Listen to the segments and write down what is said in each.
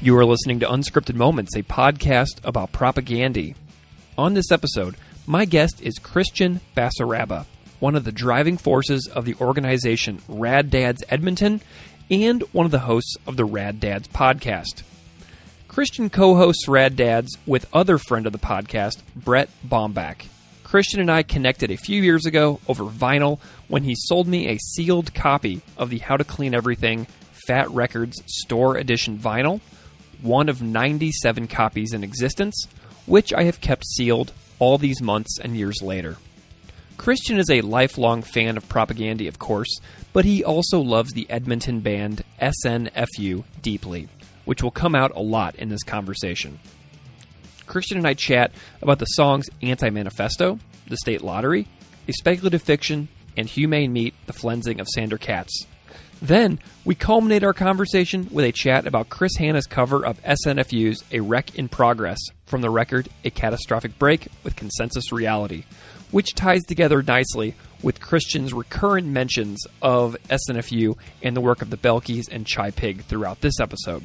You are listening to Unscripted Moments, a podcast about Propagandhi. On this episode, my guest is Kristian Basaraba, one of the driving forces of the organization Rad Dads Edmonton and one of the hosts of the Rad Dads Podcast. Kristian co-hosts Rad Dads with other friend of the podcast, Brett Bombach. Kristian and I connected a few years ago over vinyl when he sold me a sealed copy of the How to Clean Everything Fat Records Store Edition vinyl, one of 97 copies in existence, which I have kept sealed all these months and years later. Kristian is a lifelong fan of Propagandhi, of course, but he also loves the Edmonton band SNFU deeply, which will come out a lot in this conversation. Kristian and I chat about the songs Anti-Manifesto, The State Lottery, A Speculative Fiction, and Humane Meat, The Flensing of Sander Katz. Then, we culminate our conversation with a chat about Chris Hanna's cover of SNFU's A Wreck in Progress from the record A Catastrophic Break with Consensus Reality, which ties together nicely with Kristian's recurrent mentions of SNFU and the work of the Belkies and Chai Pig throughout this episode.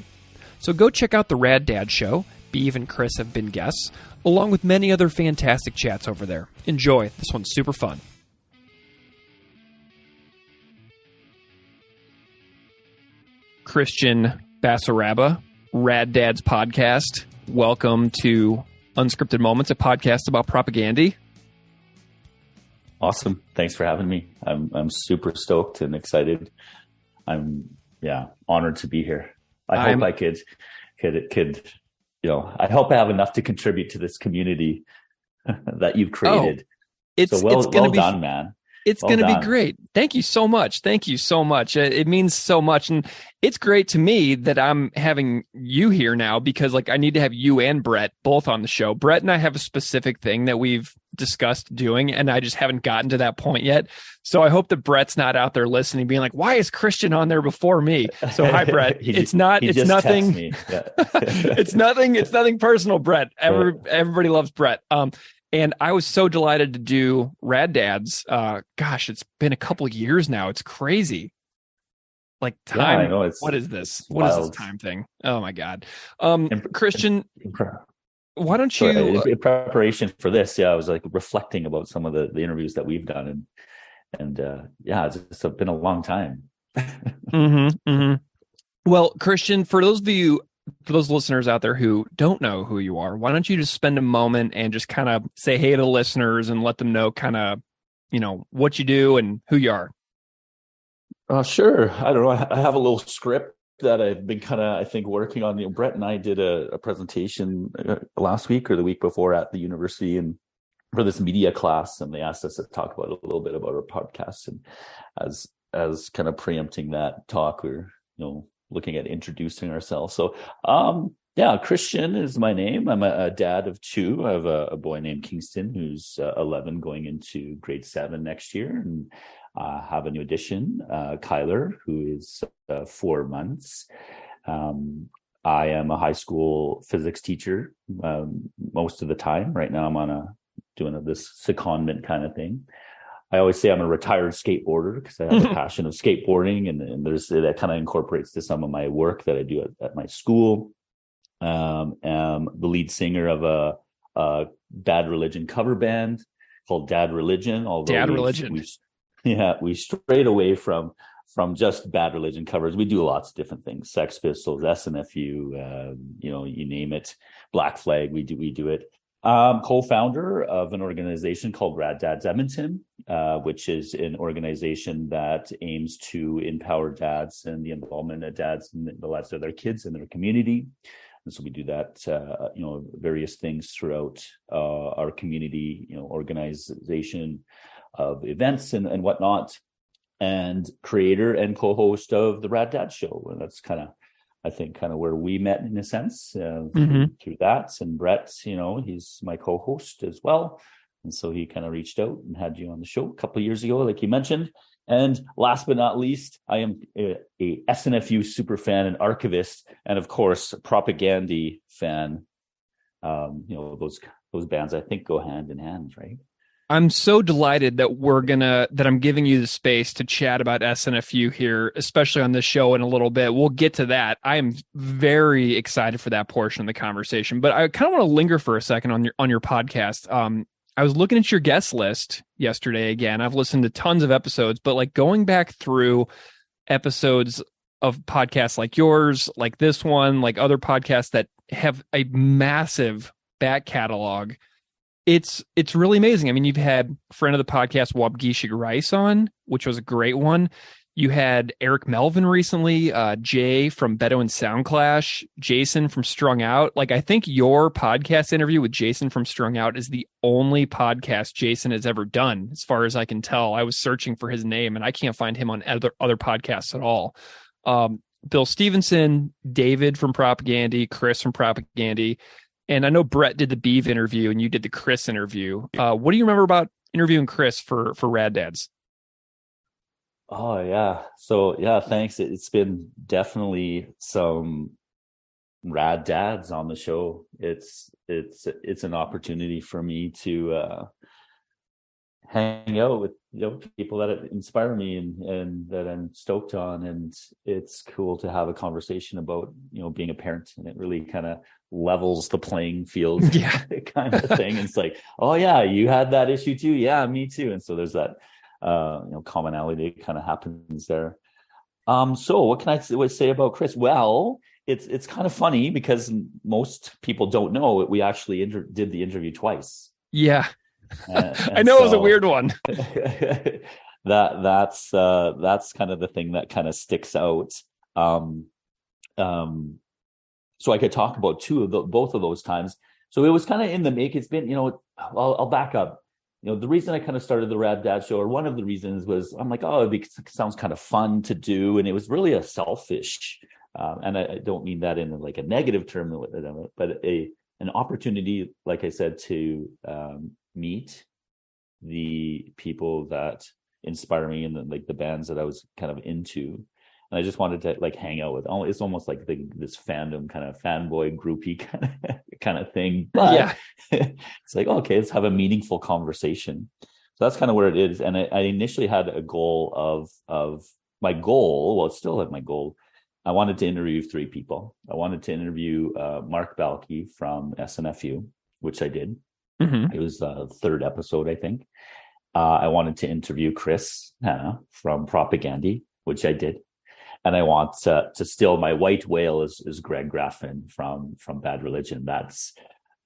So go check out the Rad Dad Show. Beav and Chris have been guests, along with many other fantastic chats over there. Enjoy. This one's super fun. Kristian Basaraba, Rad Dads Podcast. Welcome to Unscripted Moments, a podcast about Propagandhi. Awesome. Thanks for having me. I'm super stoked and excited. I'm honored to be here. I hope I could, I hope I have enough to contribute to this community that you've created. Well done, man. It's going to be great. Thank you so much. It means so much. And it's great to me that I'm having you here now because I need to have you and Brett both on the show. Brett and I have a specific thing that we've discussed doing, and I just haven't gotten to that point yet. So I hope that Brett's not out there listening, being like, why is Kristian on there before me? So hi, Brett. It's nothing. Yeah. It's nothing personal, Brett. Everybody loves Brett. And I was so delighted to do Rad Dads. It's been a couple years now. It's crazy. Time. Yeah, I know. What is this? What is this time thing? Oh my God. Kristian, why don't you? In preparation for this, I was reflecting about some of the interviews that we've done, and it's been a long time. Well, Kristian, for those listeners out there who don't know who you are, why don't you just spend a moment and just kind of say hey to the listeners and let them know what you do and who you are? Sure. I don't know. I have a little script that I've been working on. Brett and I did a presentation last week or the week before at the university and for this media class, and they asked us to talk about a little bit about our podcast. And as kind of preempting that talk, we're looking at introducing ourselves. So, Kristian is my name. I'm a dad of two. I have a boy named Kingston who's 11 going into grade 7 next year. And have a new addition, Kyler, who is 4 months. I am a high school physics teacher most of the time. Right now I'm doing this secondment kind of thing. I always say I'm a retired skateboarder because I have a passion of skateboarding, and there's that kind of incorporates to some of my work that I do at my school. Am the lead singer of a Bad Religion cover band called Dad Religion. We strayed away from just Bad Religion covers. We do lots of different things: Sex Pistols, SNFU, you name it, Black Flag. We do it. Co-founder of an organization called Rad Dads Edmonton, which is an organization that aims to empower dads and the involvement of dads in the lives of their kids and their community. And so we do that, various things throughout our community, organization of events and whatnot, and creator and co-host of the Rad Dads Show. And that's kind of where we met in a sense through that. And Brett, he's my co-host as well. And so he kind of reached out and had you on the show a couple of years ago, like you mentioned. And last but not least, I am a SNFU super fan and archivist, and of course, Propagandhi fan. Those bands I think go hand in hand, right? I'm so delighted that I'm giving you the space to chat about SNFU here, especially on this show in a little bit. We'll get to that. I am very excited for that portion of the conversation, but I kind of want to linger for a second on your podcast. I was looking at your guest list yesterday again. I've listened to tons of episodes, but like going back through episodes of podcasts like yours, like this one, like other podcasts that have a massive back catalog, it's really amazing. I mean, you've had a friend of the podcast, Wabgishig Rice, on, which was a great one. You had Eric Melvin recently, Jay from Bedouin Soundclash, Jason from Strung Out. Like, I think your podcast interview with Jason from Strung Out is the only podcast Jason has ever done, as far as I can tell. I was searching for his name, and I can't find him on other podcasts at all. Bill Stevenson, David from Propagandhi, Chris from Propagandhi. And I know Brett did the Beeve interview and you did the Chris interview. What do you remember about interviewing Chris for Rad Dads? Oh yeah. So yeah, thanks. It's been definitely some rad dads on the show. It's an opportunity for me to hang out with people that inspire me and that I'm stoked on, and it's cool to have a conversation about being a parent, and it really kind of levels the playing field. Yeah. Kind of thing. It's like, oh yeah, you had that issue too, yeah, me too. And so there's that commonality that kind of happens there. So what can I say about Chris? Well, it's kind of funny because most people don't know we actually did the interview twice. Yeah. And I know, it was a weird one. that's kind of the thing that kind of sticks out. So I could talk about both of those times. So it was kind of in the make. It's been, I'll back up. The reason I kind of started the Rad Dad Show, or one of the reasons, was I'm like, oh, it sounds kind of fun to do, and it was really a selfish, and I don't mean that in like a negative term, but an opportunity, like I said, to meet the people that inspire me and like the bands that I was kind of into. And I just wanted to like hang out with. It's almost like this fandom kind of fanboy groupie kind of thing. But yeah, it's like, okay, let's have a meaningful conversation. So that's kind of where it is. And I initially had a goal of my goal. Well, it's still like my goal. I wanted to interview 3 people. I wanted to interview Mark Balke from SNFU, which I did. Mm-hmm. It was the 3rd episode, I think. I wanted to interview Chris from Propagandhi, which I did. And I want to still, my white whale is Greg Graffin from Bad Religion. That's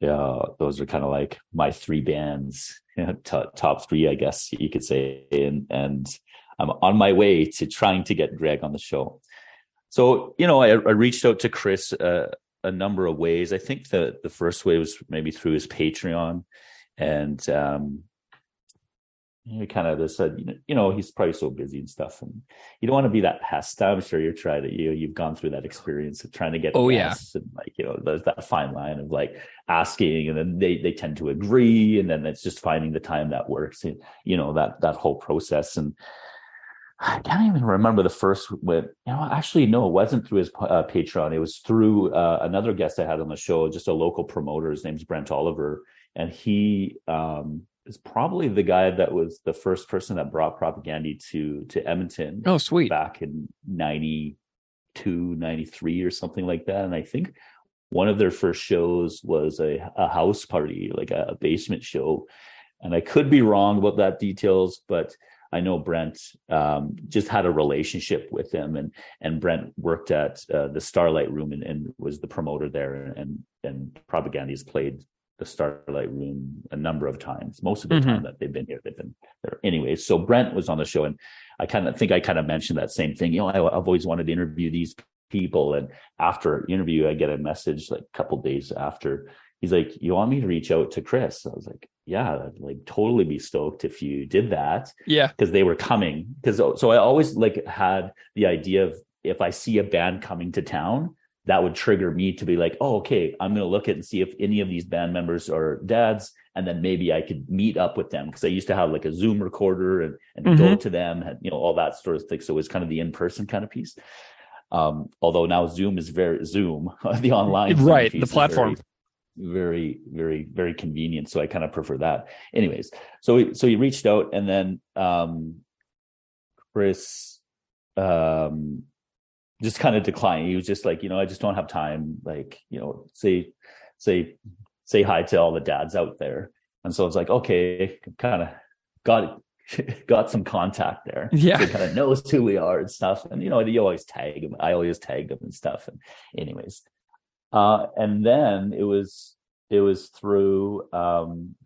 those are kind of like my 3 bands, top 3, I guess you could say. And I'm on my way to trying to get Greg on the show. So, I reached out to Chris a number of ways. I think the first way was maybe through his Patreon, and he kind of just said, he's probably so busy and stuff, and you don't want to be that pest. I'm sure you're trying to, you've gone through that experience of trying to get guests, and like, there's that fine line of like asking, and then they tend to agree, and then it's just finding the time that works, and that whole process. And I can't even remember the first one. Actually, no, it wasn't through his Patreon. It was through another guest I had on the show, just a local promoter. His name's Brent Oliver, and he is probably the guy that was the first person that brought Propagandhi to Edmonton. Oh, sweet. Back in 92, 93 or something like that. And I think one of their first shows was a house party, like a basement show. And I could be wrong about that details, but I know Brent just had a relationship with him, and Brent worked at the Starlight Room and was the promoter there, and Propagandhi has played the Starlight Room a number of times. Most of the time that they've been here, they've been there. Anyways, so Brent was on the show, and I kind of mentioned that same thing. I've always wanted to interview these people, and after interview, I get a message like a couple days after. He's like, "You want me to reach out to Chris?" I was like, "Yeah, I'd like totally be stoked if you did that." Yeah, because they were coming. So I always like had the idea of, if I see a band coming to town, that would trigger me to be like, "Oh, okay, I'm going to look at and see if any of these band members are dads, and then maybe I could meet up with them." Because I used to have like a Zoom recorder and go to them, and all that sort of thing. So it was kind of the in-person kind of piece. Although now Zoom is the online right, the platform. very, very, very convenient. So I kind of prefer that. Anyways, so he reached out, and then Chris just kind of declined. He was just like, I just don't have time. Like, say hi to all the dads out there. And so it's like, okay, kind of got some contact there. Yeah. So he kind of knows who we are and stuff. And, you always tag him. I always tagged him and stuff. And anyways, and then it was through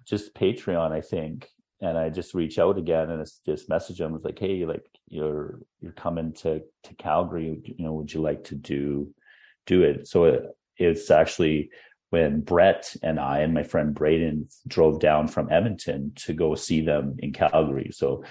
just Patreon, I think. And I just reach out again and just message him. I was like, hey, like you're coming to Calgary, would you like to do it? So it's actually when Brett and I and my friend Braden drove down from Edmonton to go see them in Calgary. So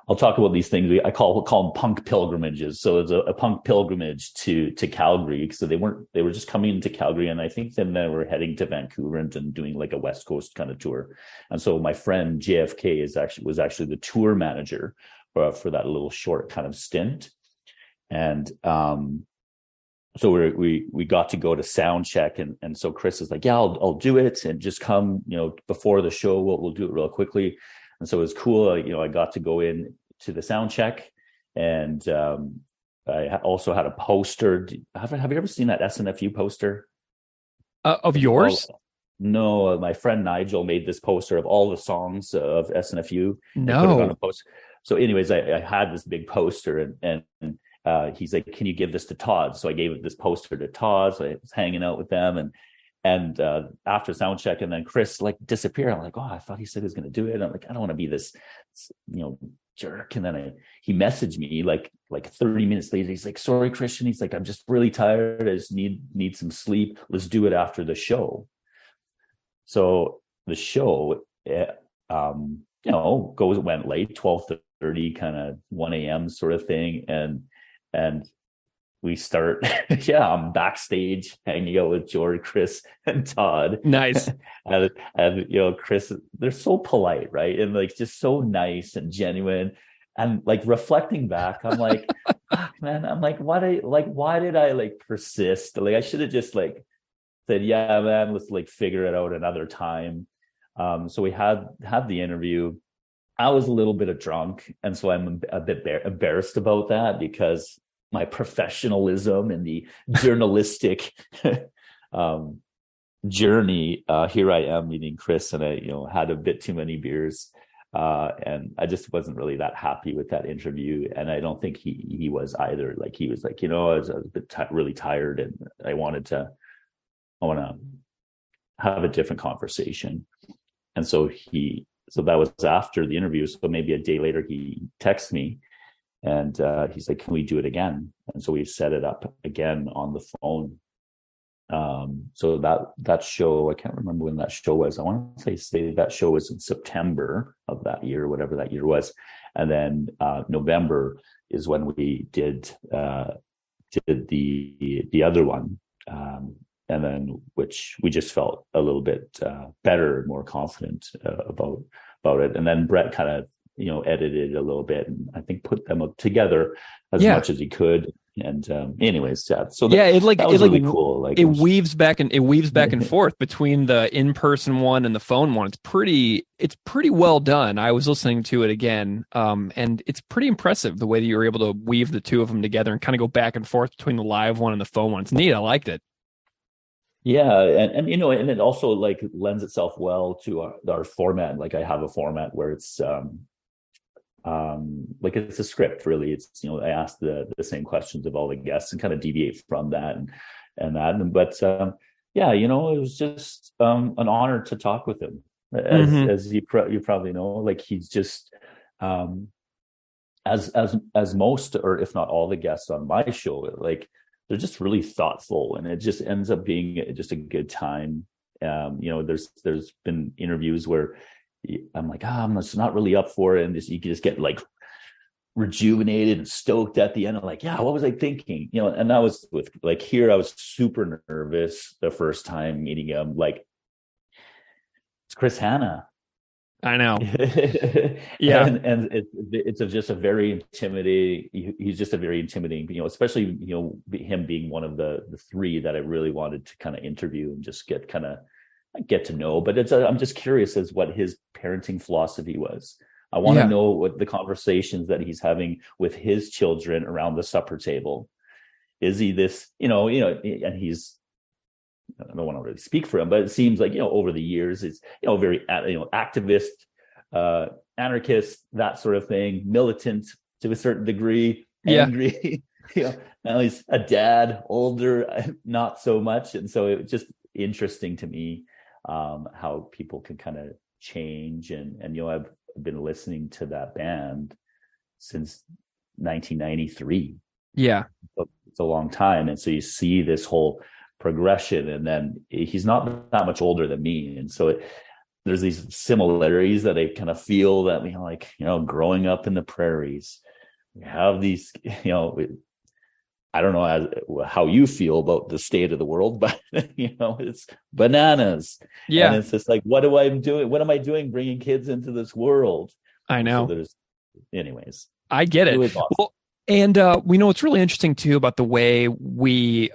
I'll talk about these things. I call them punk pilgrimages. So it's a punk pilgrimage to Calgary. So they were just coming into Calgary, and I think then they were heading to Vancouver and doing like a West Coast kind of tour. And so my friend JFK was actually the tour manager for that little short kind of stint. And so we got to go to sound check, and so Chris is like, yeah, I'll do it, and just come, before the show, we'll do it real quickly. And so it was cool. I got to go in to the sound check, and I also had a poster. Have you ever seen that SNFU poster? Of yours? No, my friend Nigel made this poster of all the songs of SNFU. No. And put it on a poster. So anyways, I had this big poster, and he's like, can you give this to Todd? So I gave this poster to Todd. So I was hanging out with them, and after sound check, and then Chris like disappeared. I'm like, oh, I thought he said he was going to do it. And I'm like, I don't want to be this, jerk. And then he messaged me like 30 minutes later. He's like, sorry, Kristian. He's like, I'm just really tired. I just need some sleep. Let's do it after the show. So the show, went late, 12:30, kind of 1 a.m. sort of thing, and we start, I'm backstage hanging out with George, Chris, and Todd. Nice. and Chris, they're so polite, right? And like just so nice and genuine. And like reflecting back, I'm like, man, I'm like, why did I like persist? Like I should have just like said, yeah, man, let's like figure it out another time. So we had the interview. I was a little bit of drunk, and so I'm a bit embarrassed about that, because my professionalism and the journalistic journey. Here I am meeting Chris, and I, had a bit too many beers, and I just wasn't really that happy with that interview. And I don't think he was either. Like he was like, I was a bit really tired, and I want to have a different conversation. And so that was after the interview. So maybe a day later, he texts me. And he's like, can we do it again? And so we set it up again on the phone. So that show, I can't remember when that show was. I want to say that show was in September of that year, whatever that year was. And then November is when we did the other one. And then which we just felt a little bit better, more confident about it. And then Brett kind of, edited a little bit, and I think put them up together as much as he could. And anyways, yeah. So that was really cool. Like it weaves back and forth between the in-person one and the phone one. It's pretty well done. I was listening to it again, and it's pretty impressive the way that you were able to weave the two of them together and kind of go back and forth between the live one and the phone one. It's neat. I liked it. Yeah, and and it also like lends itself well to our format. Like I have a format where it's like it's a script, really. It's I ask the same questions of all the guests and kind of deviate from that and that. But it was just an honor to talk with him. As you probably know, like he's just as most, or if not all, the guests on my show, like they're just really thoughtful, and it just ends up being just a good time. There's been interviews where I'm like, I'm just not really up for it, and you can just get like rejuvenated and stoked at the end. I'm like, what was I thinking? And that was with like here, I was super nervous the first time meeting him. Like, it's Chris Hanna. I know. Yeah. And it's just a very intimidating, he's just a very intimidating, especially, him being one of the three that I really wanted to kind of interview and just get kind of get to know, but I'm just curious as what his parenting philosophy was. I want to know what the conversations that he's having with his children around the supper table. Is he this, and he's, I don't want to really speak for him, but it seems like, over the years, it's, very, activist, anarchist, that sort of thing, militant to a certain degree, angry, now he's a dad, older, not so much. And so it's just interesting to me, how people can kind of change. And, I've been listening to that band since 1993. Yeah. So it's a long time. And so you see this whole progression, and then he's not that much older than me. And so there's these similarities that I kind of feel that, growing up in the prairies, we have these, I don't know how you feel about the state of the world, but it's bananas. Yeah. And it's just like, what am I doing bringing kids into this world? I know. So anyways. I get it. Awesome. Well, and we know what's really interesting too about the way we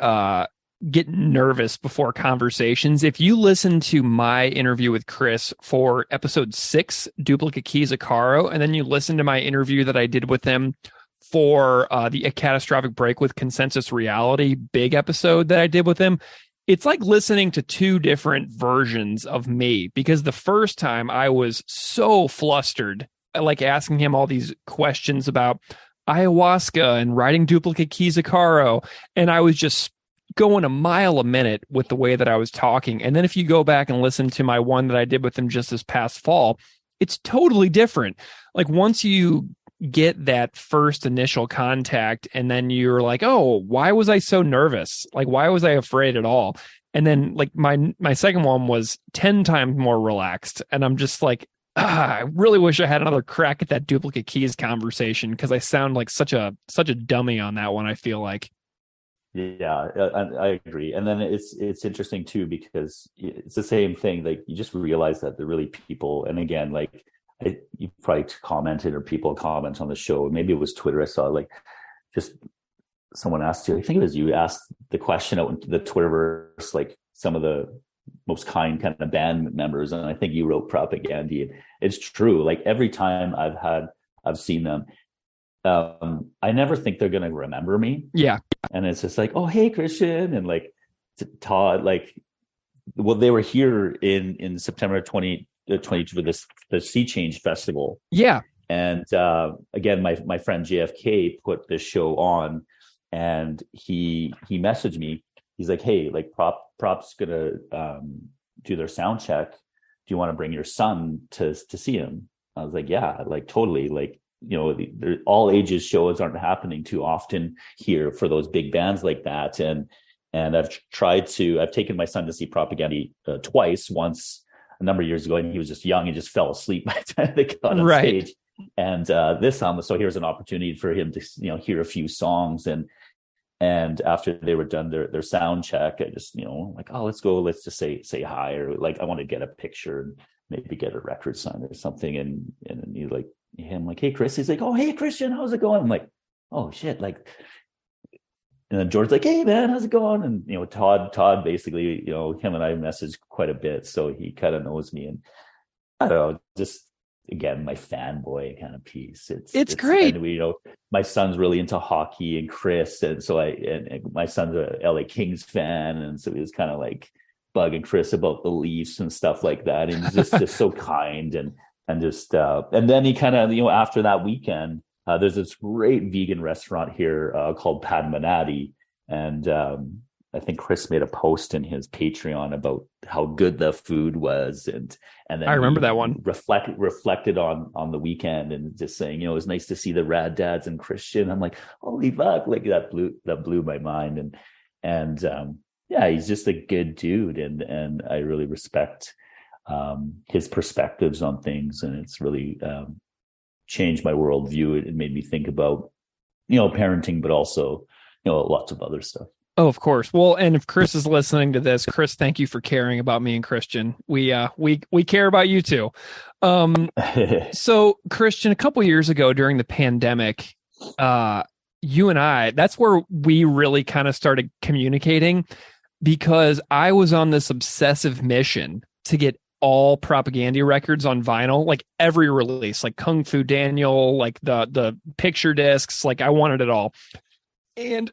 get nervous before conversations. If you listen to my interview with Chris for episode 6, Duplicate Keys of Caro, and then you listen to my interview that I did with him for the A Catastrophic Break with Consensus Reality big episode that I did with him, it's like listening to 2 different versions of me, because the first time I was so flustered, like asking him all these questions about ayahuasca and writing Duplicate Keys of Caro, and I was just going a mile a minute with the way that I was talking. And then if you go back and listen to my one that I did with him just this past fall, it's totally different. Like once you get that first initial contact, and then you're like, oh, why was I so nervous? Like, why was I afraid at all? And then like my second one was 10 times more relaxed. And I'm just like, I really wish I had another crack at that duplicate keys conversation, because I sound like such a dummy on that one, I feel like. Yeah, I agree. And then it's interesting too, because it's the same thing. Like you just realize that they're really people. And again, like you probably commented, or people comment on the show. Maybe it was Twitter. I saw like just someone asked you, I think it was you asked the question out in the Twitterverse, like some of the most kind kind of band members. And I think you wrote Propagandhi. It's true. Like every time I've seen them, I never think they're going to remember me. Yeah. And it's just like, oh, hey, Kristian. And like Todd, like, well, they were here in September 2022 for the Sea Change Festival. Yeah. And again, my friend JFK put this show on, and he messaged me. He's like, hey, like Prop's going to do their sound check. Do you want to bring your son to see him? I was like, yeah, like totally. Like, all ages shows aren't happening too often here for those big bands like that. And I've taken my son to see Propagandhi twice, once a number of years ago, and he was just young and just fell asleep by the time they got on stage. And this time, so here's an opportunity for him to, hear a few songs. And after they were done their sound check, I just, like, oh, let's just say hi, or like, I want to get a picture and maybe get a record signed or something. And you like, him like, hey, Chris. He's like, oh, hey, Kristian, how's it going? I'm like, oh shit, like. And then George's like, hey man, how's it going? And Todd basically, him and I messaged quite a bit, so he kind of knows me. And I don't know, just again, my fanboy kind of piece. It's great. And we, my son's really into hockey, and Chris, and so and my son's a LA Kings fan, and so he was kind of like bugging Chris about the Leafs and stuff like that. And he's just so kind and just and then he kind of, after that weekend, there's this great vegan restaurant here called Padmanabhi, and I think Chris made a post in his Patreon about how good the food was, and then I remember that one. Reflected on the weekend, and just saying, it was nice to see the Rad Dads and Kristian. I'm like, holy fuck, like that blew my mind, and yeah, he's just a good dude, and I really respect his perspectives on things, and it's really changed my worldview. It made me think about, parenting, but also, lots of other stuff. Oh, of course. Well, and if Chris is listening to this, Chris, thank you for caring about me and Kristian. We care about you too. So Kristian, a couple years ago during the pandemic, you and I, that's where we really kind of started communicating, because I was on this obsessive mission to get all Propagandhi records on vinyl, like every release, like Kung Fu Daniel, like the picture discs, like I wanted it all. And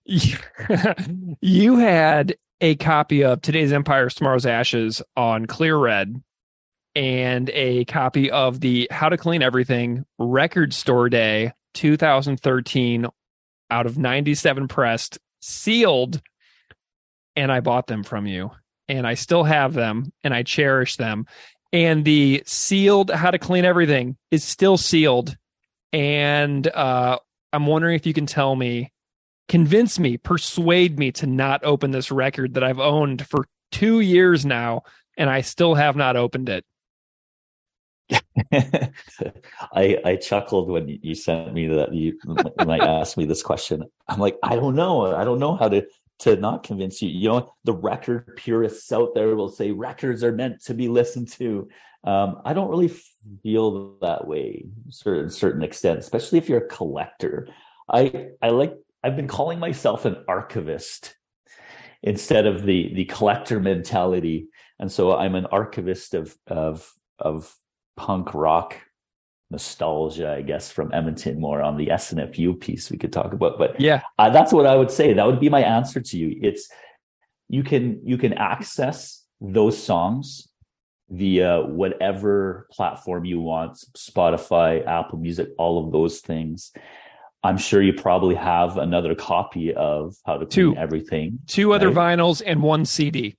you had a copy of Today's Empire, Tomorrow's Ashes on Clear Red, and a copy of the How to Clean Everything Record Store Day 2013 out of 97 pressed, sealed, and I bought them from you. And I still have them, and I cherish them. And the sealed How to Clean Everything is still sealed. And I'm wondering if you can tell me, convince me, persuade me to not open this record that I've owned for 2 years now, and I still have not opened it. I chuckled when you sent me that you might ask me this question. I'm like, I don't know how to not convince you. You know, the record purists out there will say records are meant to be listened to. I don't really feel that way to a certain extent, especially if you're a collector. I've been calling myself an archivist instead of the collector mentality. And so I'm an archivist of punk rock nostalgia, I guess, from Edmonton, more on the SNFU piece we could talk about. But yeah, that's what I would say. That would be my answer to you. It's you can access those songs via whatever platform you want, Spotify, Apple Music, all of those things. I'm sure you probably have another copy of How to Clean Everything. Two other vinyls and one CD.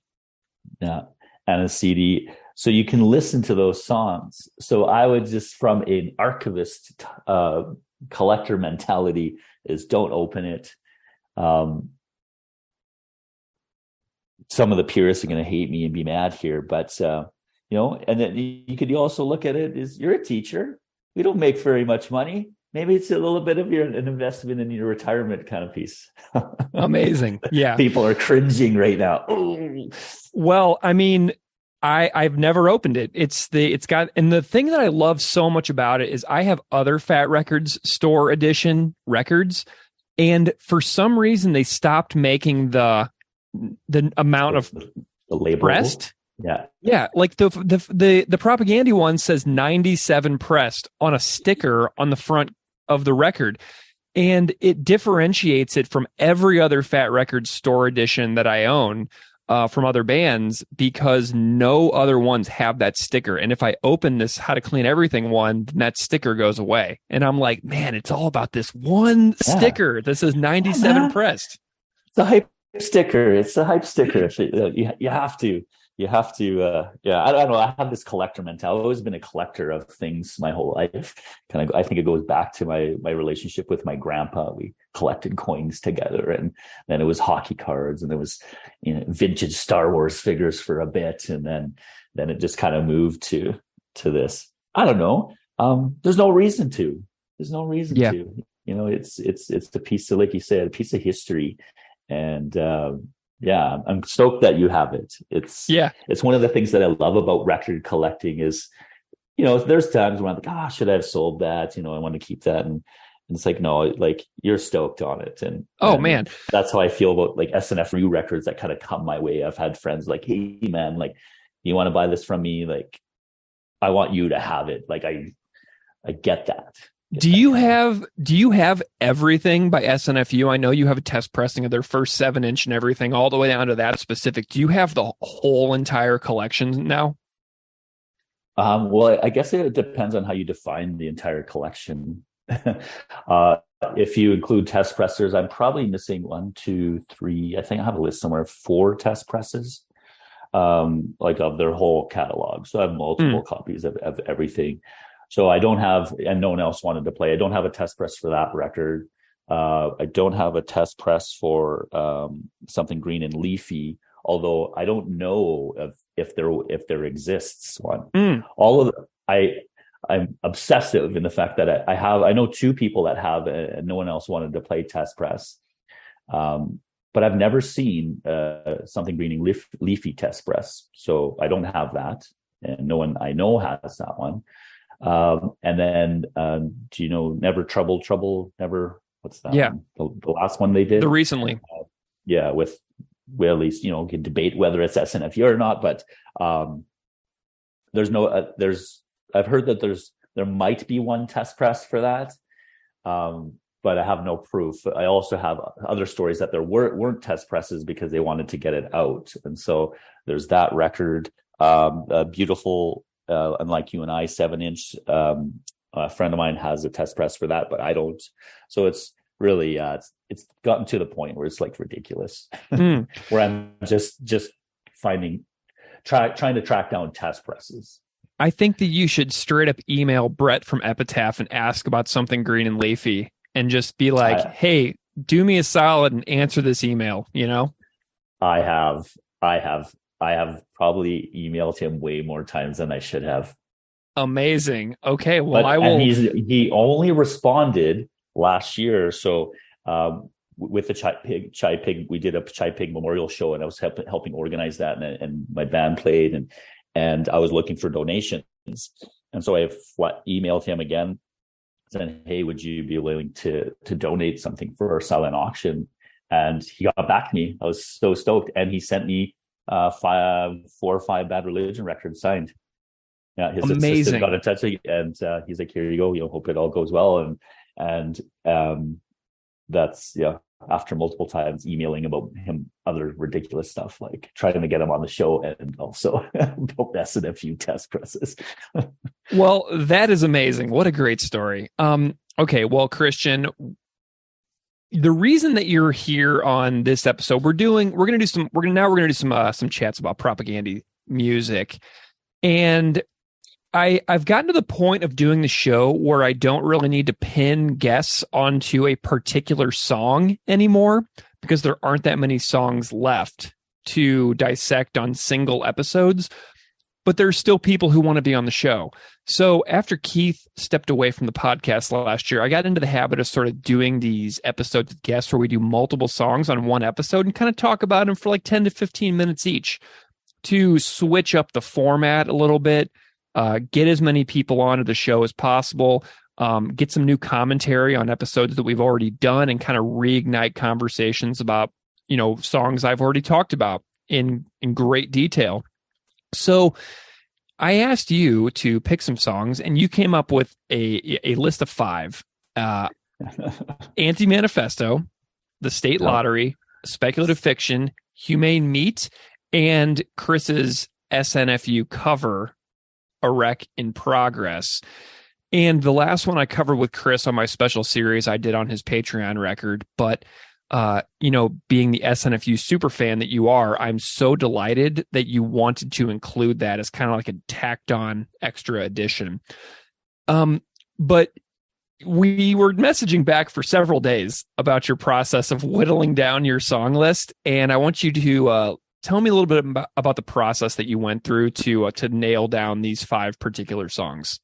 Yeah, and a CD. So you can listen to those songs. So I would just, from an archivist collector mentality, is don't open it. Some of the purists are going to hate me and be mad here, but you know, and then you could also look at it as you're a teacher. We don't make very much money. Maybe it's a little bit of an investment in your retirement kind of piece. Amazing. Yeah. People are cringing right now. Ooh. Well, I mean, I've never opened it. And the thing that I love so much about it is I have other Fat Records store edition records, and for some reason they stopped making the amount of the label pressed. Yeah. Like the Propagandhi one says 97 pressed on a sticker on the front of the record, and it differentiates it from every other Fat Records store edition that I own. From other bands, because no other ones have that sticker. And if I open this How to Clean Everything one, then that sticker goes away. And I'm like, man, it's all about this one sticker. This is 97 pressed. It's a hype sticker. It's a hype sticker. You have to, I don't know. I have this collector mentality. I've always been a collector of things my whole life. I think it goes back to my relationship with my grandpa. We collected coins together, and then it was hockey cards, and there was, you know, vintage Star Wars figures for a bit. And then it just kind of moved to this. I don't know. There's no reason to, to, you know, it's the piece of, like you said, a piece of history. And, yeah, I'm stoked that you have it. It's one of the things that I love about record collecting is, you know, there's times when I'm like, should I have sold that? You know, I want to keep that. And it's like, no, like, you're stoked on it. And man, that's how I feel about like SNFU records that kind of come my way. I've had friends like, hey man, like, you want to buy this from me? Like, I want you to have it. Like, I get that. Do you have everything by SNFU? I know you have a test pressing of their first 7-inch and everything, all the way down to that specific. Do you have the whole entire collection now? Well, I guess it depends on how you define the entire collection. If you include test pressers, I'm probably missing 1, 2, 3. I think I have a list somewhere of 4 test presses, like of their whole catalog. So I have multiple copies of everything. So I don't have, and no one else wanted to play. I don't have a test press for that record. I don't have a test press for Something Green and Leafy, although I don't know if there exists one. All of I'm obsessive in the fact that I know 2 people that have it, and no one else wanted to play test press. But I've never seen Something Green and Leafy test press, so I don't have that, and no one I know has that one. And then do you know Never Trouble Never, what's that one? The last one they did, the recently with we at least, can debate whether it's SNFU or not, but I've heard that there might be one test press for that. But I have no proof. I also have other stories that there weren't test presses because they wanted to get it out. And so there's that record, a beautiful, unlike you and I, 7-inch, a friend of mine has a test press for that, but I don't. So it's really, it's gotten to the point where it's like ridiculous, where I'm just trying to track down test presses. I think that you should straight up email Brett from Epitaph and ask about something green and leafy and just be like, hey, do me a solid and answer this email, I have probably emailed him way more times than I should have. Amazing. Okay. Well, I will. And he only responded last year. So, with the Chai Pig, we did a Chai Pig memorial show, and I was helping organize that, and my band played, and I was looking for donations. And so I emailed him again, saying, hey, would you be willing to donate something for our silent auction? And he got back to me. I was so stoked. And he sent me 4 or 5 Bad Religion records signed. Yeah, his assistant got in touch, and he's like, here you go. Hope it all goes well. And that's, after multiple times emailing about him other ridiculous stuff, like trying to get him on the show, and also about SNFU test presses. Well, that is amazing. What a great story. Okay, well, Kristian, the reason that you're here on this episode, we're going to do some chats about Propagandhi music, and I've gotten to the point of doing the show where I don't really need to pin guests onto a particular song anymore, because there aren't that many songs left to dissect on single episodes, but there's still people who want to be on the show. So after Keith stepped away from the podcast last year, I got into the habit of sort of doing these episodes with guests where we do multiple songs on one episode and kind of talk about them for like 10 to 15 minutes each to switch up the format a little bit. Get as many people onto the show as possible, get some new commentary on episodes that we've already done, and kind of reignite conversations about, songs I've already talked about in great detail. So I asked you to pick some songs, and you came up with a list of 5. Anti-Manifesto, The State Lottery, Speculative Fiction, Humane Meat, and Chris's SNFU cover, A Wreck in Progress. And the last one I covered with Chris on my special series I did on his Patreon record. But, being the SNFU super fan that you are, I'm so delighted that you wanted to include that as kind of like a tacked on extra edition. But we were messaging back for several days about your process of whittling down your song list. And I want you to, tell me a little bit about the process that you went through to nail down these 5 particular songs.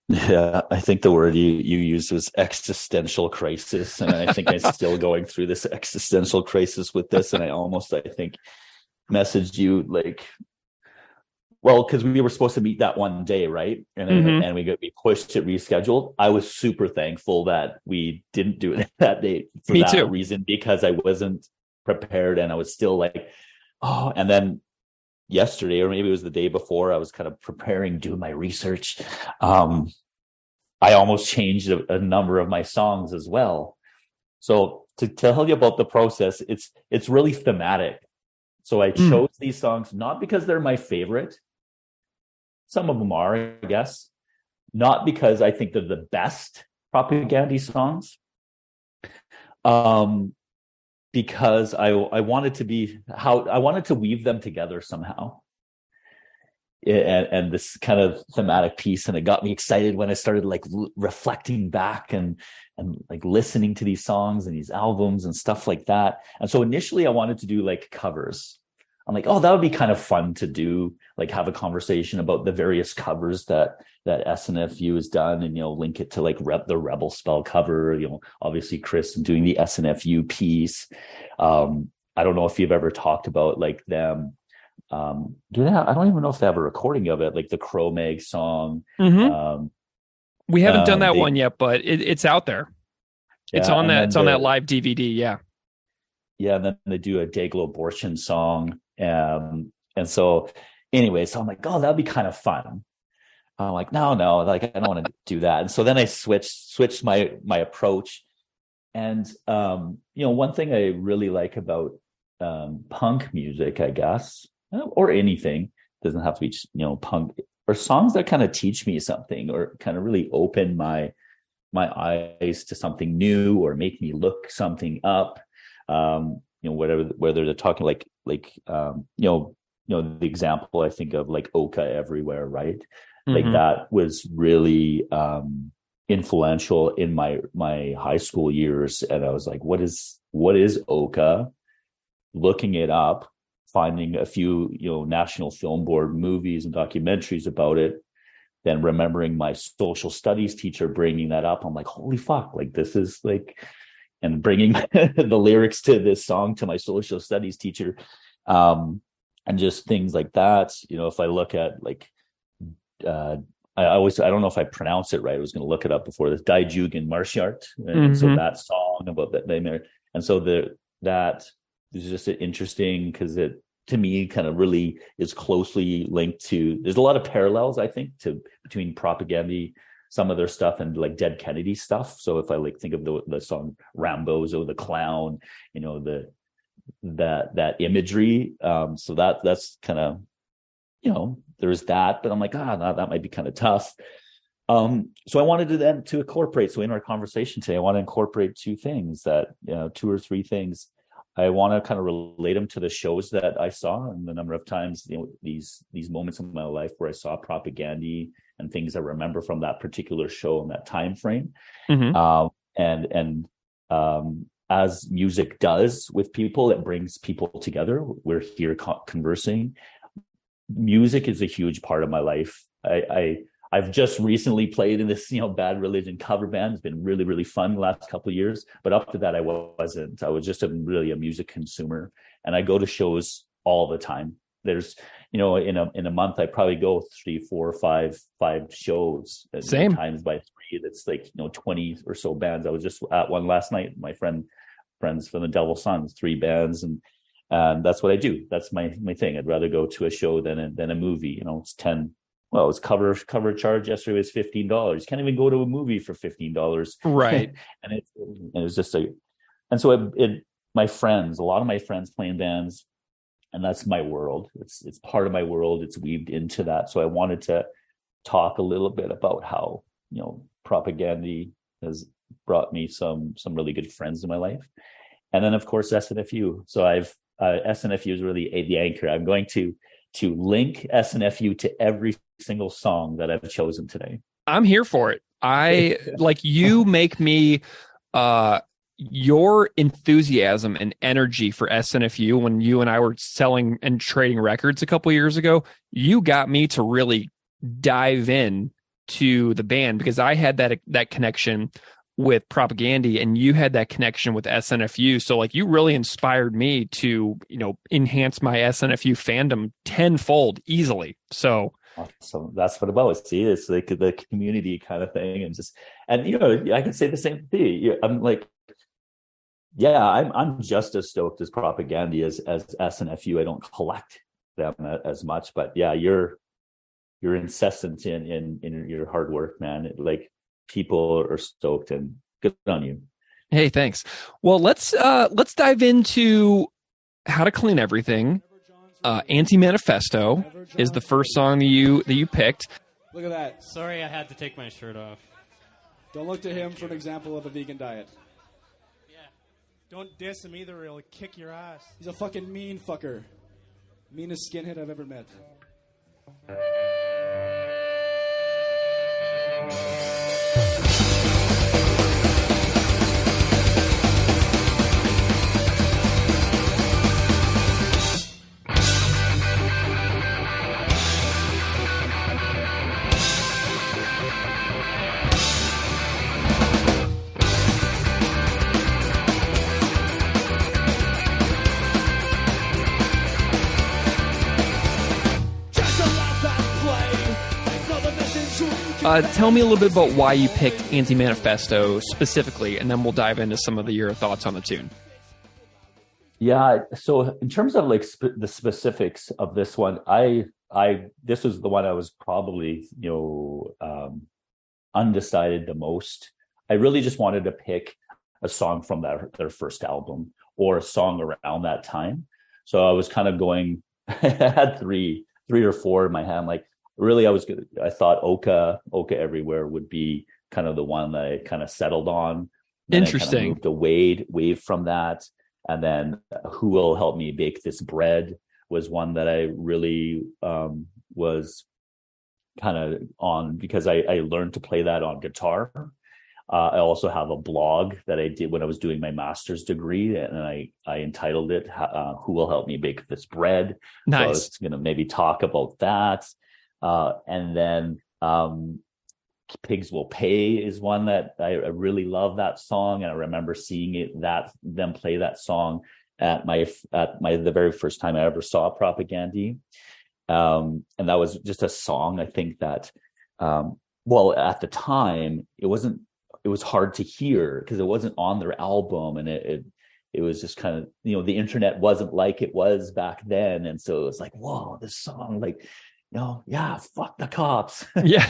Yeah, I think the word you used was existential crisis, and I think I'm still going through this existential crisis with this. And I think messaged you because we were supposed to meet that one day, right? And we pushed it, rescheduled. I was super thankful that we didn't do it that day for Me that too. reason, because I wasn't prepared, and I was still like, oh, and then yesterday, or maybe it was the day before, I was kind of preparing, doing my research. I almost changed a number of my songs as well. So to tell you about the process, it's really thematic. So I chose these songs not because they're my favorite. Some of them are, I guess. Not because I think they're the best Propagandhi songs. Because I wanted to weave them together somehow, and this kind of thematic piece, and it got me excited when I started reflecting back and listening to these songs and these albums and stuff like that. And so initially I wanted to do covers. I'm like, oh, that would be kind of fun to do, have a conversation about the various covers that SNFU has done, and link it to the Rebel Spell cover, obviously Chris doing the SNFU piece. I don't know if you've ever talked about them. Do they have, I don't even know if they have a recording of it, the Cro-Mag song. We haven't done that one yet, but it's out there. It's on that. It's on that live DVD. Yeah. yeah, and then they do a Dayglow abortion song. And so anyway, so I'm like, oh, that'd be kind of fun. I'm like, no, like I don't want to do that. And so then I switched my approach. And one thing I really like about punk music, I guess, or anything, doesn't have to be punk, or songs that kind of teach me something or kind of really open my eyes to something new or make me look something up. Whether they're talking like the example I think of, like Oka Everywhere, right? Mm-hmm. Like that was really influential in my high school years. And I was like, what is Oka? Looking it up, finding a few, National Film Board movies and documentaries about it, then remembering my social studies teacher bringing that up. I'm like, holy fuck, like this is like, and bringing the lyrics to this song to my social studies teacher. And just things like that. If I look at like, I don't know if I pronounce it right. I was going to look it up before this. Die Jugend Marschart. And so that song about that, and so that is just interesting because it, to me, kind of really is closely linked to. There's a lot of parallels, I think, between Propagandhi, some of their stuff, and like Dead Kennedy stuff. So if I like think of the song Rambozo, the clown, that imagery, so that's kind of, there's that, but I'm like, that might be kind of tough. So I wanted to incorporate, so in our conversation today, I want to incorporate two or three things. I want to kind of relate them to the shows that I saw and the number of times, these moments in my life where I saw Propagandhi and things I remember from that particular show in that time frame. And as music does with people, it brings people together. We're here conversing. Music is a huge part of my life. I've just recently played in this, Bad Religion cover band. It's been really, really fun the last couple of years. But up to that, I wasn't. I was just really a music consumer, and I go to shows all the time. There's, in a month, I probably go 3, 4, 5 shows. Same. Times by 3. That's like 20 or so bands. I was just at one last night. My friends from the Devil Sons, 3 bands, and that's what I do. That's my thing. I'd rather go to a show than a movie. It's 10. Well, it's cover charge yesterday was $15. You can't even go to a movie for $15, right? and it was just and so a lot of my friends play in bands, and that's my world. It's part of my world. It's weaved into that. So I wanted to talk a little bit about how Propagandhi has brought me some really good friends in my life, and then of course SNFU. So I've SNFU is really the anchor. I'm going to link SNFU to every single song that I've chosen today. I'm here for it. I like, you make me your enthusiasm and energy for SNFU when you and I were selling and trading records a couple years ago. You got me to really dive in to the band because I had that connection with Propagandhi and you had that connection with SNFU. So like, you really inspired me to, enhance my SNFU fandom tenfold easily. So that's what about. See, it's like the community kind of thing. And I can say the same thing. I'm like, yeah, I'm just as stoked as Propagandhi as SNFU. I don't collect them as much, but yeah, you're incessant in your hard work, man. People are stoked, and good on you. Hey, thanks. Well, let's dive into how to clean everything. Anti-Manifesto is the first song that you picked. Look at that. Sorry, I had to take my shirt off. Don't look to him for an example of a vegan diet. Yeah. Don't diss him either, or he'll kick your ass. He's a fucking mean fucker. Meanest skinhead I've ever met. Tell me a little bit about why you picked Anti-Manifesto specifically, and then we'll dive into some of your thoughts on the tune. Yeah. So in terms of like the specifics of this one, this was the one I was probably, undecided the most. I really just wanted to pick a song from their first album or a song around that time. So I was kind of going, I had three or four in my hand. Like really, I thought Oka Everywhere would be kind of the one that I kind of settled on. Then Interesting. I kind of moved away wave from that. And then Who Will Help Me Bake This Bread was one that I really was kind of on, because I learned to play that on guitar. I also have a blog that I did when I was doing my master's degree, and I entitled it Who Will Help Me Bake This Bread. Nice. So I was going to maybe talk about that. And then Pigs Will Pay is one that I really love, that song. And I remember seeing them play that song at the very first time I ever saw Propagandhi. And that was just a song, I think that, at the time it was hard to hear because it wasn't on their album, and it was just kind of, the internet wasn't like it was back then. And so it was like, whoa, this song, like, yeah, fuck the cops. Yeah.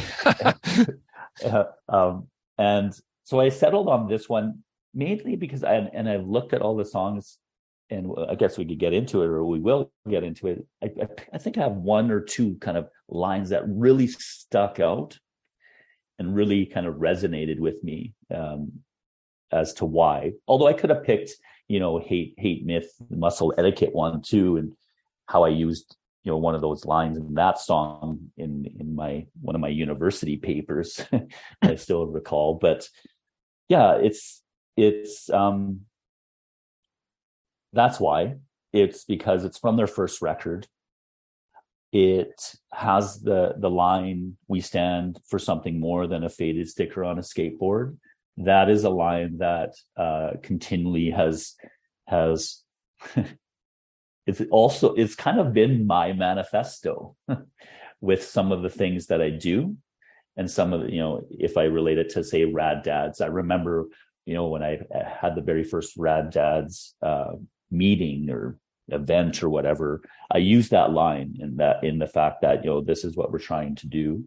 And so I settled on this one mainly because I looked at all the songs, and I guess we could get into it, or we will get into it. I think I have one or two kind of lines that really stuck out and really kind of resonated with me as to why. Although I could have picked, hate myth, muscle etiquette one too, and how I used, one of those lines in that song in one of my university papers. I still recall. But yeah, it's that's why. It's because it's from their first record. It has the line, "We stand for something more than a faded sticker on a skateboard." That is a line that continually has it's kind of been my manifesto with some of the things that I do, and some of the, if I relate it to, say, Rad Dads. I remember, when I had the very first Rad Dads meeting or event or whatever, I used that line in the fact that, this is what we're trying to do.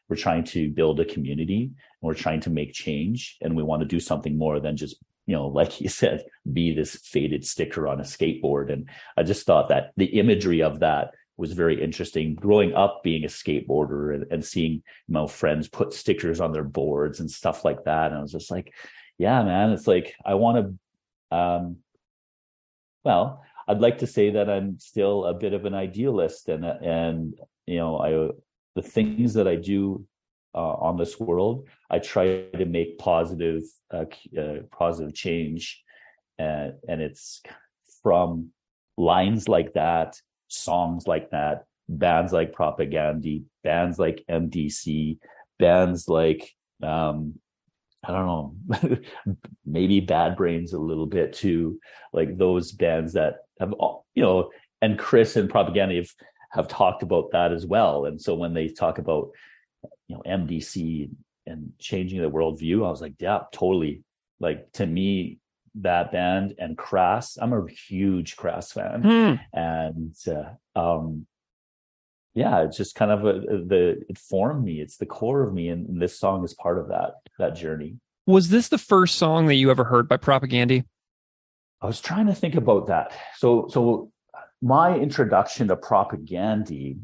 We're trying to build a community, and we're trying to make change, and we want to do something more than just, like you said, be this faded sticker on a skateboard. And I just thought that the imagery of that was very interesting. Growing up being a skateboarder and seeing friends put stickers on their boards and stuff like that, and I was just like, yeah, man, it's like I want to I'd like to say that I'm still a bit of an idealist, and the things that I do on this world, I try to make positive change, and it's from lines like that, songs like that, bands like Propagandhi, bands like MDC, bands like I don't know, maybe Bad Brains a little bit too, like those bands that have, and Chris and Propagandhi have talked about that as well. And so when they talk about, MDC and changing the worldview, I was like, yeah, totally. Like, to me, that band and Crass, I'm a huge Crass fan. And yeah, it's just kind of it formed me. It's the core of me, and this song is part of that journey. Was this the first song that you ever heard by Propagandhi? I was trying to think about that. So my introduction to Propagandhi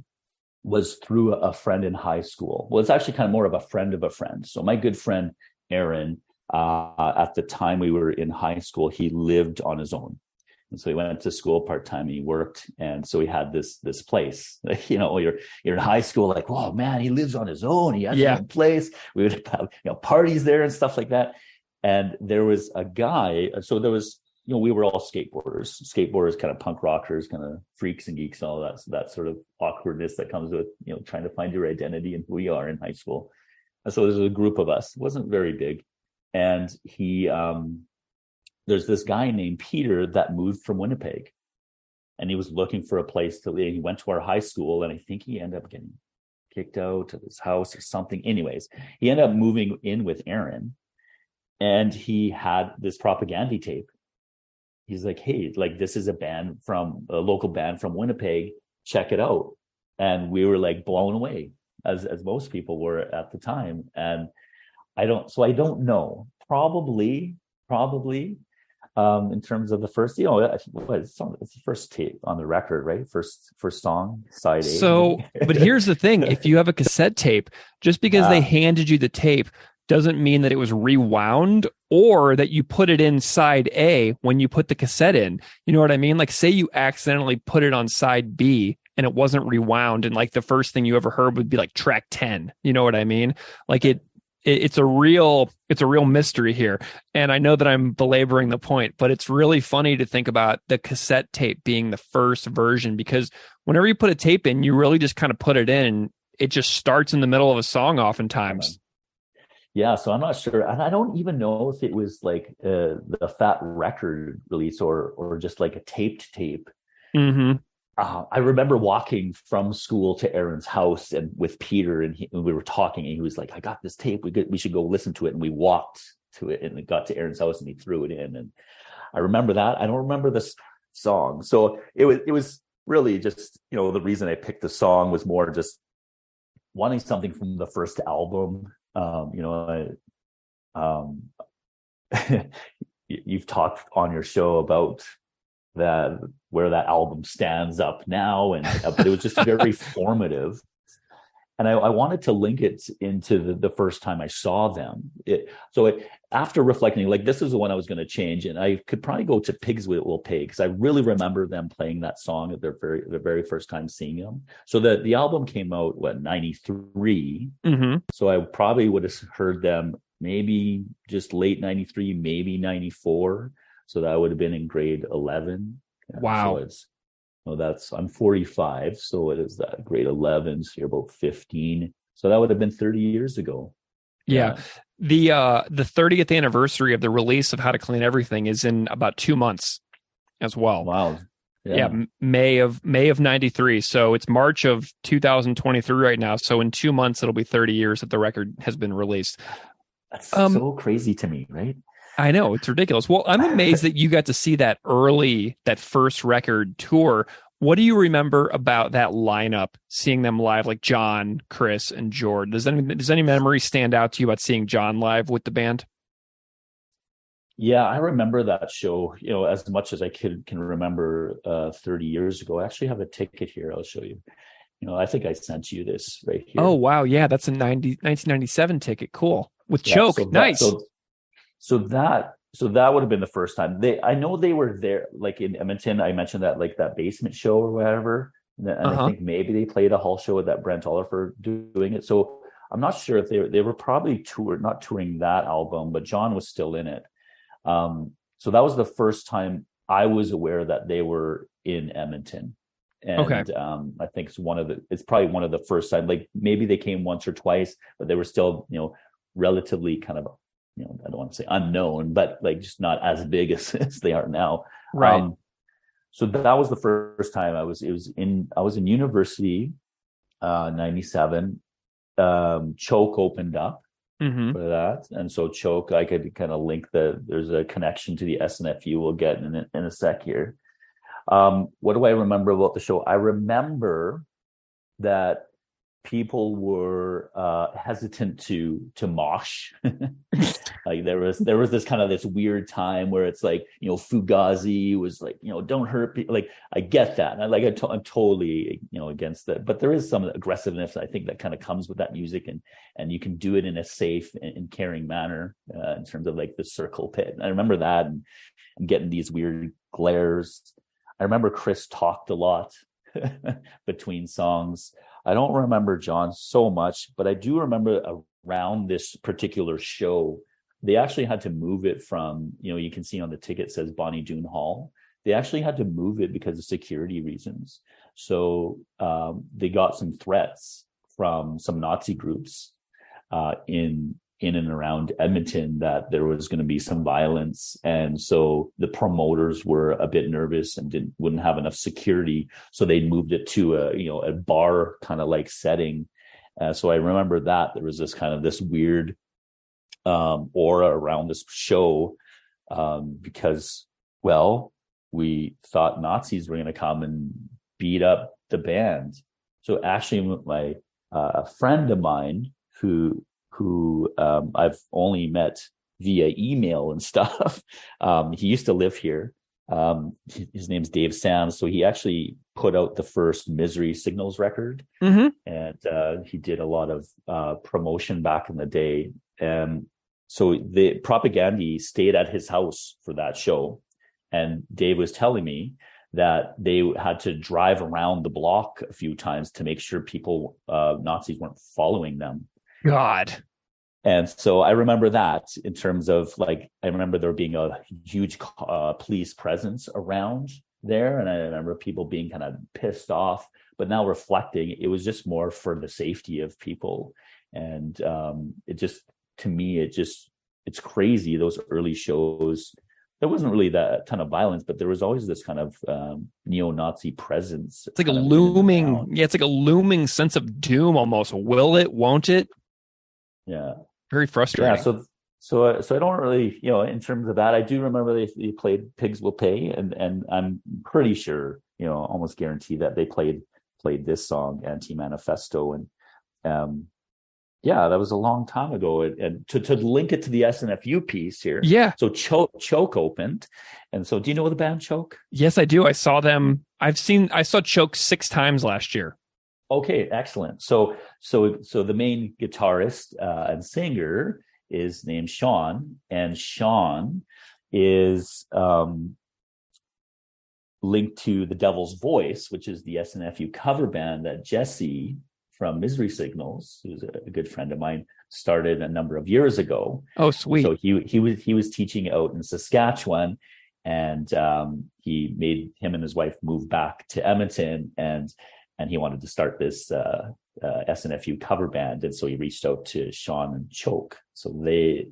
was through a friend in high school. Well, it's actually kind of more of a friend of a friend. So my good friend Aaron, at the time we were in high school, he lived on his own. And so he went to school part-time, and he worked. And so he had this place, you're in high school, like, oh man, he lives on his own. He has his own place. We would have, parties there and stuff like that. And there was a guy. So there was, we were all skateboarders, kind of punk rockers, kind of freaks and geeks and all that. So that sort of awkwardness that comes with, trying to find your identity and who you are in high school. And so there's a group of us. It wasn't very big. And he, there's this guy named Peter that moved from Winnipeg, and he was looking for a place to live. He went to our high school, and I think he ended up getting kicked out of his house or something. Anyways, he ended up moving in with Aaron, and he had this Propagandhi tape. he's like, hey, like this is a local band from Winnipeg, check it out. And we were like blown away, as most people were at the time. And I don't know, probably in terms of the first, it's the first tape on the record, right? First song, side A. So, but here's the thing. If you have a cassette tape, just because they handed you the tape doesn't mean that it was rewound or that you put it in side A when you put the cassette in. You know what I mean? Like, say you accidentally put it on side B and it wasn't rewound, and like the first thing you ever heard would be like track 10. You know what I mean? Like it's a real mystery here. And I know that I'm belaboring the point, but it's really funny to think about the cassette tape being the first version, because whenever you put a tape in, you really just kind of put it in and it just starts in the middle of a song oftentimes. Yeah, so I'm not sure. And I don't even know if it was like the Fat Record release or just like a taped tape. Mm-hmm. I remember walking from school to Aaron's house and with Peter, and we were talking, and he was like, I got this tape. We should go listen to it. And we walked to it, and it got to Aaron's house, and he threw it in. And I remember that. I don't remember this song. So it was really just, the reason I picked the song was more just wanting something from the first album. You've talked on your show about that, where that album stands up now, and but it was just very formative, and I wanted to link it into the first time I saw them. After reflecting, like, this is the one I was going to change, and I could probably go to Pigs Will Pay, because I really remember them playing that song at their very first time seeing them. So the album came out 93. Mm-hmm. So I probably would have heard them maybe just late 93, maybe 94. So that would have been in grade 11. Wow. So I'm 45. So it is that grade 11. So you're about 15. So that would have been 30 years ago. Yeah. The 30th anniversary of the release of How to Clean Everything is in about 2 months as well. Wow. Yeah. May of 93. So it's March of 2023 right now. So in 2 months, it'll be 30 years that the record has been released. That's so crazy to me, right? I know, it's ridiculous. Well, I'm amazed that you got to see that first record tour. What do you remember about that lineup, seeing them live, like John, Chris, and Jord? Does any memory stand out to you about seeing John live with the band? Yeah, I remember that show, as much as I can remember 30 years ago. I actually have a ticket here. I'll show you. I think I sent you this right here. Oh, wow. Yeah, that's a 1997 ticket. Cool. With Choke. Nice. So that would have been the first time. I know they were there, like in Edmonton. I mentioned that, like that basement show or whatever. And I think maybe they played a hall show with that Brent Oliver doing it. So I'm not sure if they were probably not touring that album, but John was still in it. So that was the first time I was aware that they were in Edmonton. And I think it's probably one of the first time, like maybe they came once or twice, but they were still, relatively kind of, I don't want to say unknown, but like just not as big as they are now. Right. So that was the first time I was in university, 97. Choke opened up for that. And so Choke, I could kind of link there's a connection to the SNFU we'll get in a sec here. What do I remember about the show? I remember that people were hesitant to mosh. Like there was this kind of this weird time where it's like, Fugazi was like, don't hurt people. Like, I get that. And I'm totally, against that. But there is some aggressiveness, I think, that kind of comes with that music, and you can do it in a safe and caring manner in terms of like the circle pit. And I remember that and getting these weird glares. I remember Chris talked a lot between songs. I don't remember John so much, but I do remember around this particular show, they actually had to move it from, you can see on the ticket says Bonnie Doon Hall. They actually had to move it because of security reasons. So they got some threats from some Nazi groups in and around Edmonton that there was going to be some violence. And so the promoters were a bit nervous and wouldn't have enough security. So they moved it to a bar kind of like setting. So I remember that there was this weird aura around this show because, well, we thought Nazis were going to come and beat up the band. So actually, my a friend of mine who I've only met via email and stuff. He used to live here. His name's Dave Sands. So he actually put out the first Misery Signals record, and he did a lot of promotion back in the day. And so the Propagandhi stayed at his house for that show. And Dave was telling me that they had to drive around the block a few times to make sure Nazis weren't following them. God. And so I remember that in terms of I remember there being a huge police presence around there. And I remember people being kind of pissed off, but now reflecting, it was just more for the safety of people. And to me, it's crazy. Those early shows, there wasn't really that ton of violence, but there was always this kind of neo-Nazi presence. It's like a looming sense of doom almost. Will it, won't it? Yeah. Very frustrating. Yeah. So I don't really, in terms of that, I do remember they played Pigs Will Pay, and I'm pretty sure, almost guarantee that they played this song, Anti-Manifesto. And yeah, that was a long time ago. And to link it to the SNFU piece here. Yeah. So Choke opened. And so do you know the band Choke? Yes, I do. I saw them. I saw Choke 6 times last year. Okay, excellent. So the main guitarist and singer is named Sean, and Sean is linked to the Devil's Voice, which is the SNFU cover band that Jesse from Misery Signals, who's a good friend of mine, started a number of years ago. Oh, sweet. So he was teaching out in Saskatchewan, and he made him and his wife move back to Edmonton, and he wanted to start this SNFU cover band. And so he reached out to Sean and Choke. So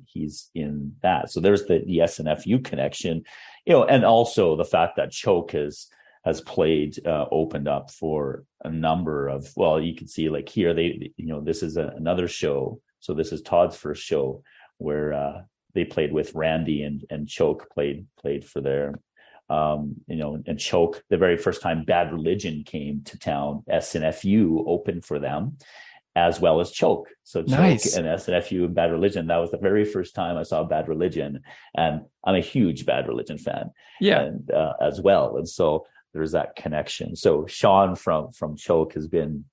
he's in that. So there's the SNFU connection, and also the fact that Choke has played, opened up for a number of, well, you can see like here, this is another show. So this is Todd's first show where they played with Randy, and Choke played for their, and Choke, the very first time Bad Religion came to town, SNFU opened for them, as well as Choke. So Choke Nice. And SNFU and Bad Religion, that was the very first time I saw Bad Religion, and I'm a huge Bad Religion fan. Yeah. And as well. And so there's that connection. So Sean from Choke his band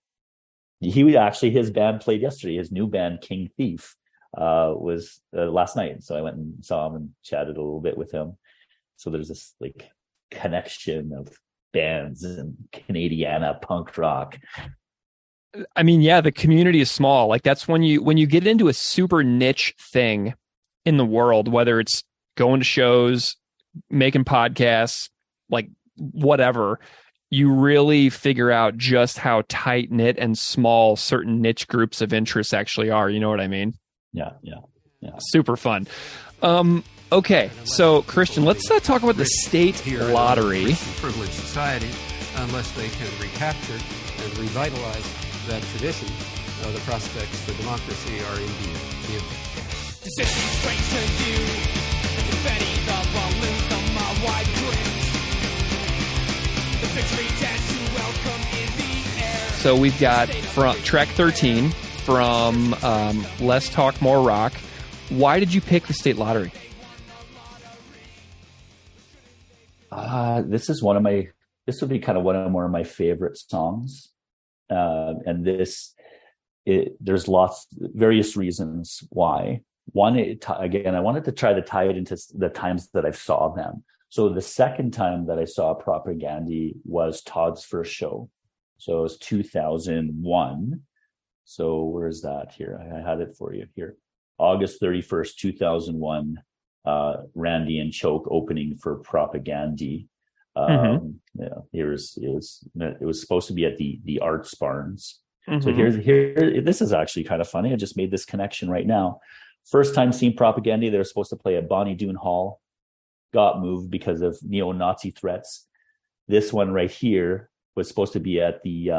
played yesterday. His new band, King Thief, was last night. So I went and saw him and chatted a little bit with him. So there's this connection of bands and Canadiana punk rock. I mean, yeah, the community is small. Like that's when you get into a super niche thing in the world, whether it's going to shows, making podcasts, like whatever, you really figure out just how tight knit and small certain niche groups of interests actually are. You know what I mean? Yeah. Super fun. Okay, so Kristian, let's talk about the state lottery. Privileged society, unless they can recapture and revitalize that tradition, the prospects for democracy are indeed dim. The city's strange to you, the confetti, the balloons, the my white dreams, the victory dance to welcome in the air. So we've got from track 13 from Less Talk, More Rock. Why did you pick the state lottery? This would be kind of one of more of my favorite songs. And there's various reasons why. One, again, I wanted to try to tie it into the times that I saw them. So the second time that I saw Propagandhi was Todd's first show. So it was 2001. So where is that here? I had it for you here. August 31st, 2001. Randy and Choke opening for Propagandhi. It was supposed to be at the Arts Barns. So here, this is actually kind of funny. I just made this connection right now. First time seeing Propagandhi, they were supposed to play at Bonnie Doon Hall, got moved because of neo-Nazi threats. This one right here was supposed to be at the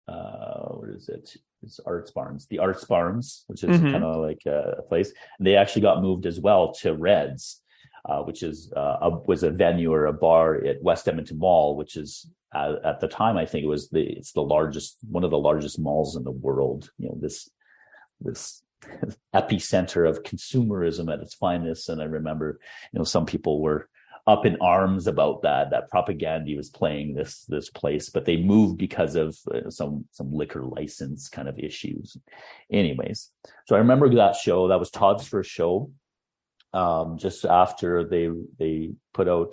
what is it? It's Arts Barns, the Arts Barns, which is kind of like a place. And they actually got moved as well to Reds. which is was a venue or a bar at West Edmonton Mall, which is at the time, I think it's the largest, one of the largest malls in the world. This epicenter of consumerism at its finest. And I remember, some people were up in arms about that Propagandhi was playing this place, but they moved because of some liquor license kind of issues. Anyways, so I remember that show. That was Todd's first show. Just after they put out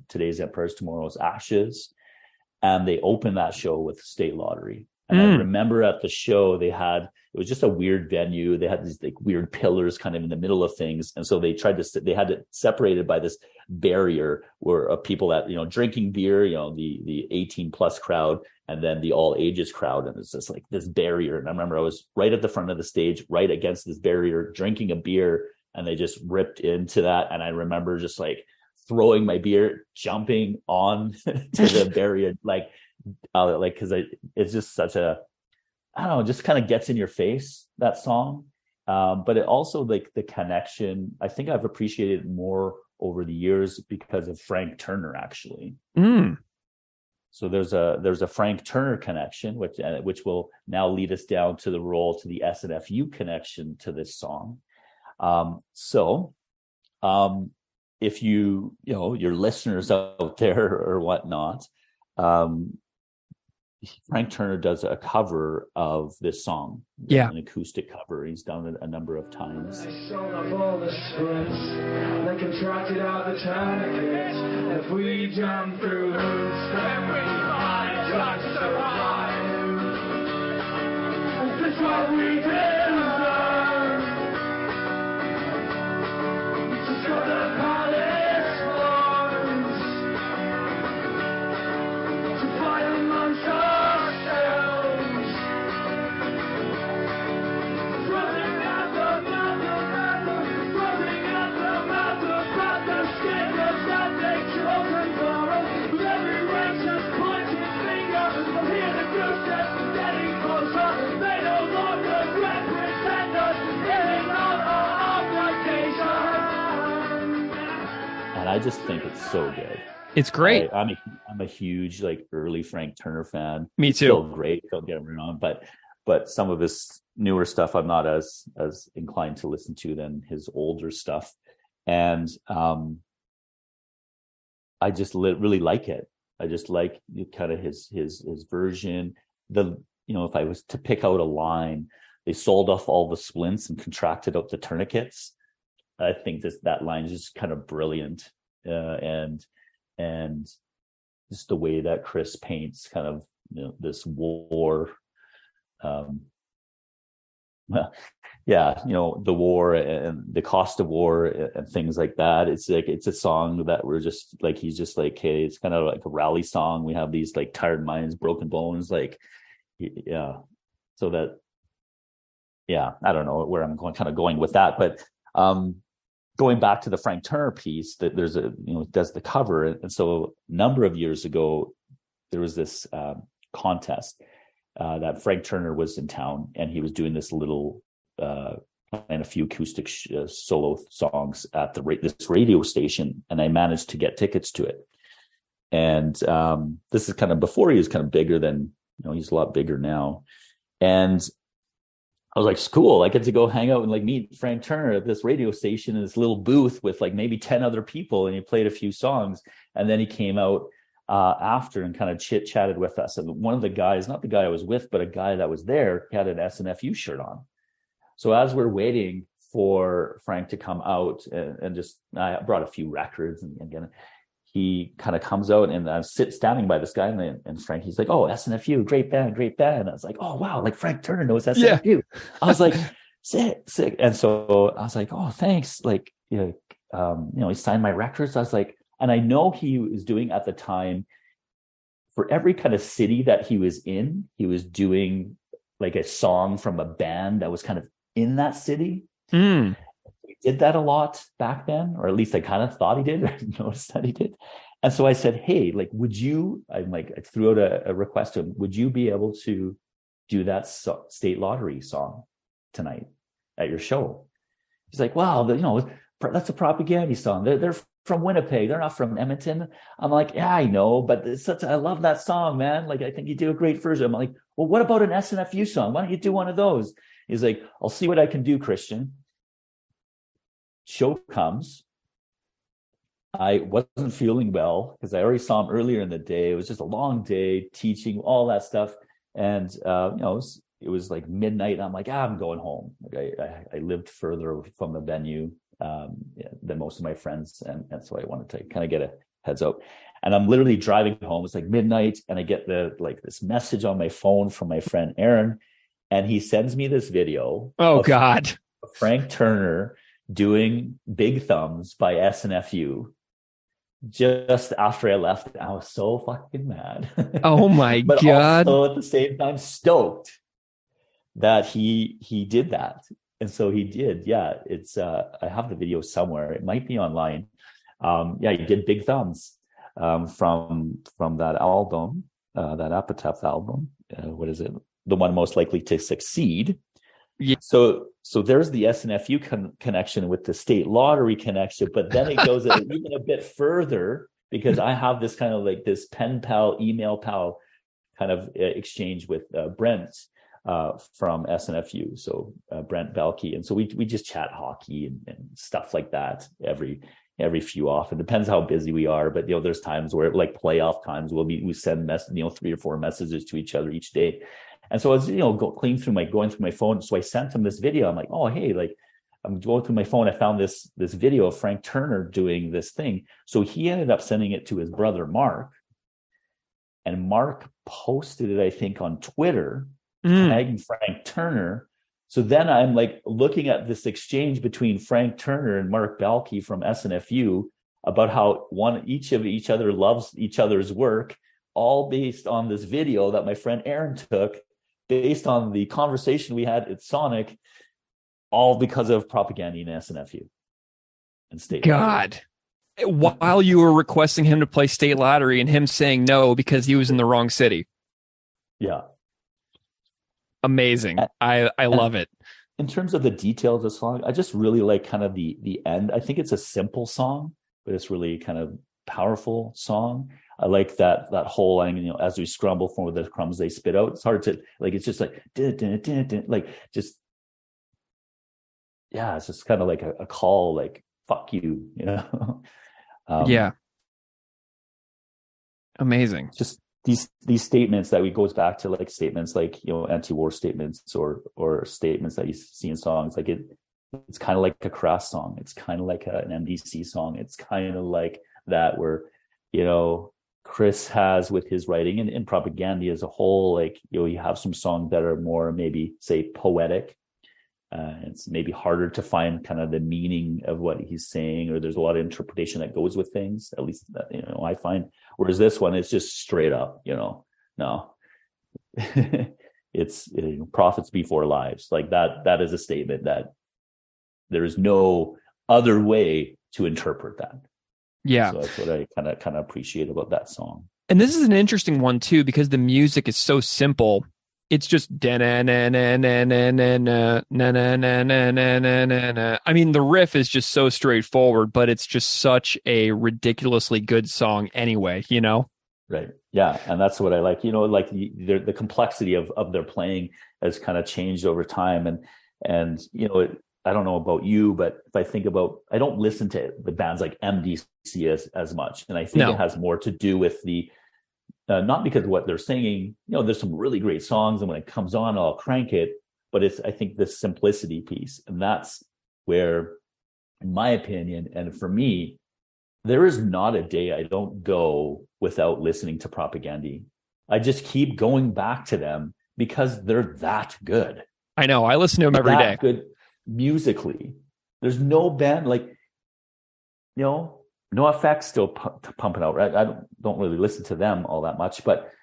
Today's Emperor's Tomorrow's Ashes, and they opened that show with State Lottery. And I remember at the show it was just a weird venue. They had these like weird pillars kind of in the middle of things. And so they had it separated by this barrier of people that, drinking beer, the 18 plus crowd, and then the all ages crowd. And it's just like this barrier. And I remember I was right at the front of the stage, right against this barrier, drinking a beer, and they just ripped into that. And I remember just like throwing my beer, jumping on to the barrier, because it's just such a, I don't know, just kind of gets in your face, that song. But it also, like, the connection, I think I've appreciated it more over the years because of Frank Turner, actually. So there's a Frank Turner connection, which will now lead us down to the the SNFU connection to this song. If your listeners out there or whatnot, Frank Turner does a cover of this song. Yeah. An acoustic cover. He's done it a number of times. I sold up all the sprints, they contracted out the tourniquets. If we jump through hoops, then we might just survive. Is this what we deserve? Just got the palace floors to fight amongst ourselves. Running at the mouth of the scandals that they chosen for us. With every racist pointing finger, from here to Goose getting closer. They no longer represent us. It is not our obligation. And I just think it's so good. It's great. I'm a huge, like, early Frank Turner fan. Me too. Still great, don't get me wrong, but some of his newer stuff I'm not as inclined to listen to than his older stuff. And I just really like it. I just like kind of his version. If I was to pick out a line, they sold off all the splints and contracted out the tourniquets. I think that line is just kind of brilliant. And just the way that Chris paints kind of, this war, the war and the cost of war and things like that. It's like, it's a song that we're just like, he's just like, hey, it's kind of like a rally song. We have these like tired minds, broken bones, like, yeah. So that, yeah, I don't know where I'm going with that, but, going back to the Frank Turner piece, that there's does the cover. And so a number of years ago, there was this contest that Frank Turner was in town, and he was doing this little and a few acoustic solo songs at this radio station, and I managed to get tickets to it. And this is kind of before he was kind of bigger than, he's a lot bigger now. And I was like, it's cool. I get to go hang out and like meet Frank Turner at this radio station in this little booth with like maybe 10 other people. And he played a few songs. And then he came out after and kind of chit-chatted with us. And one of the guys, not the guy I was with, but a guy that was there, had an SNFU shirt on. So as we're waiting for Frank to come out and just, I brought a few records, and again, he kind of comes out, and I'm standing by this guy, and Frank, he's like, oh, SNFU, great band. And I was like, oh, wow, like Frank Turner knows SNFU. Yeah. I was like, sick. And so I was like, oh, thanks. Like, he signed my records. I was like, and I know he was doing at the time, for every kind of city that he was in, he was doing like a song from a band that was kind of in that city. He did that a lot back then, or at least I kind of thought he did, or noticed that he did. And so I said, hey, like, I threw out a request to him, would you be able to do that State Lottery song tonight at your show? He's like, wow, that's a Propagandhi song. They're from Winnipeg. They're not from Edmonton. I'm like, yeah, I know, but I love that song, man. Like, I think you do a great version. I'm like, well, what about an SNFU song? Why don't you do one of those? He's like, I'll see what I can do, Kristian. Show comes. I wasn't feeling well because I already saw him earlier in the day. It was just a long day teaching, all that stuff. And, it was like midnight. And I'm like, I'm going home. Like I lived further from the venue than most of my friends. And so I wanted to kind of get a heads up. And I'm literally driving home. It's like midnight. And I get this message on my phone from my friend, Aaron. And he sends me this video. Oh, God. Frank Turner doing Big Thumbs by SNFU. Just after I left, I was so fucking mad. Oh my but God. also at the same time stoked that he did that. And so he did. Yeah, it's I have the video somewhere. It might be online. He did Big Thumbs from that album, that Epitaph album. What is it? The one most likely to succeed. Yeah. So there's the SNFU connection with the state lottery connection, but then it goes even a bit further because I have this kind of like this pen pal, email pal kind of exchange with Brent from SNFU. So Brent Belkey. And so we just chat hockey and stuff like that every few often. Depends how busy we are, but there's times where like playoff times we send 3 or 4 messages to each other each day. And so I was, going through my phone. So I sent him this video. I'm like, oh, hey, like I'm going through my phone. I found this video of Frank Turner doing this thing. So he ended up sending it to his brother, Mark. And Mark posted it, I think, on Twitter, tagging Frank Turner. So then I'm like looking at this exchange between Frank Turner and Mark Balke from SNFU about how each other loves each other's work, all based on this video that my friend Aaron took, based on the conversation we had at Sonic, all because of Propagandhi and SNFU and state God. Lottery. While you were requesting him to play state lottery and him saying no because he was in the wrong city. Yeah. Amazing. I love it. In terms of the details of the song, I just really like kind of the end. I think it's a simple song, but it's really kind of powerful song. I like that whole line, as we scramble for the crumbs they spit out. It's hard to like, it's just like, like just, yeah, it's just kind of like a call, like, fuck you, Yeah. Amazing. Just these statements that goes back to like statements like, anti-war statements or statements that you see in songs. Like it's kind of like a Crass song. It's kind of like an MDC song. It's kind of like that where, Chris has with his writing and Propagandhi as a whole, like, you have some songs that are more maybe say poetic. It's maybe harder to find kind of the meaning of what he's saying, or there's a lot of interpretation that goes with things, at least that, I find, whereas this one is just straight up, no, it's profits before lives. Like that is a statement that there is no other way to interpret that. Yeah. So that's what I kind of appreciate about that song. And this is an interesting one too, because the music is so simple. It's just I mean, the riff is just so straightforward, but it's just such a ridiculously good song anyway, Right. Yeah. And that's what I like, like the complexity of their playing has kind of changed over time. And I don't know about you, but if I think about, I don't listen to the bands like MDC as much. And I think it has more to do with the, not because of what they're singing, there's some really great songs, and when it comes on, I'll crank it, but it's, I think, the simplicity piece. And that's where, in my opinion, and for me, there is not a day I don't go without listening to Propagandhi. I just keep going back to them because they're that good. I know. I listen to them every day. Good musically. There's no band like, No Effect's still pumping out, right? I don't really listen to them all that much, but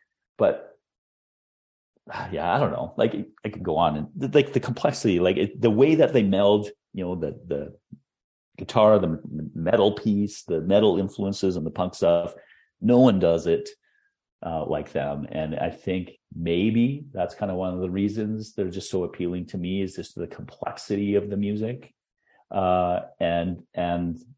yeah, I don't know. Like I could go on, and like the complexity, like the way that they meld, the guitar, the metal piece, the metal influences, and the punk stuff. No one does it like them, and I think maybe that's kind of one of the reasons they're just so appealing to me, is just the complexity of the music. and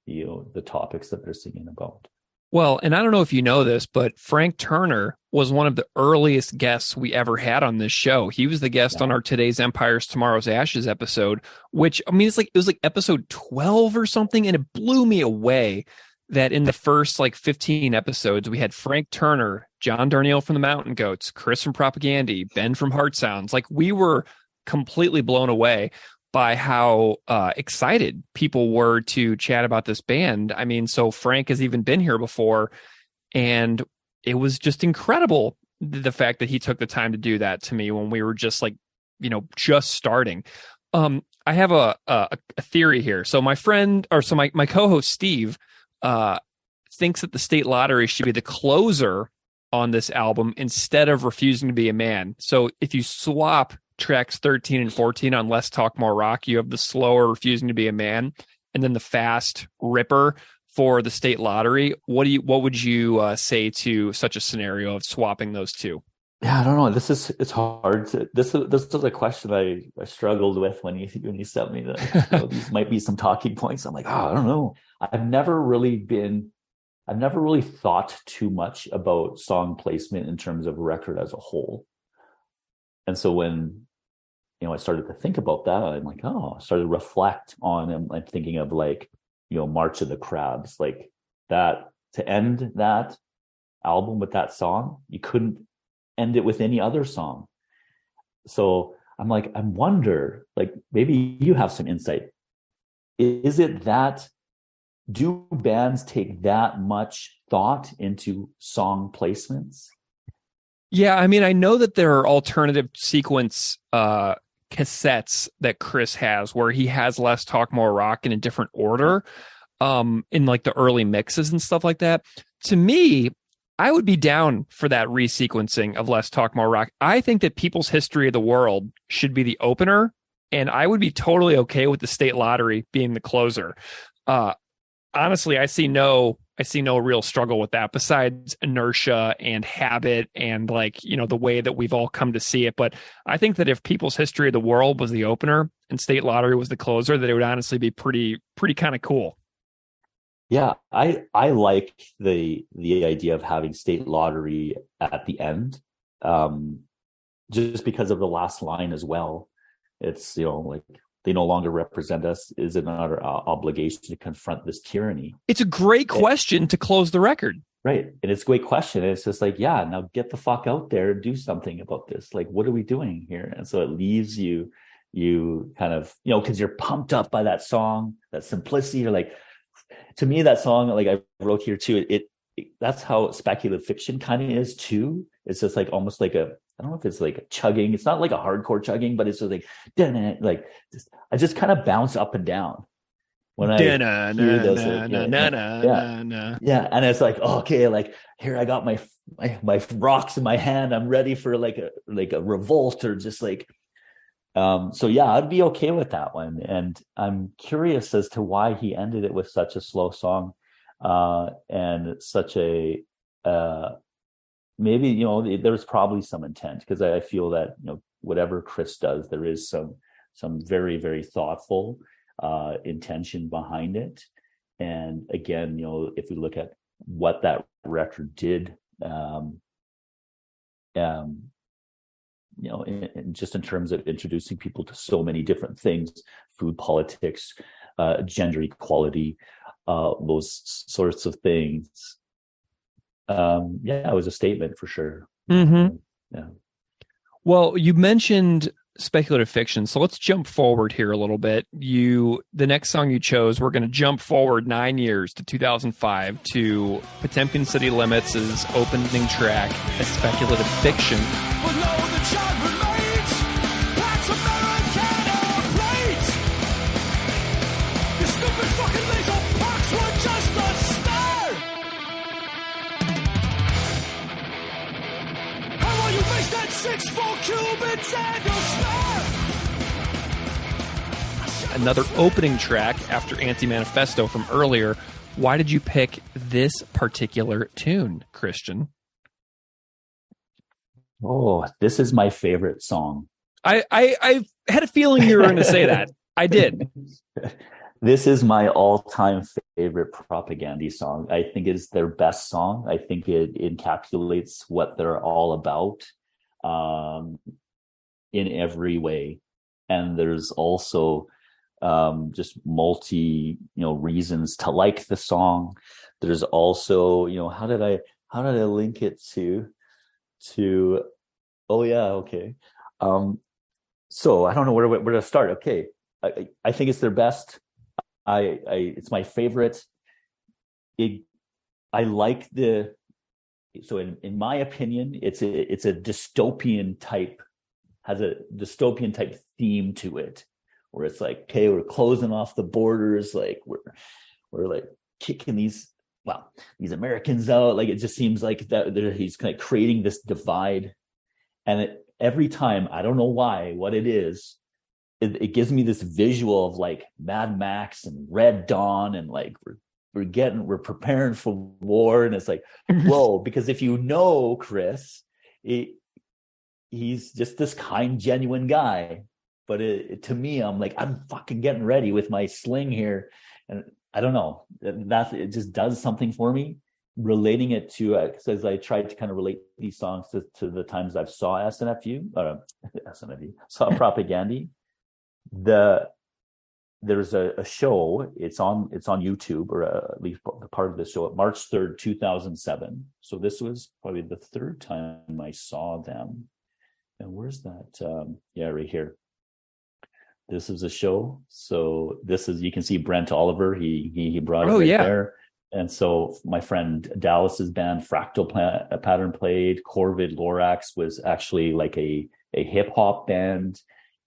the topics that they're singing about. Well, and I don't know if you know this, but Frank Turner was one of the earliest guests we ever had on this show. He was the guest on our Today's Empires, Tomorrow's Ashes episode, which, I mean, it was like episode 12 or something, and it blew me away that in the first 15 episodes, we had Frank Turner, John Darnielle from the Mountain Goats, Chris from Propagandhi, Ben from Heart Sounds. We were completely blown away by how excited people were to chat about this band. I mean, so Frank has even been here before, and it was just incredible, the fact that he took the time to do that to me when we were just just starting. I have a theory here. So my co-host Steve thinks that the State Lottery should be the closer on this album instead of Refusing to Be a Man. So if you swap tracks 13 and 14 on Less Talk More Rock, you have the slower Refusing to Be a Man and then the fast Ripper for the State Lottery. What would you say to such a scenario of swapping those two? Yeah, I don't know. It's hard this is a question I struggled with when you sent me that. These might be some talking points. I'm like, I don't know. I've never really thought too much about song placement in terms of record as a whole. And so when I started to think about that, I'm like, I started to reflect on, and I'm thinking of March of the Crabs, that, to end that album with that song, you couldn't end it with any other song. So I'm like, I wonder, maybe you have some insight. Is it that, do bands take that much thought into song placements? Yeah, I mean, I know that there are alternative sequence cassettes that Chris has where he has Less Talk More Rock in a different order in the early mixes and stuff like that. To me, I would be down for that resequencing of Less Talk More Rock. I think that People's History of the World should be the opener, and I would be totally okay with the State Lottery being the closer. Honestly, I see no real struggle with that besides inertia and habit and the way that we've all come to see it. But I think that if People's History of the World was the opener and State Lottery was the closer, that it would honestly be pretty kind of cool. Yeah, I like the idea of having State Lottery at the end, just because of the last line as well. It's they no longer represent us. Is it not our obligation to confront this tyranny? It's a great question to close the record. Right. And it's a great question. And it's just now get the fuck out there and do something about this. What are we doing here? And so it leaves you kind of, because you're pumped up by that song, that simplicity. You're to me, that song, I wrote here too, that's how Speculative Fiction kind of is too. It's just almost I don't know if it's a chugging. It's not a hardcore chugging, but it's just I just kind of bounce up and down when I hear this. Yeah, and it's okay, here I got my rocks in my hand. I'm ready for a revolt or just so yeah, I'd be okay with that one. And I'm curious as to why he ended it with such a slow song, and such a maybe there was probably some intent, because I feel that whatever Chris does, there is some very, very thoughtful intention behind it. And again, if we look at what that record did, just in terms of introducing people to so many different things, food politics, gender equality, those sorts of things. It was a statement for sure. Mm-hmm. Yeah. Well, you mentioned Speculative Fiction, so let's jump forward here a little bit. The next song you chose, we're going to jump forward 9 years to 2005 to Potemkin City Limits' opening track, A Speculative Fiction. Another opening track after Anti-Manifesto from earlier. Why did you pick this particular tune, Kristian? Oh, this is my favorite song. I had a feeling you were going to say that. I did. This is my all-time favorite Propagandhi song. I think it is their best song. I think it encapsulates what they're all about in every way. And there's also just multi, reasons to like the song. There's also, how did I link it to? Oh yeah, okay. So I don't know where to start. Okay, I think it's their best. It's my favorite. I like so in my opinion, it's a dystopian type, has a dystopian type theme to it, where it's like, okay, we're closing off the borders, like we're like kicking these Americans out. Like, it just seems like that he's kind of creating this divide. And every time, I don't know what it is, it gives me this visual of like Mad Max and Red Dawn, and like we're preparing for war. And it's like, whoa, because if you know Chris, he's just this kind, genuine guy. But to me, I'm like, I'm fucking getting ready with my sling here. And I don't know, it just does something for me, relating it to, as I tried to kind of relate these songs to the times I've saw SNFU, saw Propagandhi. There's a show, it's on YouTube, or at least part of the show, March 3rd, 2007. So this was probably the third time I saw them. And where's that? Right here. This is a show. So you can see Brent Oliver. He brought it there. And so my friend Dallas's band Fractal Pattern played. Corvid Lorax was actually like a hip hop band.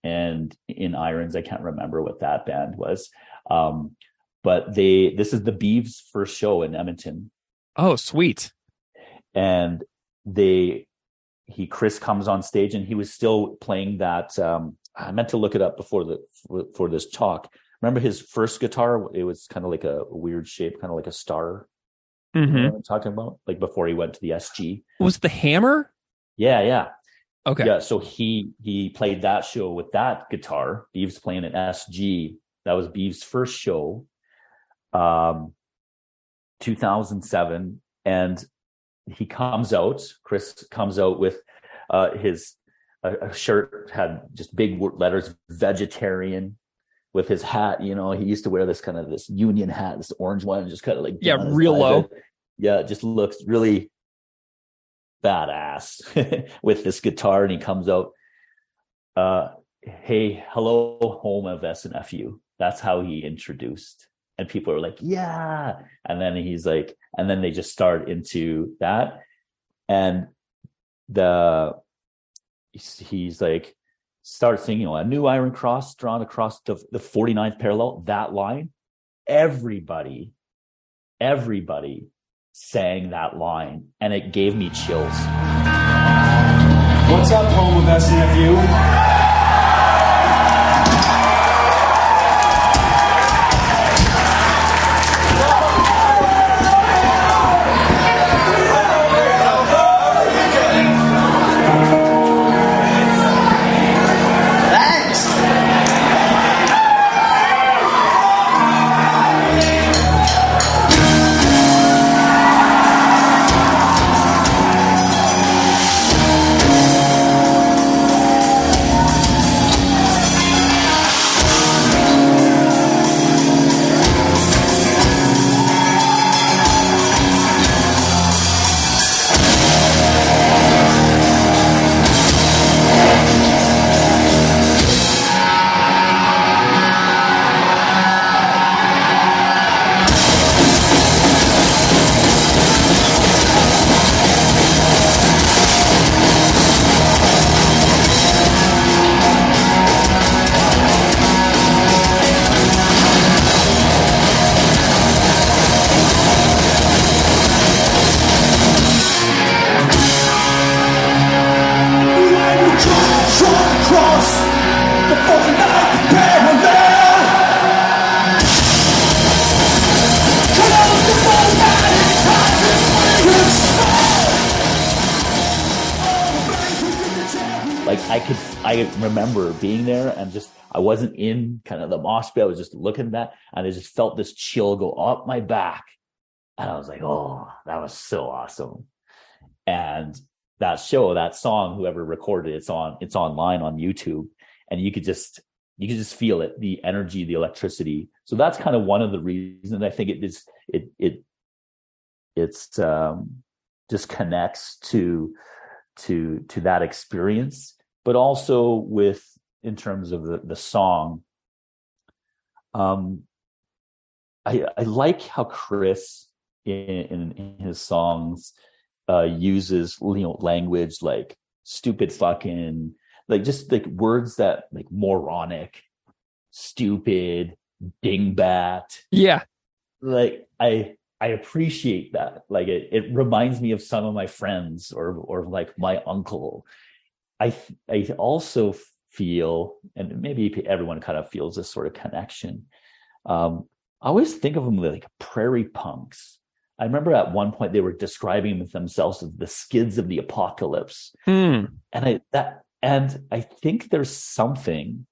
And in Irons, I can't remember what that band was. But this is the Beeves' first show in Edmonton. Oh, sweet. And Chris comes on stage, and he was still playing that. I meant to look it up before this talk. Remember his first guitar? It was kind of like a weird shape, kind of like a star. Mm-hmm. You know what I'm talking about? Like before he went to the SG. Was the hammer? Yeah. Okay. Yeah, so he played that show with that guitar. Beeves playing at SG. That was Beeves' first show, 2007. And Chris comes out with his a shirt, had just big letters, vegetarian, with his hat. He used to wear this Union hat, this orange one, just kind of like, real low. It just looks really badass with this guitar. And he comes out, hey, hello, home of SNFU. That's how he introduced. And people are like, yeah. And then he's like, and then they just start into that. And he's like, start singing, a new iron cross drawn across the 49th parallel, that line. Everybody sang that line, and it gave me chills. What's up, home of SNFU? I remember being there, and just I wasn't in kind of the mosh pit. I was just looking at that, and I just felt this chill go up my back. And I was like, oh, that was so awesome. And that song, whoever recorded it, it's online on YouTube, and you could just feel it, the energy, the electricity. So that's kind of one of the reasons I think it's just connects to that experience, but also with, in terms of the song, I like how Chris in his songs uses language like stupid fucking, like just like words that like moronic, stupid, dingbat. Yeah. Like I appreciate that. Like it reminds me of some of my friends or like my uncle. I also feel, and maybe everyone kind of feels this sort of connection. I always think of them like prairie punks. I remember at one point they were describing themselves as the skids of the apocalypse. And I think there's something,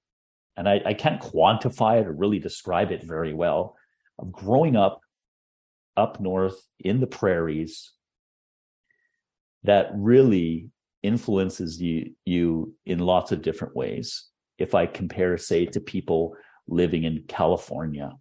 and I can't quantify it or really describe it very well, of growing up north in the prairies that really influences you in lots of different ways. If I compare, say, to people living in California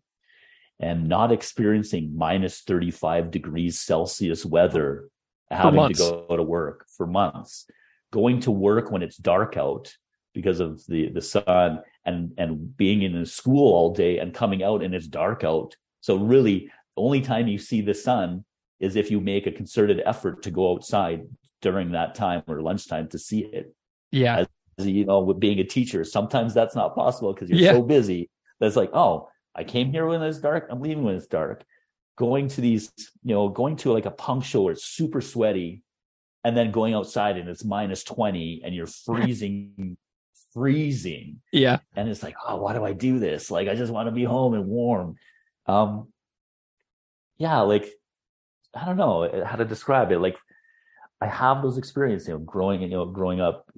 and not experiencing minus 35 degrees Celsius weather, having to go to work for months, going to work when it's dark out because of the sun, and being in a school all day and coming out and it's dark out. So really, the only time you see the sun is if you make a concerted effort to go outside during that time or lunchtime to see it. Yeah. As you know, with being a teacher, sometimes that's not possible because you're so busy. That's like, oh, I came here when it's dark, I'm leaving when it's dark. Going to like a punk show where it's super sweaty, and then going outside and it's minus 20 and you're freezing. Yeah. And it's like, oh, why do I do this? Like, I just want to be home and warm. Like, I don't know how to describe it. Like, I have those experiences, growing up.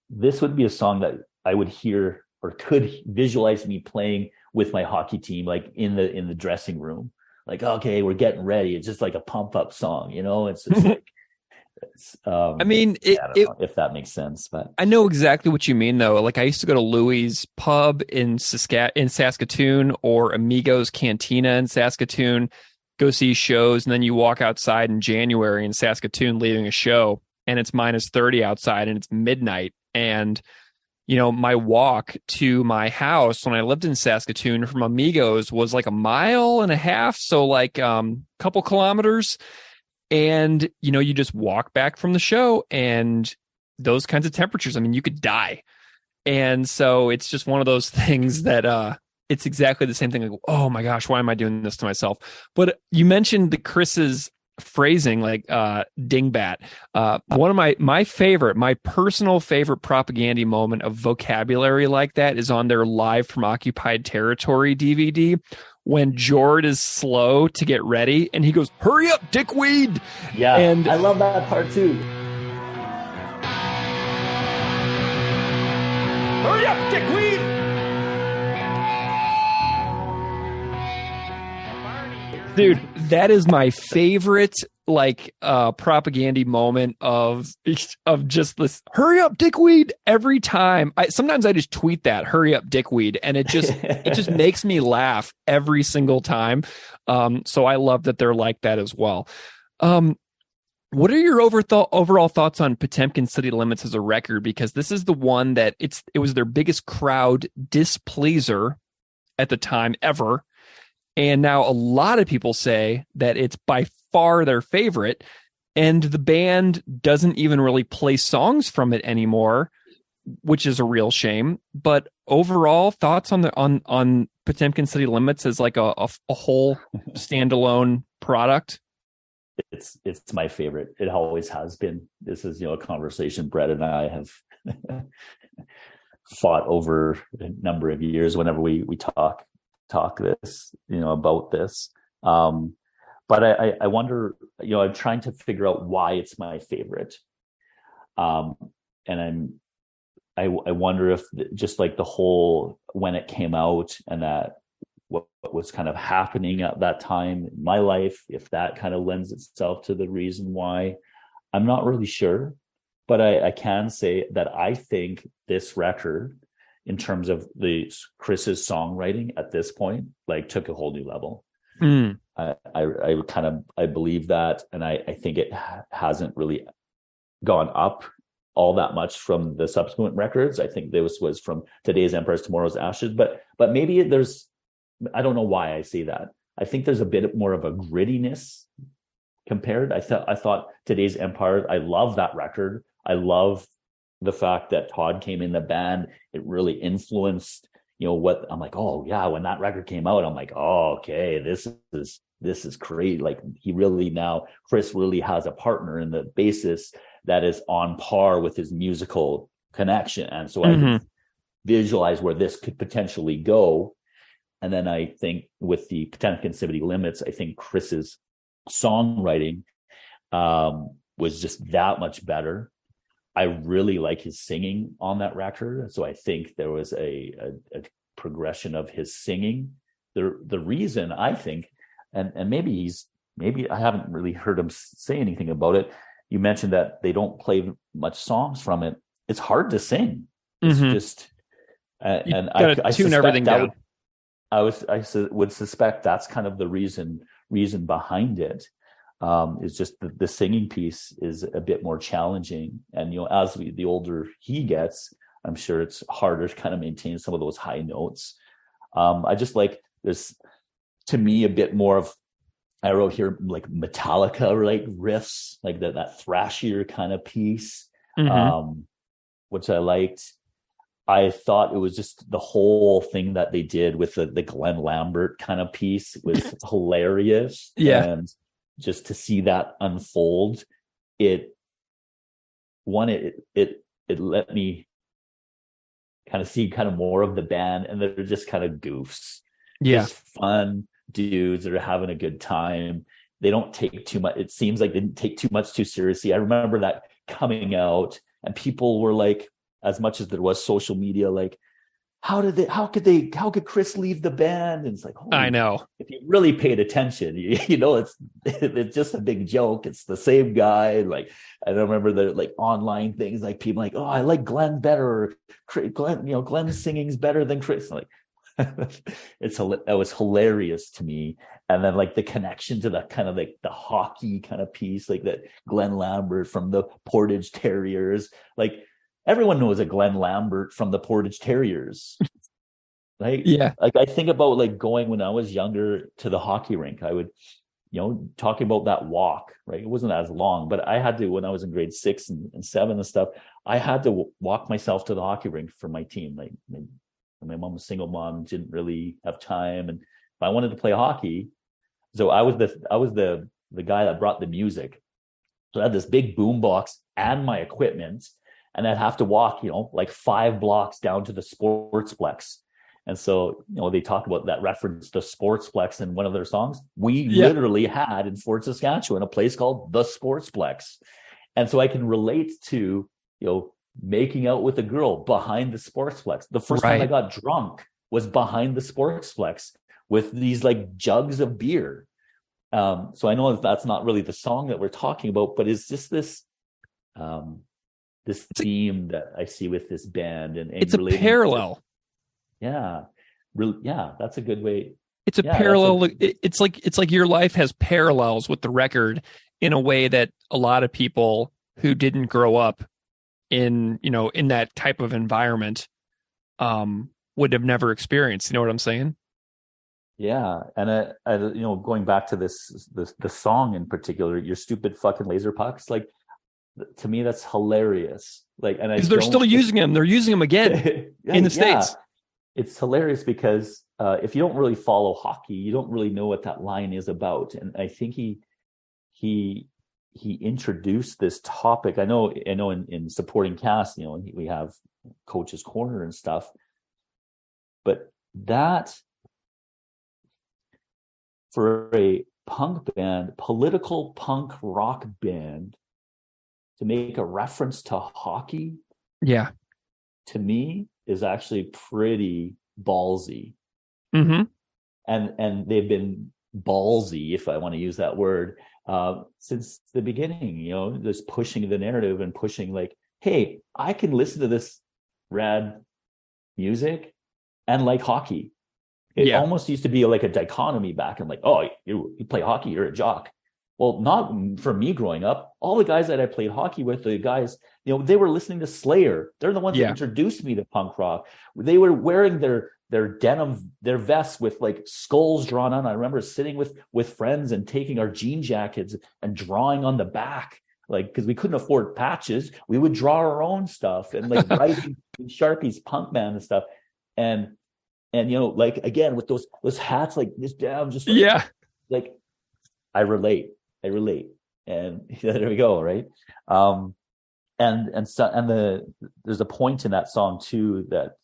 This would be a song that I would hear or could visualize me playing with my hockey team, like in the dressing room. Like, okay, we're getting ready. It's just like a pump up song, It's just like, I don't know if that makes sense, but I know exactly what you mean, though. Like, I used to go to Louie's Pub in Saskatoon, or Amigos Cantina in Saskatoon, go see shows, and then you walk outside in January in Saskatoon leaving a show, and it's minus 30 outside, and it's midnight. And my walk to my house when I lived in Saskatoon from Amigos was like a mile and a half, so like couple kilometers. And you just walk back from the show, and those kinds of temperatures, I mean, you could die. And so it's just one of those things that it's exactly the same thing. Like, oh my gosh, why am I doing this to myself? But you mentioned the Chris's phrasing, like dingbat. One of my personal favorite Propagandhi moment of vocabulary like that is on their Live from Occupied Territory DVD, when Jord is slow to get ready and he goes, "Hurry up, dickweed." Yeah, and I love that part too. Hurry up, dickweed! Dude, that is my favorite, like, Propagandhi moment of just this, "Hurry up, dickweed," every time. Sometimes I just tweet that, "Hurry up, dickweed," and it just makes me laugh every single time. So I love that they're like that as well. What are your overall thoughts on Potemkin City Limits as a record? Because this is the one that it was their biggest crowd displeaser at the time ever. And now a lot of people say that it's by far their favorite, and the band doesn't even really play songs from it anymore, which is a real shame. But overall thoughts on Potemkin City Limits as like a whole standalone product? It's my favorite. It always has been. This is, a conversation Brett and I have fought over a number of years whenever we talk this, about this. But I wonder, I'm trying to figure out why it's my favorite. And I wonder if just like the whole, when it came out and that what was kind of happening at that time in my life, if that kind of lends itself to the reason why. I'm not really sure, but I can say that I think this record, in terms of Chris's songwriting at this point, like took a whole new level. I believe that, and I think it hasn't really gone up all that much from the subsequent records. I think this was from Today's Empires, Tomorrow's Ashes, but maybe I don't know why I say that. I think there's a bit more of a grittiness compared. I thought Today's Empire, I love that record. I love the fact that Todd came in the band. It really influenced, what I'm like, oh yeah, when that record came out, I'm like, oh, okay, this is great. Like Chris really has a partner in the bassist that is on par with his musical connection. And so I can visualize where this could potentially go. And then I think with the Potemkin City Limits, I think Chris's songwriting was just that much better. I really like his singing on that record. So I think there was a progression of his singing. The reason I think, and maybe I haven't really heard him say anything about it. You mentioned that they don't play much songs from it. It's hard to sing. It's just, and I tune everything down. I would suspect that's kind of the reason behind it. Is just the singing piece is a bit more challenging, and as the older he gets, I'm sure it's harder to kind of maintain some of those high notes. I just like, there's to me a bit more of, I wrote here like Metallica like riffs, like that thrashier kind of piece, which I liked. I thought it was just the whole thing that they did with the Glenn Lambert kind of piece was hilarious. Yeah. And just to see that unfold, it let me kind of see kind of more of the band, and they're just kind of goofs. Yeah. Just fun dudes that are having a good time. They don't take too much. It seems like they didn't take too much too seriously. I remember that coming out, and people were like, as much as there was social media, like, how could Chris leave the band? And it's like, I know, if you really paid attention, it's just a big joke. It's the same guy. Like, I don't remember the like online things, like people like, oh, I like Glenn better. Glenn's singing's better than Chris. Like, that was hilarious to me. And then like the connection to the kind of like the hockey kind of piece, like that Glenn Lambert from the Portage Terriers, like, everyone knows a Glenn Lambert from the Portage Terriers, right? Yeah. Like I think about like going when I was younger to the hockey rink, I would, talking about that walk, right? It wasn't as long, but I had to, when I was in grade 6 and 7 and stuff, I had to walk myself to the hockey rink for my team. Like my mom was a single mom, didn't really have time. And if I wanted to play hockey, so I was the guy that brought the music. So I had this big boom box and my equipment, and I'd have to walk, like 5 blocks down to the Sportsplex. And so, they talk about that reference to Sportsplex in one of their songs. We literally had in Fort Saskatchewan a place called the Sportsplex. And so I can relate to, making out with a girl behind the Sportsplex. The first time I got drunk was behind the Sportsplex with these like jugs of beer. So I know that's not really the song that we're talking about, but it's just this theme that I see with this band, and it's a parallel. That's a good way. It's a parallel. It's like your life has parallels with the record in a way that a lot of people who didn't grow up in that type of environment would have never experienced. You know what I'm saying? Yeah, and going back to the song in particular, Your Stupid Fucking Laser Pucks, like, to me that's hilarious. Like, and because they're still using them, they're using them again in the States. It's hilarious because if you don't really follow hockey, you don't really know what that line is about. And I think he introduced this topic. I know in supporting cast, we have Coach's Corner and stuff, but that, for a punk band, political punk rock band, to make a reference to hockey, to me, is actually pretty ballsy. Mm-hmm. And they've been ballsy, if I want to use that word, since the beginning, you know, just pushing the narrative and pushing like, hey, I can listen to this rad music and like hockey. It almost used to be like a dichotomy back and like, oh, you play hockey, you're a jock. Well, not for me growing up. All the guys that I played hockey with, the guys, you know, they were listening to Slayer. They're the ones that introduced me to punk rock. They were wearing their denim, their vests with like skulls drawn on. I remember sitting with friends and taking our jean jackets and drawing on the back, like, because we couldn't afford patches. We would draw our own stuff and like writing in Sharpies, punk man and stuff. And you know, like again with those hats like this down, just like, like I relate, and there we go, right? There's a point in that song too that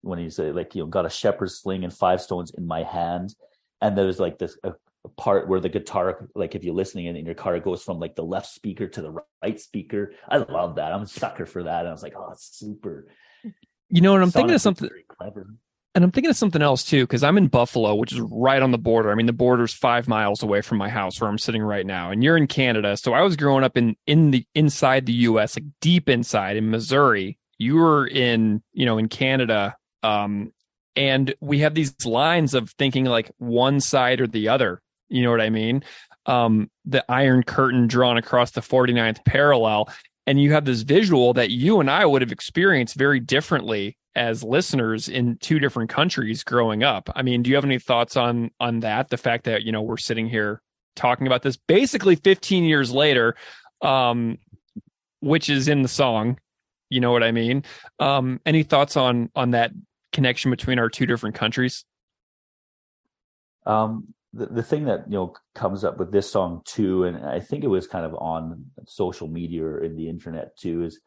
when you say like, you know, got a shepherd's sling and 5 stones in my hand, and there's like this a part where the guitar, like if you're listening in your car, it goes from like the left speaker to the right speaker. I love that. I'm a sucker for that. And I was like, oh, it's super. You know, and I'm thinking of something very clever. And I'm thinking of something else too, because I'm in Buffalo, which is right on the border. I mean, the border's 5 miles away from my house where I'm sitting right now, and you're in Canada. So I was growing up inside the U.S., like deep inside in Missouri. You were in Canada, and we have these lines of thinking like one side or the other. You know what I mean? The Iron Curtain drawn across the 49th parallel, and you have this visual that you and I would have experienced very differently as listeners in 2 different countries growing up. I mean, do you have any thoughts on that? The fact that, you know, we're sitting here talking about this basically 15 years later, which is in the song, you know what I mean? Any thoughts on that connection between our 2 different countries? The thing that, you know, comes up with this song too, and I think it was kind of on social media or in the internet too, is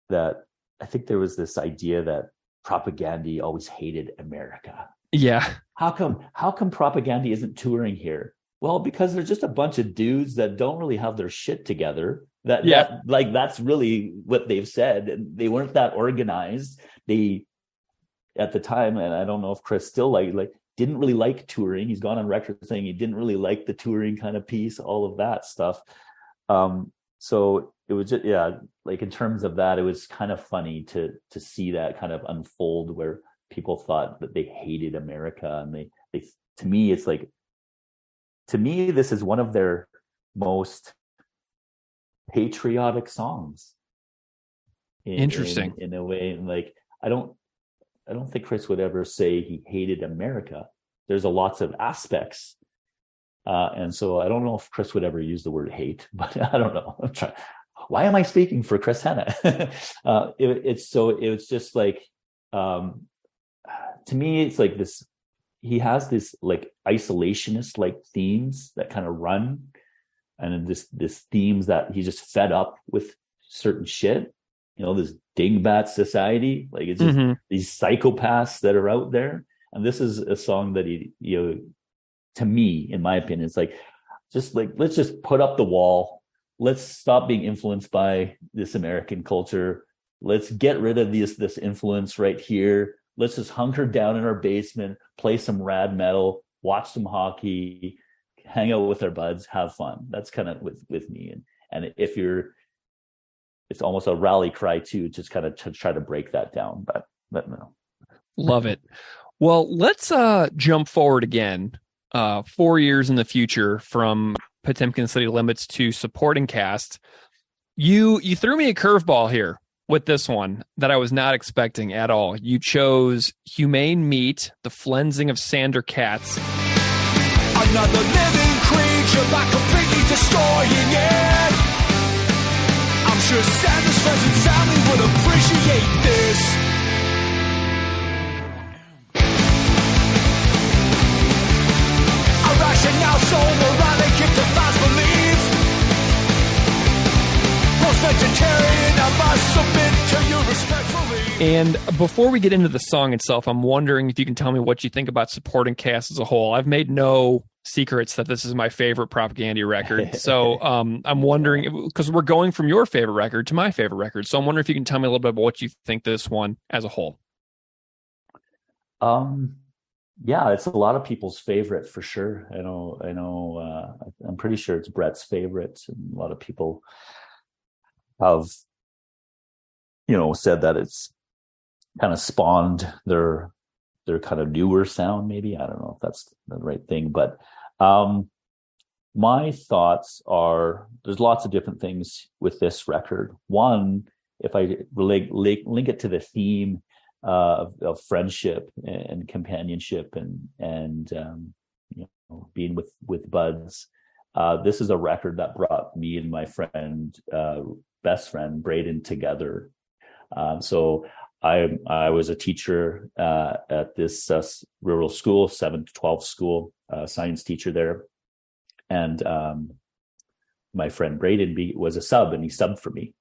that I think there was this idea that Propagandhi always hated America. Yeah. How come Propagandhi isn't touring here? Well, because they're just a bunch of dudes that don't really have their shit together. That's really what they've said. And they weren't that organized. They, at the time, and I don't know if Chris still didn't really like touring. He's gone on record saying he didn't really like the touring kind of piece, all of that stuff. So it was just, like in terms of that, it was kind of funny to see that kind of unfold where people thought that they hated America. And they to me, it's like, to me, this is one of their most patriotic songs. Interesting. In a way. And like, I don't think Chris would ever say he hated America. There's lots of aspects. And so I don't know if Chris would ever use the word hate, but I don't know. I'm trying. Why am I speaking for Chris Hanna? It's just like, to me, it's like this, he has this like isolationist like themes that kind of run, and this themes that he's just fed up with certain shit, you know, this dingbat society, like it's just these psychopaths that are out there. And this is a song that he, you know, to me, in my opinion, it's like, just like, let's just put up the wall. Let's stop being influenced by this American culture. Let's get rid of this influence right here. Let's just hunker down in our basement, play some rad metal, watch some hockey, hang out with our buds, have fun. That's kind of with me. And if you're, it's almost a rally cry too, just kind of to try to break that down. But no. Love it. Well, let's jump forward again, 4 years in the future from Potemkin City Limits to supporting cast. You threw me a curveball here with this one that I was not expecting at all. You chose Humane Meat, the Flensing of Sander Cats. Another living creature by completely destroying it. I'm sure Sander's friends and family would appreciate this. A rationale so moronic it defies belief. Post-vegetarian, I must submit to you respectfully. And before we get into the song itself, I'm wondering if you can tell me what you think about supporting cast as a whole. I've made no secrets that this is my favorite Propagandhi record. So I'm wondering, because we're going from your favorite record to my favorite record. So I'm wondering if you can tell me a little bit about what you think this one as a whole. Yeah, it's a lot of people's favorite for sure. I know. I'm pretty sure it's Brett's favorite. And a lot of people have, said that it's kind of spawned their kind of newer sound. Maybe, I don't know if that's the right thing, but my thoughts are there's lots of different things with this record. One, if I link it to the theme of friendship and companionship and being with buds. This is a record that brought me and my friend, best friend, Braden together. So I was a teacher at this rural school, 7 to 12 school, science teacher there. And my friend Braden was a sub, and he subbed for me.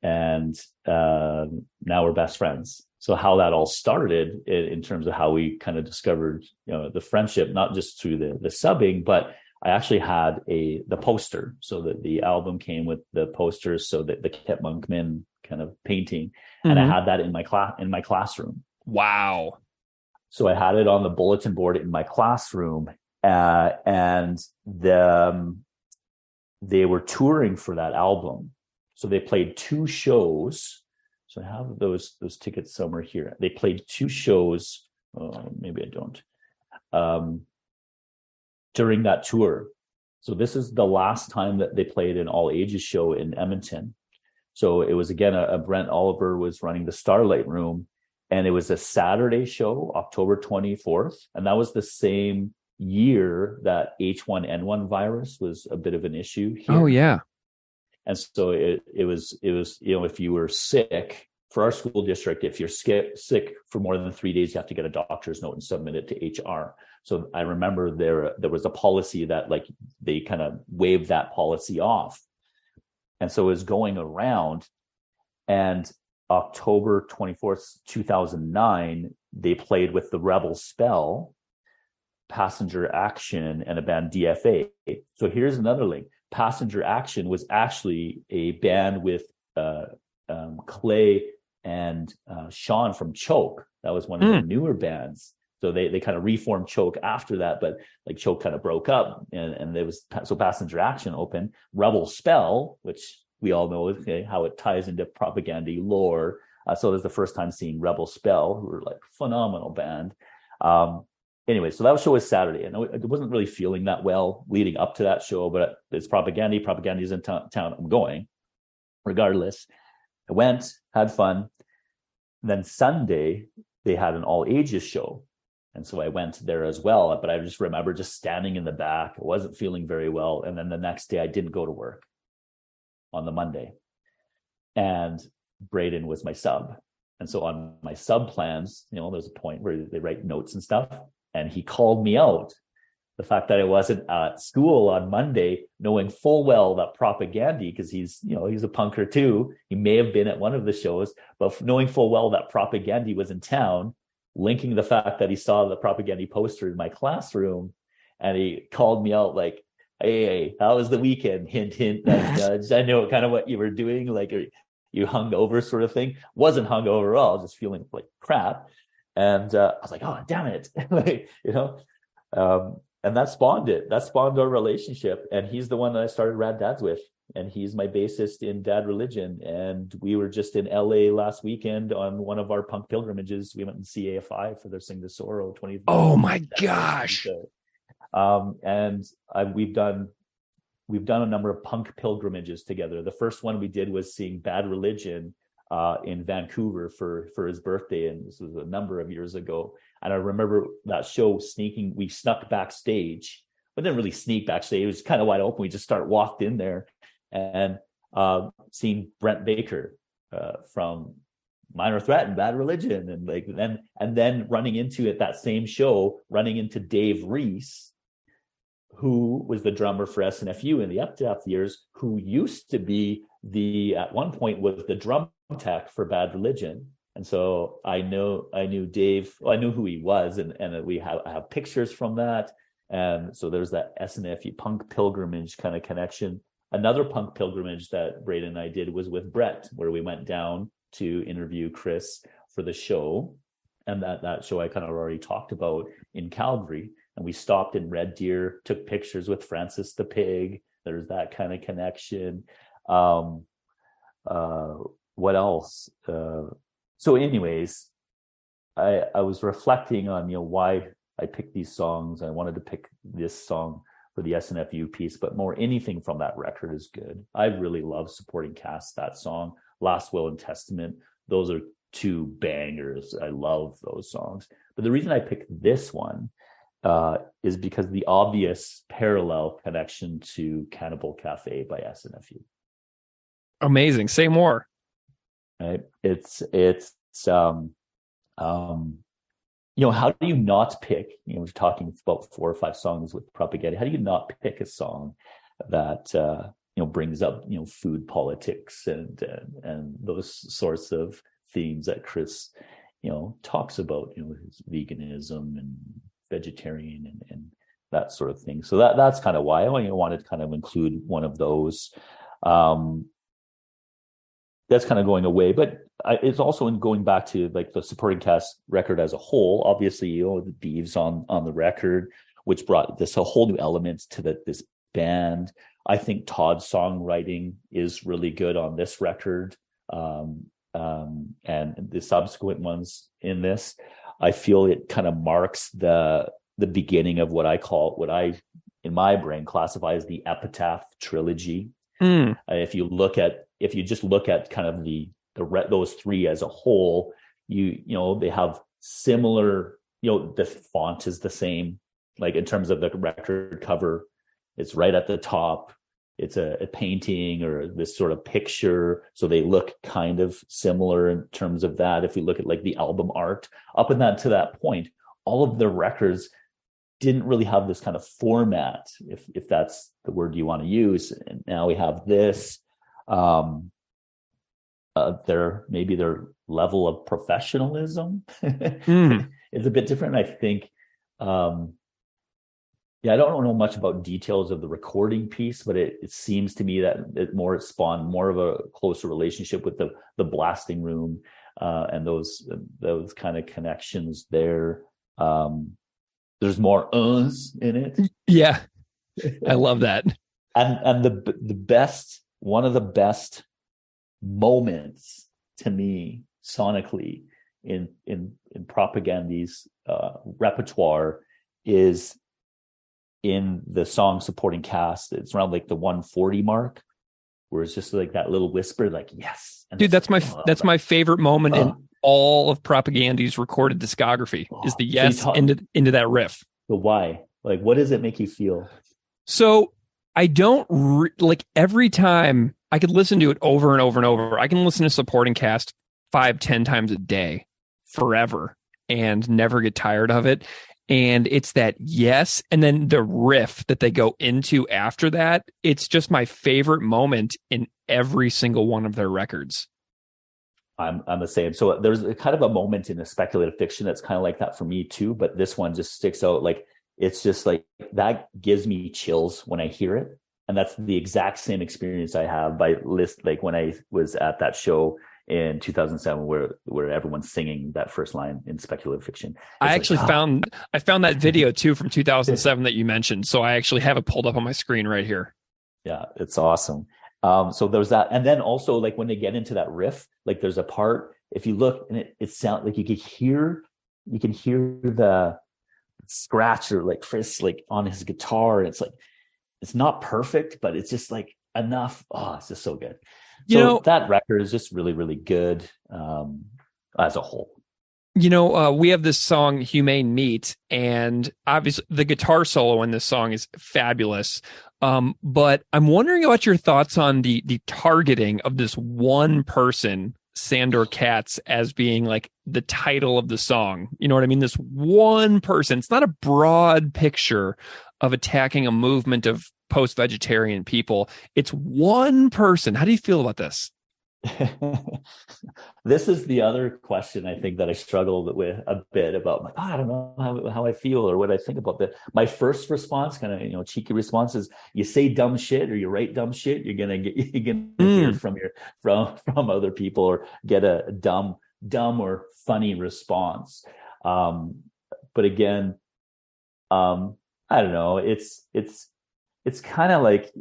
And now we're best friends. So how that all started in terms of how we kind of discovered, the friendship, not just through the subbing, but I actually had the poster. So that the album came with the posters, so that the Kit Monkman kind of painting, and I had that in my classroom. Wow! So I had it on the bulletin board in my classroom, and they were touring for that album. So they played 2 shows. So I have those tickets somewhere here. They played 2 shows. Maybe I don't. During that tour. So this is the last time that they played an all ages show in Edmonton. So it was, again, a Brent Oliver was running the Starlight Room, and it was a Saturday show, October 24th. And that was the same year that H1N1 virus was a bit of an issue here. Oh, yeah. And so it was, if you were sick, for our school district, if you're sick for more than 3 days, you have to get a doctor's note and submit it to HR. So I remember there was a policy that they kind of waived that policy off. And so it was going around, and October 24th, 2009, they played with the Rebel Spell, Passenger Action, and a band DFA. So here's another link. Passenger Action was actually a band with Clay and Sean from Choke. That was one of the newer bands. So they kind of reformed Choke after that, but Choke kind of broke up, and there was Passenger Action open. Rebel Spell, which we all know how it ties into Propagandhi lore. So it was the first time seeing Rebel Spell, who were phenomenal band. Anyway, so that show was Saturday, and I wasn't really feeling that well leading up to that show, but it's Propagandhi. Propagandhi's in town. I'm going regardless. I went, had fun. Then Sunday, they had an all ages show. And so I went there as well. But I just remember just standing in the back. I wasn't feeling very well. And then the next day I didn't go to work on the Monday. And Braden was my sub. And so on my sub plans, there's a point where they write notes and stuff. And he called me out. The fact that I wasn't at school on Monday, knowing full well that Propagandhi, because he's a punker too. He may have been at one of the shows, but knowing full well that Propagandhi was in town, linking the fact that he saw the Propagandhi poster in my classroom, and he called me out hey, how was the weekend? Hint, hint, nudge. I know kind of what you were doing, you hung over sort of thing. Wasn't hung over at all, just feeling like crap. And I was like, oh, damn it. And that spawned it. That spawned our relationship. And he's the one that I started Rad Dads with. And he's my bassist in Dad Religion. And we were just in LA last weekend on one of our punk pilgrimages. We went and CAFI for their Sing the Sorrow 20. Oh my gosh. We've done a number of punk pilgrimages together. The first one we did was seeing Bad Religion in Vancouver for his birthday. And this was a number of years ago. And I remember that show we snuck backstage, but didn't really sneak backstage. It was kind of wide open. We just walked in there and seen Brent Baker from Minor Threat and Bad Religion. And then running into at that same show, running into Dave Reese, who was the drummer for SNFU in the Up Death years, who used to be at one point was the drum tech for Bad Religion. And so I knew Dave. Well, I knew who he was, and I have pictures from that. And so there's that SNFU punk pilgrimage kind of connection. Another punk pilgrimage that Braden and I did was with Brett, where we went down to interview Chris for the show. And that show I kind of already talked about in Calgary. And we stopped in Red Deer, took pictures with Francis the Pig. There's that kind of connection. What else? So anyways, I was reflecting on, why I picked these songs. I wanted to pick this song for the SNFU piece, but more anything from that record is good. I really love Supporting Cast, that song, Last Will and Testament. Those are two bangers. I love those songs. But the reason I picked this one is because the obvious parallel connection to Cannibal Cafe by SNFU. Amazing. Say more. Right? It's how do you not pick, we're talking about 4 or 5 songs with Propagandhi. How do you not pick a song that, brings up, food politics and those sorts of themes that Chris, talks about, his veganism and vegetarian and that sort of thing. So that's kind of why I wanted to kind of include one of those. That's kind of going away, but it's also in going back to like the Supporting Cast record as a whole. Obviously, the Beeves on the record, which brought a whole new element to this band. I think Todd's songwriting is really good on this record, and the subsequent ones in this. I feel it kind of marks the beginning of what I in my brain classify as the Epitaph trilogy. If you just look at kind of those 3 as a whole, they have similar, the font is the same, like in terms of the record cover, it's right at the top. It's a painting or this sort of picture. So they look kind of similar in terms of that. If we look at like the album art up and to that point, all of the records didn't really have this kind of format, if that's the word you want to use. And now we have this. Their level of professionalism is a bit different. I think, I don't know much about details of the recording piece, but it seems to me that it spawned more of a closer relationship with the blasting room and those kind of connections there. There's more uhs in it. Yeah, I love that. And the best, one of the best moments to me sonically in Propagandhi's repertoire is in the song Supporting Cast. It's around like the 140 mark, where it's just like that little whisper, like yes. And dude, that's my favorite moment in all of Propagandhi's recorded discography is the yes into that riff. The why, like, what does it make you feel? So I don't like every time I could listen to it over and over and over. I can listen to Supporting Cast 5-10 times a day forever and never get tired of it. And it's that yes, and then the riff that they go into after that. It's just my favorite moment in every single one of their records. I'm the same. So there's kind of a moment in the Speculative Fiction that's kind of like that for me too, but this one just sticks out. Like, it's just like, that gives me chills when I hear it. And that's the exact same experience I have like when I was at that show in 2007 where everyone's singing that first line in Speculative Fiction. I actually found that video too from 2007 that you mentioned. So I actually have it pulled up on my screen right here. Yeah, it's awesome. So there's that. And then also, like, when they get into that riff, like, there's a part, if you look, and it sounds like you can hear the scratch or like Chris like on his guitar. And it's like, it's not perfect, but it's just like enough. Oh, it's just so good. So that record is just really, really good as a whole. We have this song Humane Meat, and obviously the guitar solo in this song is fabulous. But I'm wondering about your thoughts on the targeting of this one person, Sandor Katz, as being like the title of the song. You know what I mean? This one person. It's not a broad picture of attacking a movement of post-vegetarian people. It's one person. How do you feel about this? This is the other question I think that I struggled with a bit about. Like, I don't know how I feel or what I think about that. My first response, kind of cheeky response, is you say dumb shit or you write dumb shit, you're gonna hear from other people or get a dumb or funny response. But again, I don't know. It's kind of like.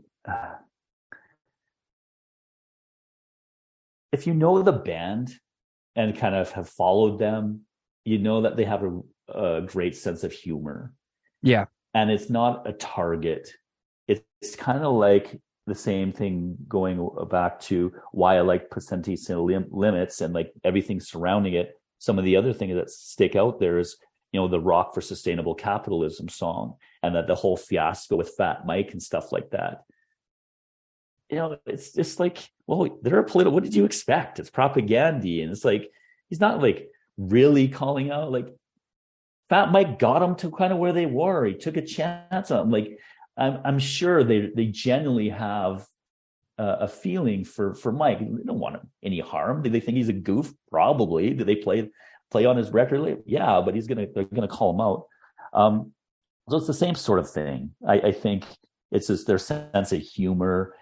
If you know the band and kind of have followed them, you know that they have a great sense of humor. Yeah. And it's not a target. It's kind of like the same thing going back to why I like percentage limits and like everything surrounding it. Some of the other things that stick out there is, the Rock for Sustainable Capitalism song, and that the whole fiasco with Fat Mike and stuff like that. It's just like, well, they're a political, what did you expect? It's Propagandhi. And it's like, he's not like really calling out, like Fat Mike got him to kind of where they were. He took a chance on him. Like, I'm sure they genuinely have a feeling for Mike. They don't want him any harm. Do they think he's a goof? Probably. Do they play on his record label? Yeah, but they're gonna call him out. So it's the same sort of thing. I think it's just their sense of humor.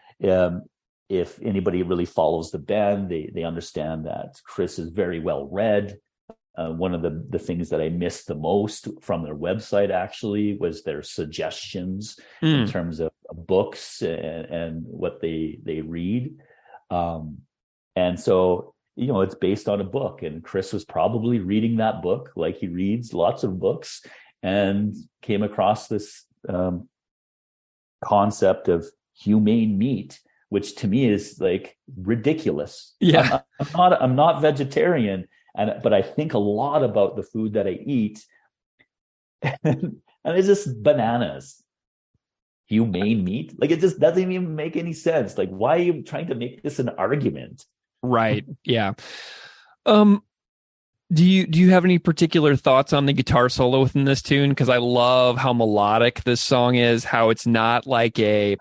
If anybody really follows the band, they understand that Chris is very well read. One of the things that I missed the most from their website actually was their suggestions in terms of books and what they read. And so, it's based on a book, and Chris was probably reading that book like he reads lots of books, and came across this concept of humane meat, which to me is like ridiculous. Yeah. I'm not vegetarian, but I think a lot about the food that I eat, and it's just bananas. Humane meat, like it just doesn't even make any sense. Like, why are you trying to make this an argument? Right. Yeah. Do you have any particular thoughts on the guitar solo within this tune? Because I love how melodic this song is. How it's not like this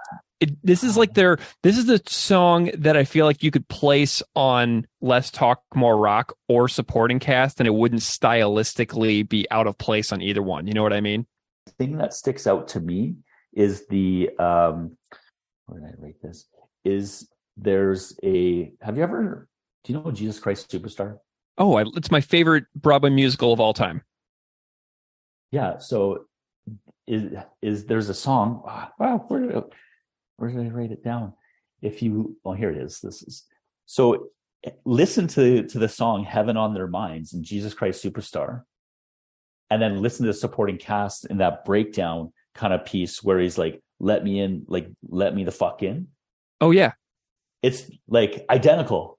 is the song that I feel like you could place on Less Talk More Rock or Supporting Cast, and it wouldn't stylistically be out of place on either one. You know what I mean? The thing that sticks out to me is where did I write this? Do you know Jesus Christ Superstar? Oh, it's my favorite Broadway musical of all time. Yeah. So there's a song. Wow, where did I write it down? Here it is. So listen to the song Heaven on Their Minds and Jesus Christ Superstar. And then listen to the supporting cast in that breakdown kind of piece where he's like, let me in, like, let me the fuck in. Oh yeah. It's like identical.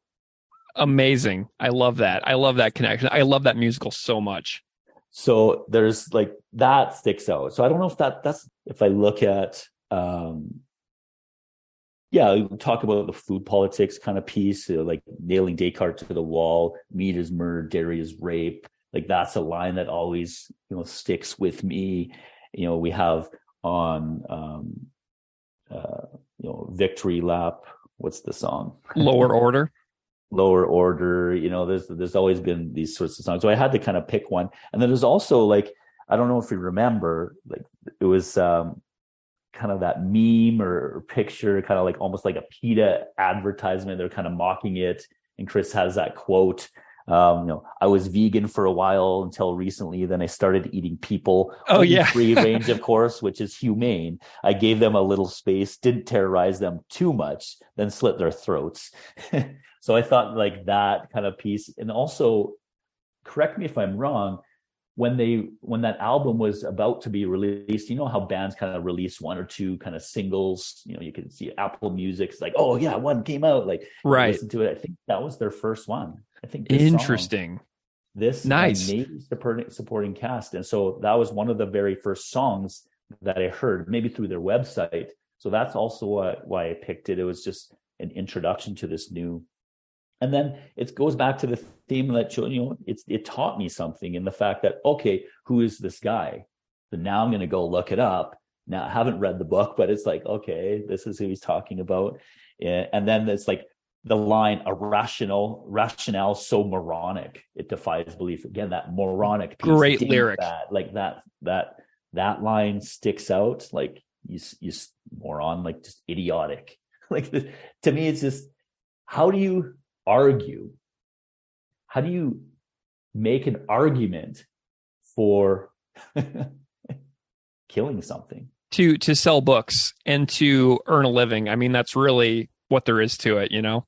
Amazing. I love that. I love that connection. I love that musical so much. So there's like, that sticks out. So I don't know if that's, if I look at, talk about the food politics kind of piece, like nailing Descartes to the wall, meat is murder, dairy is rape. Like that's a line that always, sticks with me. We have on, Victory Lap. What's the song? Lower Order. Lower Order. There's always been these sorts of songs. So I had to kind of pick one. And then there's also like, I don't know if you remember, like it was kind of that meme or picture, kind of like almost like a PETA advertisement. They're kind of mocking it. And Chris has that quote, I was vegan for a while until recently. Then I started eating people. Oh, yeah. Free range, of course, which is humane. I gave them a little space, didn't terrorize them too much, then slit their throats. So I thought like that kind of piece. And also, correct me if I'm wrong, when that album was about to be released, how bands kind of release one or two kind of singles, you can see Apple Music. It's like, oh yeah, one came out, like, right. Listen to it. I think that was their first one. I think interesting. Nice. Maybe supporting cast. And so that was one of the very first songs that I heard, maybe through their website. So that's also why I picked it. It was just an introduction to this new. And then it goes back to the theme that, it taught me something in the fact that, okay, who is this guy? So now I'm going to go look it up. Now I haven't read the book, but it's like, okay, this is who he's talking about. And then it's like, the line, a rationale so moronic it defies belief. Again, that moronic piece. Great lyric. That line sticks out. Like you moron, like just idiotic. Like to me, it's just, how do you argue? How do you make an argument for killing something? To sell books and to earn a living. I mean, that's really what there is to it, you know?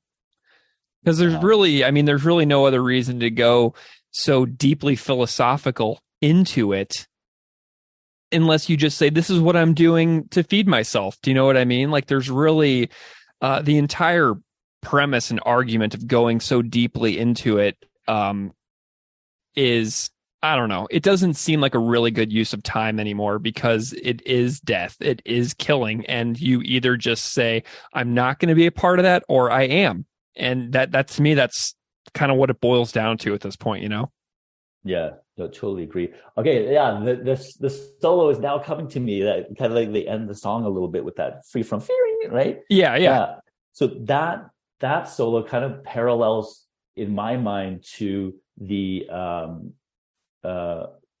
Because there's really no other reason to go so deeply philosophical into it unless you just say, this is what I'm doing to feed myself. Do you know what I mean? Like, there's really the entire premise and argument of going so deeply into it is, I don't know. It doesn't seem like a really good use of time anymore, because it is death. It is killing. And you either just say, I'm not going to be a part of that, or I am. And that to me, that's kind of what it boils down to at this point, you know? Yeah, no, totally agree. Okay, yeah, the solo is now coming to me. That kind of like they end the song a little bit with that free from fearing, right? Yeah. So that solo kind of parallels in my mind to the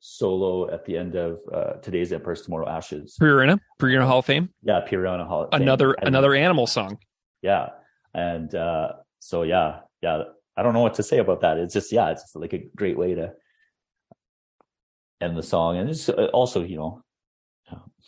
solo at the end of Today's Empress, Tomorrow Ashes. Purina Hall of Fame. Yeah, Purina Hall of Fame. Another animal song. Yeah, and so yeah. I don't know what to say about that. It's just it's like a great way to end the song, and it's also, you know,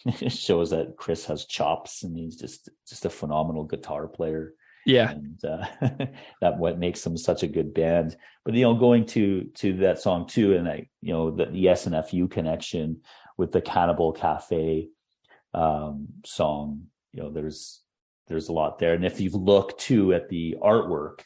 it shows that Chris has chops, and he's just a phenomenal guitar player. Yeah, and that what makes them such a good band. But you know, going to that song too, and you know, the SNFU connection with the Cannibal Cafe song. You know, there's a lot there, and if you've looked too at the artwork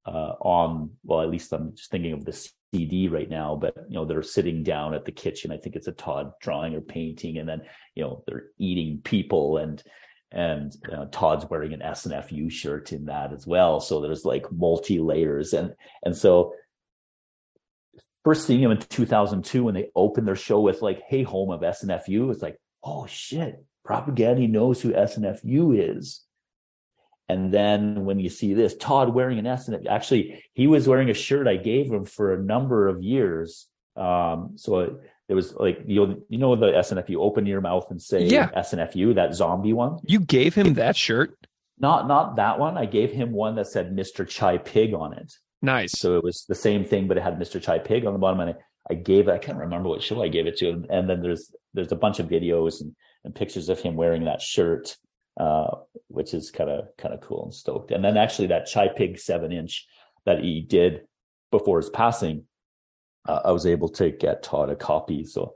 at least I'm just thinking of the CD right now, but you know, they're sitting down at the kitchen. I think it's a Todd drawing or painting, and then you know, they're eating people, and Todd's wearing an SNFU shirt in that as well. So there's like multi layers, and so first seeing him in 2002 when they opened their show with like, "Hey, home of SNFU," it's like, oh shit, Propagandhi knows who SNFU is. And then when you see this, Todd wearing an SNFU, actually, he was wearing a shirt I gave him for a number of years. So it was like, you know, the SNFU, open your mouth and say SNFU, that zombie one. You gave him that shirt? Not that one. I gave him one that said Mr. Chai Pig on it. Nice. So it was the same thing, but it had Mr. Chai Pig on the bottom. And I can't remember what show I gave it to. And then there's a bunch of videos and pictures of him wearing that shirt. Which is kind of cool and stoked. And then actually that Chai Pig 7-inch that he did before his passing, I was able to get Todd a copy. So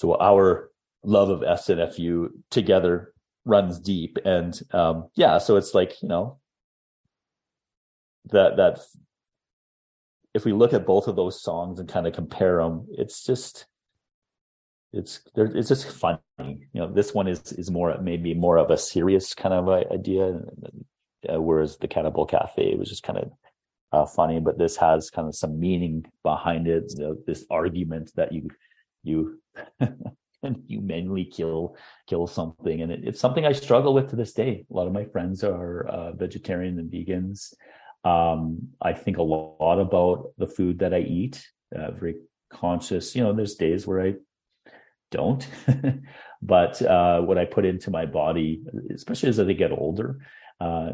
our love of SNFU together runs deep. And so it's like, you know, that if we look at both of those songs and kind of compare them, it's just funny. You know, this one is maybe more of a serious kind of idea, whereas the Cannibal Cafe was just kind of funny. But this has kind of some meaning behind it. You know, this argument that you manually kill something, and it's something I struggle with to this day. A lot of my friends are vegetarian and vegans. I think a lot about the food that I eat. Very conscious. You know, there's days where I don't, but what I put into my body, especially as I get older, I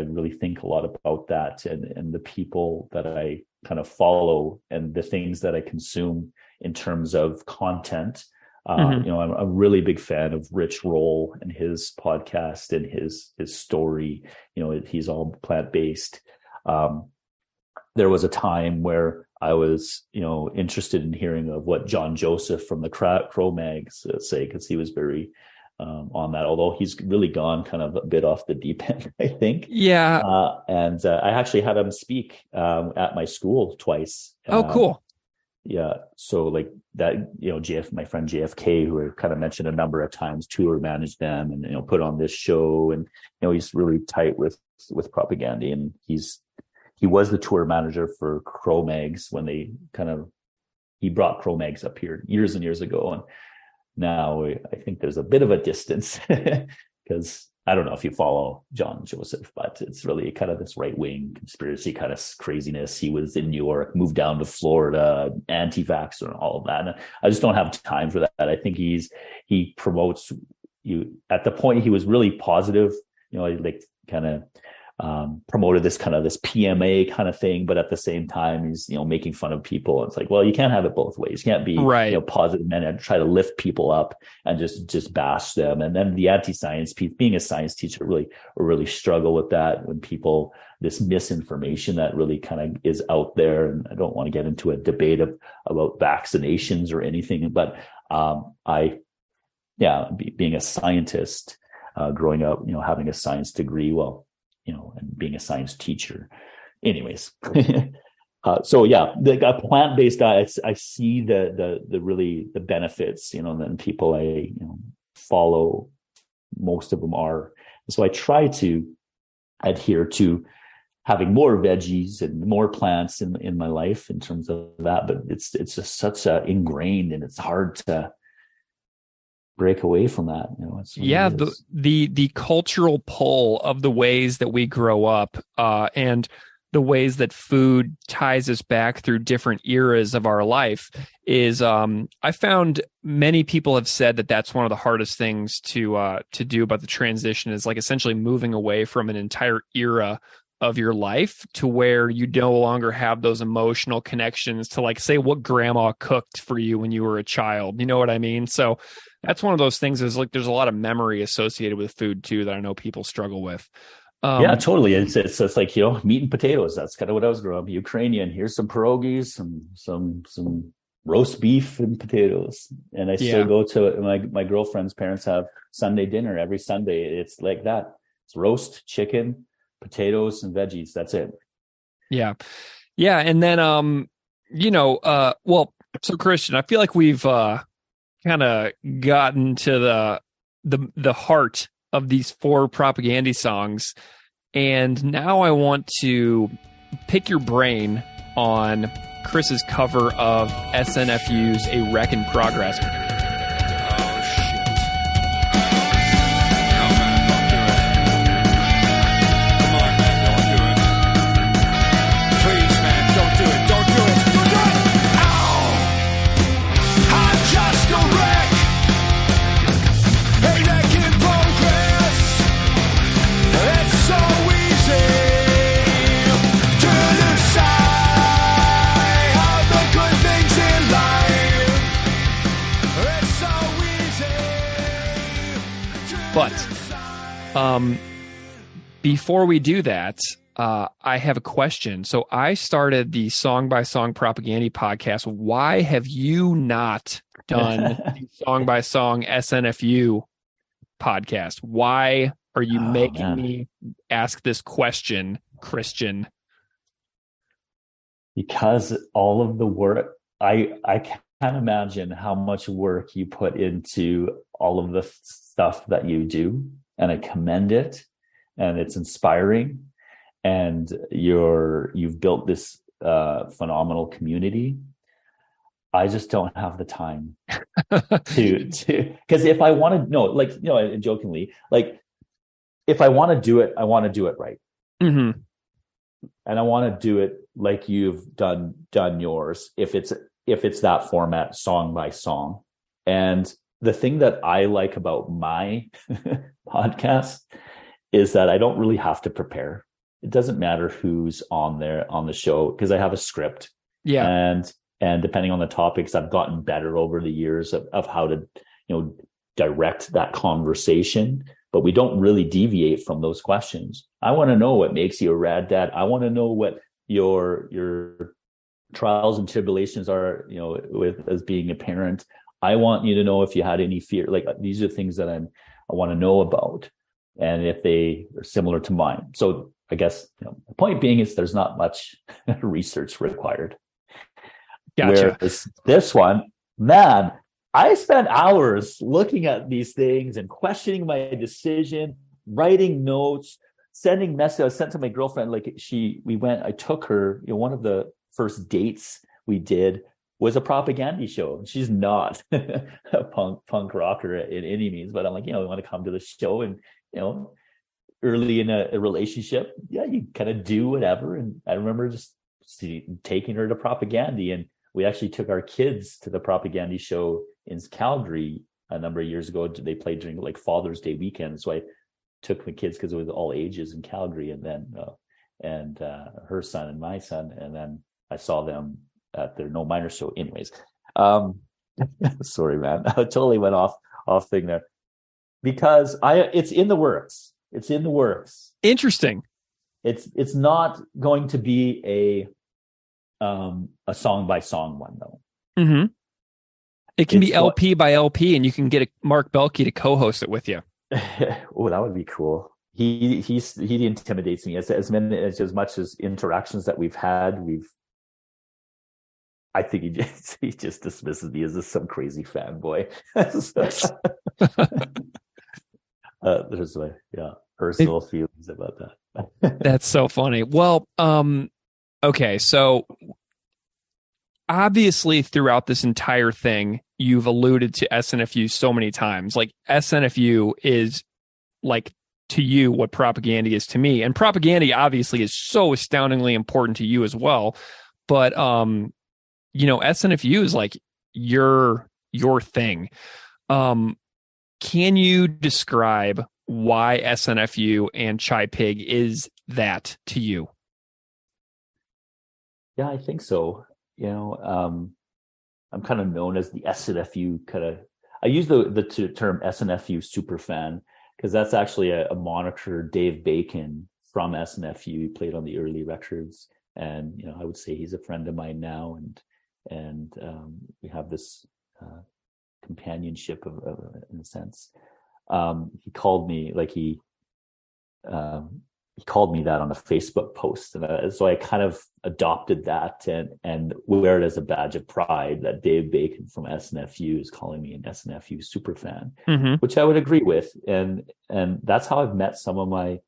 really think a lot about that, and the people that I kind of follow and the things that I consume in terms of content. You know, I'm a really big fan of Rich Roll and his podcast and his story. You know, he's all plant-based. There was a time where I was, you know, interested in hearing of what John Joseph from the Cro-Mags say, because he was very on that, although he's really gone kind of a bit off the deep end, I think. Yeah. And I actually had him speak at my school twice. Oh, cool. Yeah. So like that, you know, my friend JFK, who I kind of mentioned a number of times, tour managed them and, you know, put on this show, and, you know, he's really tight with Propagandhi, and he was the tour manager for Cro-Mags when he brought Cro-Mags up here years and years ago. And now I think there's a bit of a distance because I don't know if you follow John Joseph, but it's really kind of this right-wing conspiracy kind of craziness. He was in New York, moved down to Florida, anti-vaxxer and all of that. And I just don't have time for that. I think he promotes you at the point he was really positive, like kind of promoted this PMA kind of thing, but at the same time he's making fun of people. It's like, well, you can't have it both ways. You can't be positive and try to lift people up and just bash them. And then the anti-science piece, being a science teacher, really struggle with that when people, this misinformation that really kind of is out there. And I don't want to get into a debate about vaccinations or anything, but being a scientist, growing up, having a science degree, and being a science teacher. Anyways, the plant-based diet, I see the benefits, and then people I follow, most of them are. So I try to adhere to having more veggies and more plants in my life in terms of that, but it's just such a ingrained, and it's hard to break away from that. The cultural pull of the ways that we grow up, and the ways that food ties us back through different eras of our life is, I found many people have said that that's one of the hardest things to do about the transition, is like essentially moving away from an entire era of your life to where you no longer have those emotional connections to, like, say, what grandma cooked for you when you were a child. You know what I mean? So that's one of those things, is like there's a lot of memory associated with food too that I know people struggle with. Yeah, totally. It's like, meat and potatoes. That's kind of what I was growing up. Ukrainian. Here's some pierogies, some roast beef and potatoes. And I still go to my girlfriend's parents have Sunday dinner every Sunday. It's like that. It's roast chicken, potatoes, and veggies. That's it. Yeah. Yeah. And then, so Kristian, I feel like we've kind of gotten to the heart of these 4 Propagandhi songs. And now I want to pick your brain on Chris's cover of SNFU's A Wreck in Progress. But before we do that, I have a question. So I started the Song by Song Propagandhi podcast. Why have you not done the Song by Song SNFU podcast? Why are you making me ask this question, Kristian? Because all of the work, I can't imagine how much work you put into all of the stuff that you do, and I commend it, and it's inspiring, and you've built this phenomenal community. I just don't have the time to because if I want to jokingly, like, if I want to do it, I want to do it right. Mm-hmm. And I want to do it like you've done yours, if it's that format, song by song. And the thing that I like about my podcast is that I don't really have to prepare. It doesn't matter who's on there on the show, because I have a script. Yeah. And depending on the topics, I've gotten better over the years of how to, direct that conversation. But we don't really deviate from those questions. I want to know what makes you a rad dad. I want to know what your trials and tribulations are, with as being a parent. I want you to know if you had any fear. Like, these are things that I want to know about, and if they are similar to mine. So I guess the point being is there's not much research required. Gotcha. Whereas this one, man, I spent hours looking at these things and questioning my decision, writing notes, sending messages. I was sent to my girlfriend. I took her, one of the first dates we did was a Propagandhi show. She's not a punk rocker in any means, but I'm like, we want to come to the show and early in a relationship, you kind of do whatever. And I remember just taking her to Propagandhi, and we actually took our kids to the Propagandhi show in Calgary a number of years ago. They played during like Father's Day weekend. So I took my kids because it was all ages in Calgary, and then her son and my son, and then I saw them at their No Minor show. Anyways, sorry, man, I totally went off thing there because it's in the works. It's in the works. Interesting. It's not going to be a song by song one though. Mm-hmm. It can be LP by LP, and you can get Mark Belke to co-host it with you. Oh, that would be cool. He intimidates me as much as interactions that we've had. I think he just dismisses me as some crazy fanboy. There's my personal feelings about that. That's so funny. Well, okay, so obviously throughout this entire thing, you've alluded to SNFU so many times. Like SNFU is like to you what Propagandhi is to me, and Propagandhi obviously is so astoundingly important to you as well. But SNFU is like your thing. Can you describe why SNFU and Chai Pig is that to you? Yeah, I think so. I'm kind of known as the SNFU I use the term SNFU superfan because that's actually a moniker Dave Bacon from SNFU. He played on the early records, and I would say he's a friend of mine now, and we have this companionship of in a sense. He called me he called me that on a Facebook post, and so I kind of adopted that and wear it as a badge of pride that Dave Bacon from SNFU is calling me an SNFU superfan, mm-hmm. which I would agree with, and that's how I've met some of my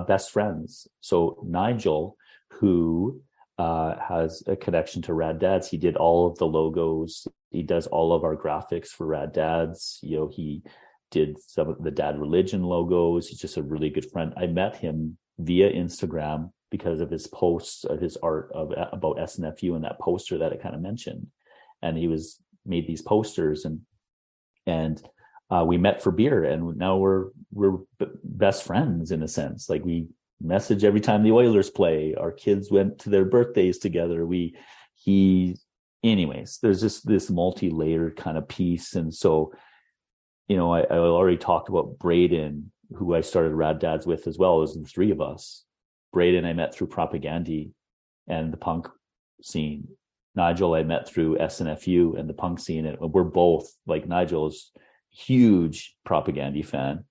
best friends. So Nigel, who has a connection to Rad Dads, he did all of the logos, he does all of our graphics for Rad Dads. He did some of the Dad Religion logos. He's just a really good friend. I met him via Instagram because of his posts of his art about SNFU and that poster that I kind of mentioned. And he made these posters, and we met for beer, and now we're best friends in a sense. Like we message every time the Oilers play. Our kids went to their birthdays together. Anyways, there's just this multi-layered kind of piece. And so, I already talked about Braden, who I started Rad Dads with as well. It was the three of us. Braden I met through Propagandhi and the punk scene. Nigel I met through SNFU and the punk scene. And we're both, like, Nigel's huge Propagandhi fan,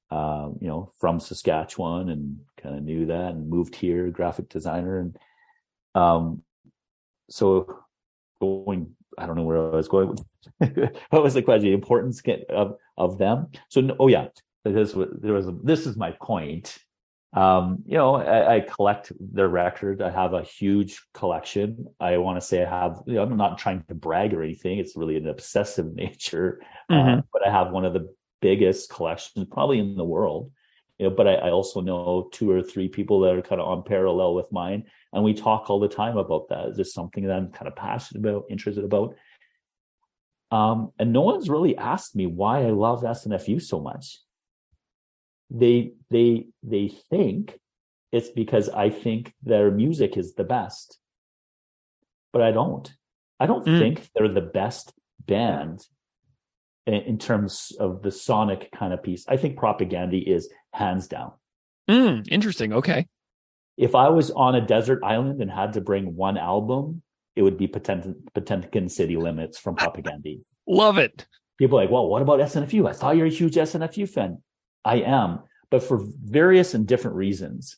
from Saskatchewan, and kind of knew that and moved here, graphic designer. And so going, I don't know where I was going. What was the question? The importance of them. So, this is my point. I collect their record. I have a huge collection. I want to say I have, I'm not trying to brag or anything. It's really an obsessive nature, mm-hmm. But I have one of the biggest collections probably in the world. But I also know 2 or 3 people that are kind of on parallel with mine. And we talk all the time about that. It's just something that I'm kind of passionate about, interested about. And no one's really asked me why I love SNFU so much. They think it's because I think their music is the best, but I don't think they're the best band in terms of the sonic kind of piece. I think Propagandhi is hands down. Interesting. Okay. If I was on a desert island and had to bring one album, it would be Potemkin City Limits from Propagandhi. Love it. People are like, well, what about SNFU? I thought you're a huge SNFU fan. I am, but for various and different reasons.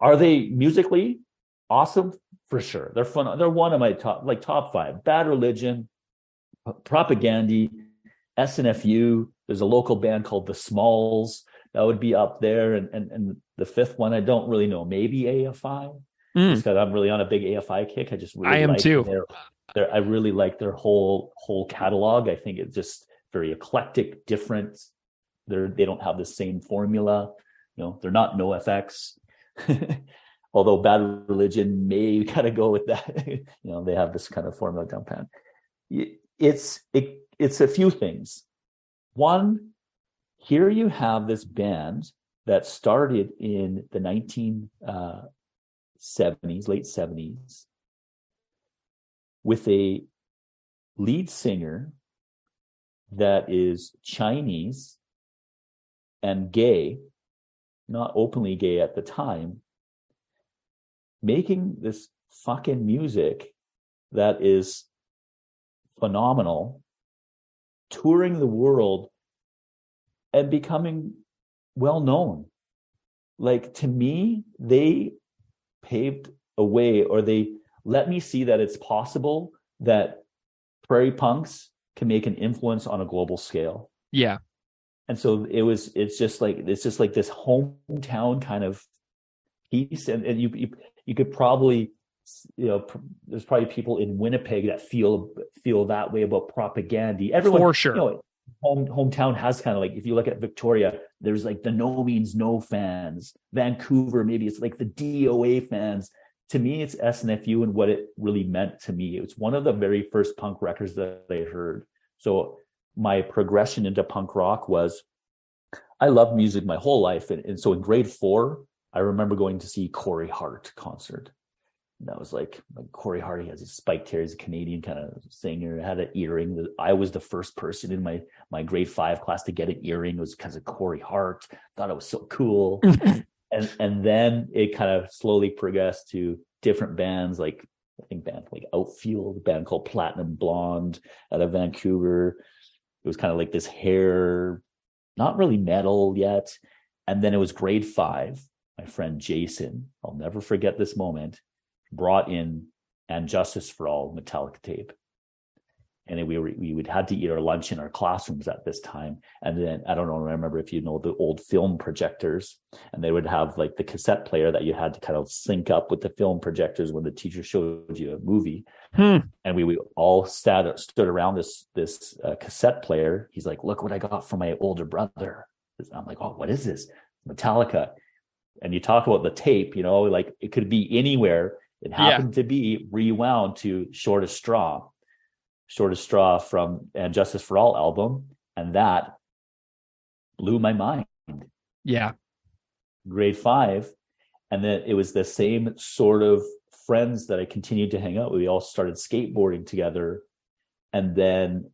Are they musically awesome? For sure. They're fun. They're one of my top 5. Bad Religion, Propagandhi, SNFU. There's a local band called The Smalls that would be up there. And the 5th one, I don't really know. Maybe AFI. Just because I'm really on a big AFI kick. I am too. I really like their whole catalog. I think it's just very eclectic, different. they don't have the same formula. They're not NoFX. Although Bad Religion may kind of go with that. They have this kind of formula down pat. It's a few things. One, here you have this band that started in the 1970s, late 70s, with a lead singer that is Chinese and gay, not openly gay at the time, making this fucking music that is phenomenal, touring the world and becoming well known. Like, to me, they paved a way, or they let me see that it's possible that prairie punks can make an influence on a global scale. Yeah. And so it's just like this hometown kind of piece. And you could probably, there's probably people in Winnipeg that feel that way about Propagandhi. Everyone, for sure. Hometown has kind of like, if you look at Victoria, there's like the No Means No fans. Vancouver, maybe it's like the DOA fans. To me, it's SNFU and what it really meant to me. It was one of the very first punk records that I heard. So my progression into punk rock was, I loved music my whole life. And so in grade 4, I remember going to see Corey Hart concert. And that was like Corey Hart, he has his spiked hair, he's a Canadian kind of singer, had an earring. I was the first person in my grade 5 class to get an earring. It was because of Corey Hart. Thought it was so cool. and then it kind of slowly progressed to different bands, like I think bands like Outfield, a band called Platinum Blonde out of Vancouver. It was kind of like this hair, not really metal yet. And then it was grade 5. My friend Jason, I'll never forget this moment, brought in And Justice for All Metallica tape. And we would had to eat our lunch in our classrooms at this time. And then, I don't know, I remember if you know the old film projectors, and they would have like the cassette player that you had to kind of sync up with the film projectors when the teacher showed you a movie. And we all stood around this cassette player. He's like, look what I got from my older brother. I'm like, oh, what is this? Metallica. And you talk about the tape, like it could be anywhere. It happened to be rewound to Shortest Straw from And Justice for All album. And that blew my mind. Yeah. Grade 5. And then it was the same sort of friends that I continued to hang out with. We all started skateboarding together. And then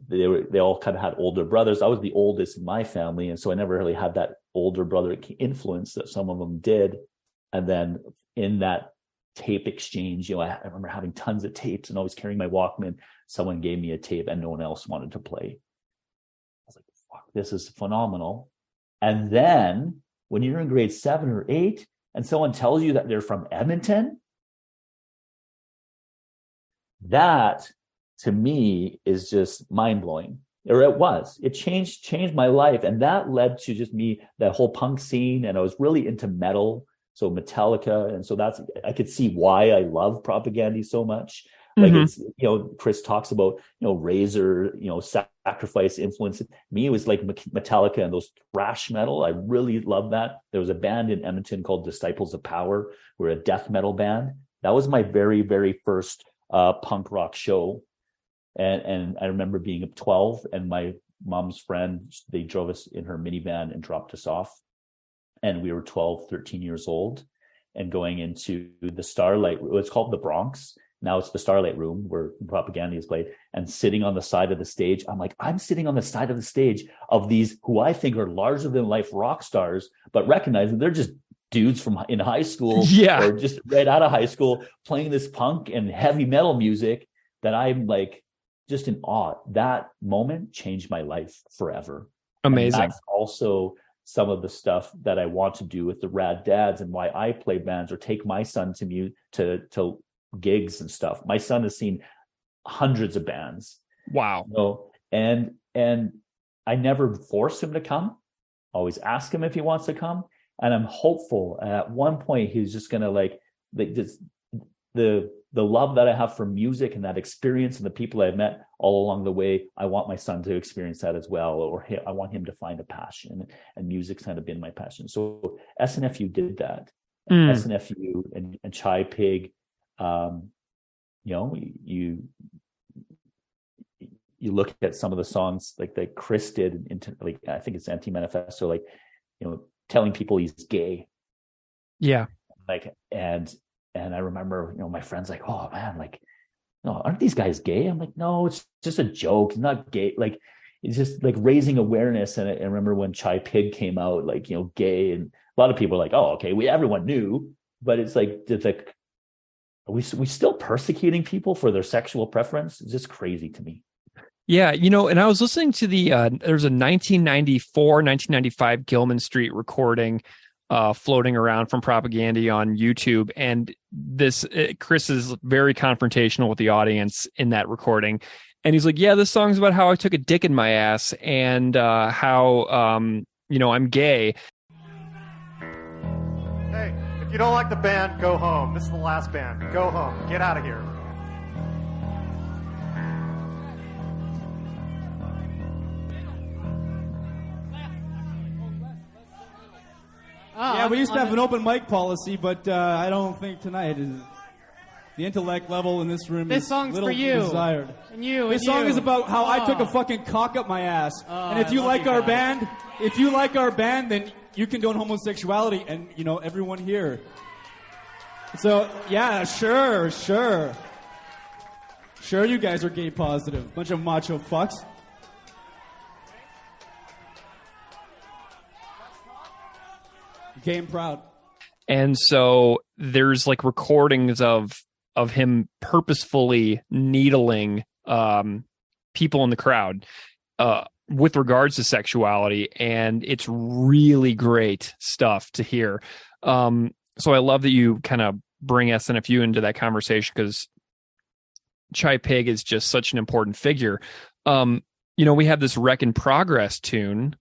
they all kind of had older brothers. I was the oldest in my family. And so I never really had that older brother influence that some of them did. And then in that tape exchange, I remember having tons of tapes and always carrying my Walkman. Someone gave me a tape and no one else wanted to play. I was like, fuck, this is phenomenal. And then when you're in grade 7 or 8 and someone tells you that they're from Edmonton, that to me is just mind-blowing. Or it changed my life. And that led to just me, that whole punk scene. And I was really into metal. So Metallica. And so I could see why I love Propagandhi so much. Like it's, Chris talks about, Razor, Sacrifice influence. Me, it was like Metallica and those thrash metal. I really love that. There was a band in Edmonton called Disciples of Power. We're a death metal band. That was my very, very first punk rock show. And I remember being 12 and my mom's friend, they drove us in her minivan and dropped us off. And we were 12, 13 years old and going into the Starlight, it's called the Bronx. Now it's the Starlight Room where Propagandhi is played, and sitting on the side of the stage. I'm like, I'm sitting on the side of the stage of these who I think are larger than life rock stars, but recognizing they're just dudes in high school or just right out of high school playing this punk and heavy metal music that I'm like just in awe. That moment changed my life forever. Amazing. And that's also some of the stuff that I want to do with the Rad Dads and why I play bands or take my son to gigs and stuff. My son has seen hundreds of bands. Wow. And I never force him to come. Always ask him if he wants to come. And I'm hopeful at one point he's just going to like just the love that I have for music and that experience and the people I've met all along the way, I want my son to experience that as well, or I want him to find a passion, and music's kind of been my passion. So SNFU did that. SNFU and Chai Pig, you look at some of the songs like that Chris did into, like, I think it's Anti-Manifesto, like, telling people he's gay. Yeah. Like, and I remember, my friends like, oh man, like, no, aren't these guys gay? I'm like, no, it's just a joke. It's not gay. Like, it's just like raising awareness. And I remember when Chai Pig came out, like, gay, and a lot of people are like, oh, okay, everyone knew, but it's like, are we still persecuting people for their sexual preference? It's just crazy to me. Yeah, and I was listening to there's a 1995 Gilman Street recording floating around from Propagandhi on YouTube, and Chris is very confrontational with the audience in that recording, and he's like, yeah, this song's about how I took a dick in my ass and how I'm gay. Hey, if you don't like the band, go home. This is the last band. Go home. Get out of here. Yeah, we used to have an open mic policy, but I don't think tonight is the intellect level in this room. This is song's little for you. Desired. And you. This song is about how I took a fucking cock up my ass. And if you like our band, then you condone homosexuality, and everyone here. So yeah, sure, you guys are gay positive, bunch of macho fucks. Gay and proud. And so there's like recordings of him purposefully needling people in the crowd with regards to sexuality, and it's really great stuff to hear. So I love that you kind of bring SNFU into that conversation, because Chai Pig is just such an important figure. We have this Wreck in Progress tune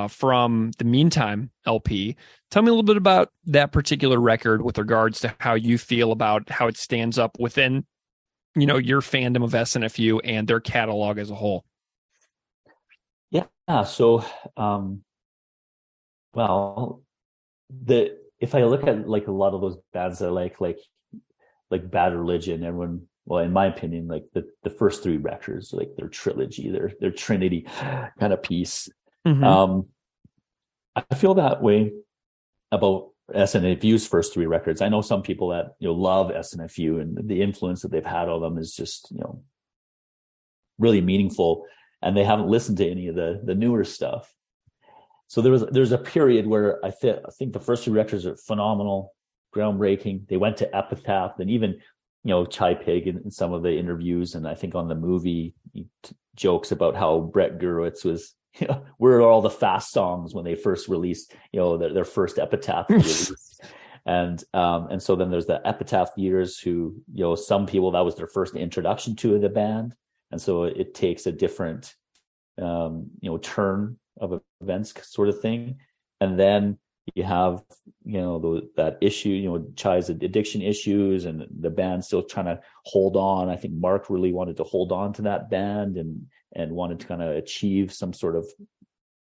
from the Meantime LP. Tell me a little bit about that particular record with regards to how you feel about how it stands up within, your fandom of SNFU and their catalog as a whole. Yeah. So, if I look at like a lot of those bands that like Bad Religion, everyone, well, in my opinion, like the first three records, like their trilogy, their Trinity kind of piece. Mm-hmm. I feel that way about SNFU's first three records. I know some people that love SNFU, and the influence that they've had on them is just really meaningful, and they haven't listened to any of the newer stuff. So there's a period where I think the first three records are phenomenal, groundbreaking. They went to Epitaph, and even Chai Pig in some of the interviews, and I think on the movie he jokes about how Brett Gurewitz was, where are all the fast songs when they first released, their first Epitaph release. And so then there's the Epitaph years who, some people, that was their first introduction to the band. And so it takes a different, turn of events sort of thing. And then you have, that issue, Chai's addiction issues, and the band still trying to hold on. I think Mark really wanted to hold on to that band and wanted to kind of achieve some sort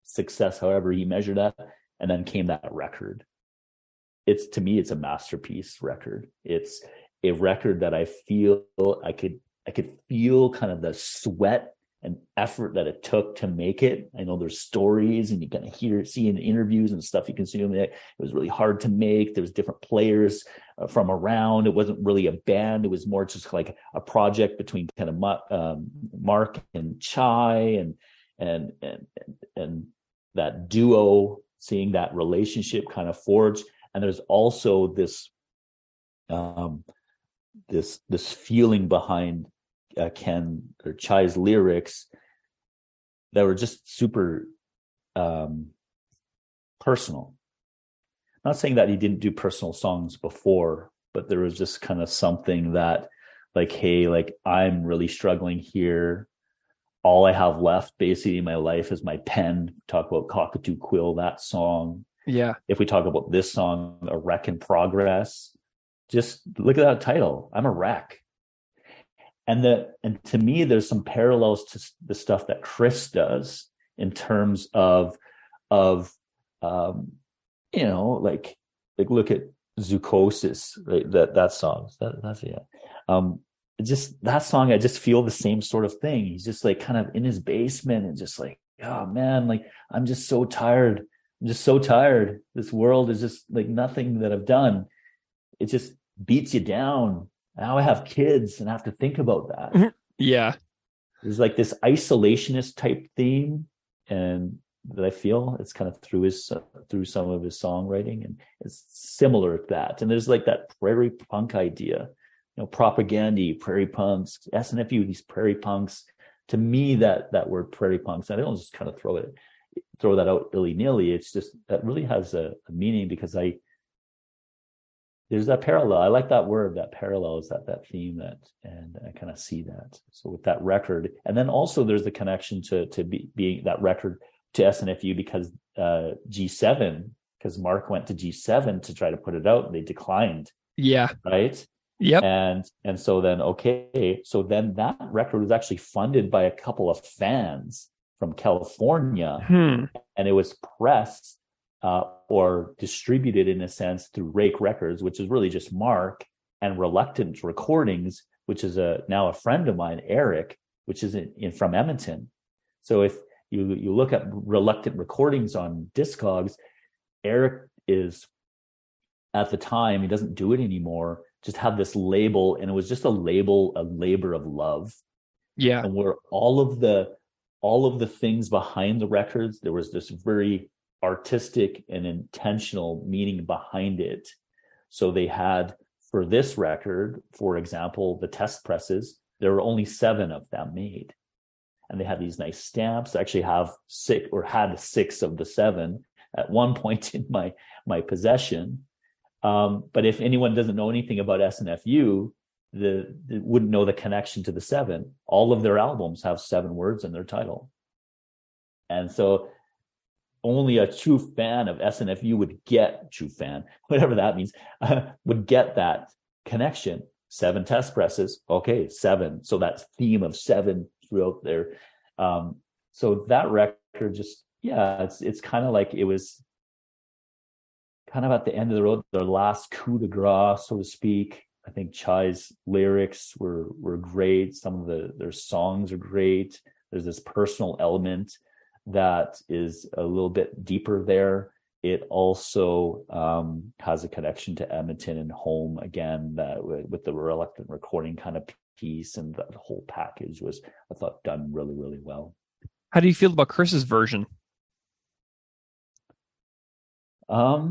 success, however he measured that. And then came that record. To me, it's a masterpiece record. It's a record that I feel I could feel kind of the sweat and effort that it took to make it. I know there's stories, and you kind of see in the interviews and stuff you can see. It was really hard to make. There was different players from around. It wasn't really a band. It was more just like a project between kind of Mark and Chai, and that duo, seeing that relationship kind of forge. And there's also this feeling behind Ken or Chai's lyrics that were just super personal. Not saying that he didn't do personal songs before, but there was just kind of something that, like, hey, like, I'm really struggling here. All I have left basically in my life is my pen. Talk about Cockatoo Quill, that song. Yeah. If we talk about this song, A Wreck in Progress, just look at that title. I'm a wreck. And to me, there's some parallels to the stuff that Chris does in terms of like look at Zoochosis, right? That song. That's just that song. I just feel the same sort of thing. He's just like kind of in his basement and just like, oh man, like I'm just so tired. I'm just so tired. This world is just like nothing that I've done. It just beats you down. Now I have kids and I have to think about that. Yeah. There's like this isolationist type theme, and that I feel it's kind of through some of his songwriting, and it's similar to that. And there's like that prairie punk idea, Propagandhi, prairie punks, SNFU, these prairie punks. To me, that word prairie punks, I don't just kind of throw that out willy-nilly. It's just that really has a meaning, because there's that parallel. I like that word, that parallel is that theme, and I kind of see that. So with that record, and then also there's the connection to being that record to SNFU, because G7, because Mark went to G7 to try to put it out and they declined. Yeah. Right. Yep. And so then, so then that record was actually funded by a couple of fans from California, and it was pressed or distributed in a sense through Rake Records, which is really just Mark, and Reluctant Recordings, which is now a friend of mine, Eric, which is from Edmonton. So if you look at Reluctant Recordings on Discogs, Eric is, at the time, he doesn't do it anymore, just had this label, and it was just a labor of love. Yeah. And where all of the things behind the records, there was this very artistic and intentional meaning behind it. So they had, for this record, for example, the test presses, there were only 7 of them made. And they had these nice stamps. I actually have 6, or had 6 of the 7 at one point in my possession. But if anyone doesn't know anything about SNFU, they wouldn't know the connection to the 7. All of their albums have 7 words in their title. And so only a true fan of SNFU would get, true fan, whatever that means, would get that connection. 7 test presses. Okay, 7. So that theme of 7 throughout there. So that record just, it's kind of like it was kind of at the end of the road, their last coup de grace, so to speak. I think Chai's lyrics were great. Some of their songs are great. There's this personal element that is a little bit deeper there. It also has a connection to Edmonton and home again, that with the Reluctant Recording kind of piece, and the whole package was, I thought, done really, really well. How do you feel about Chris's version? How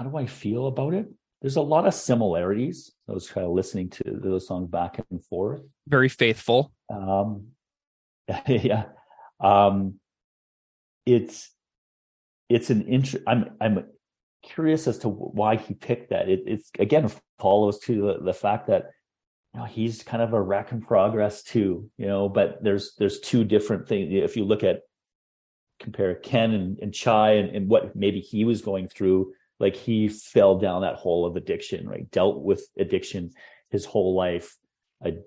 do I feel about it? There's a lot of similarities. I was kind of listening to those songs back and forth. Very faithful. Yeah. It's an I'm curious as to why he picked that. It's again follows to the fact that he's kind of a wreck in progress too, but there's 2 different things. If you compare Ken and Chai and what maybe he was going through, like he fell down that hole of addiction, right? Dealt with addiction his whole life. I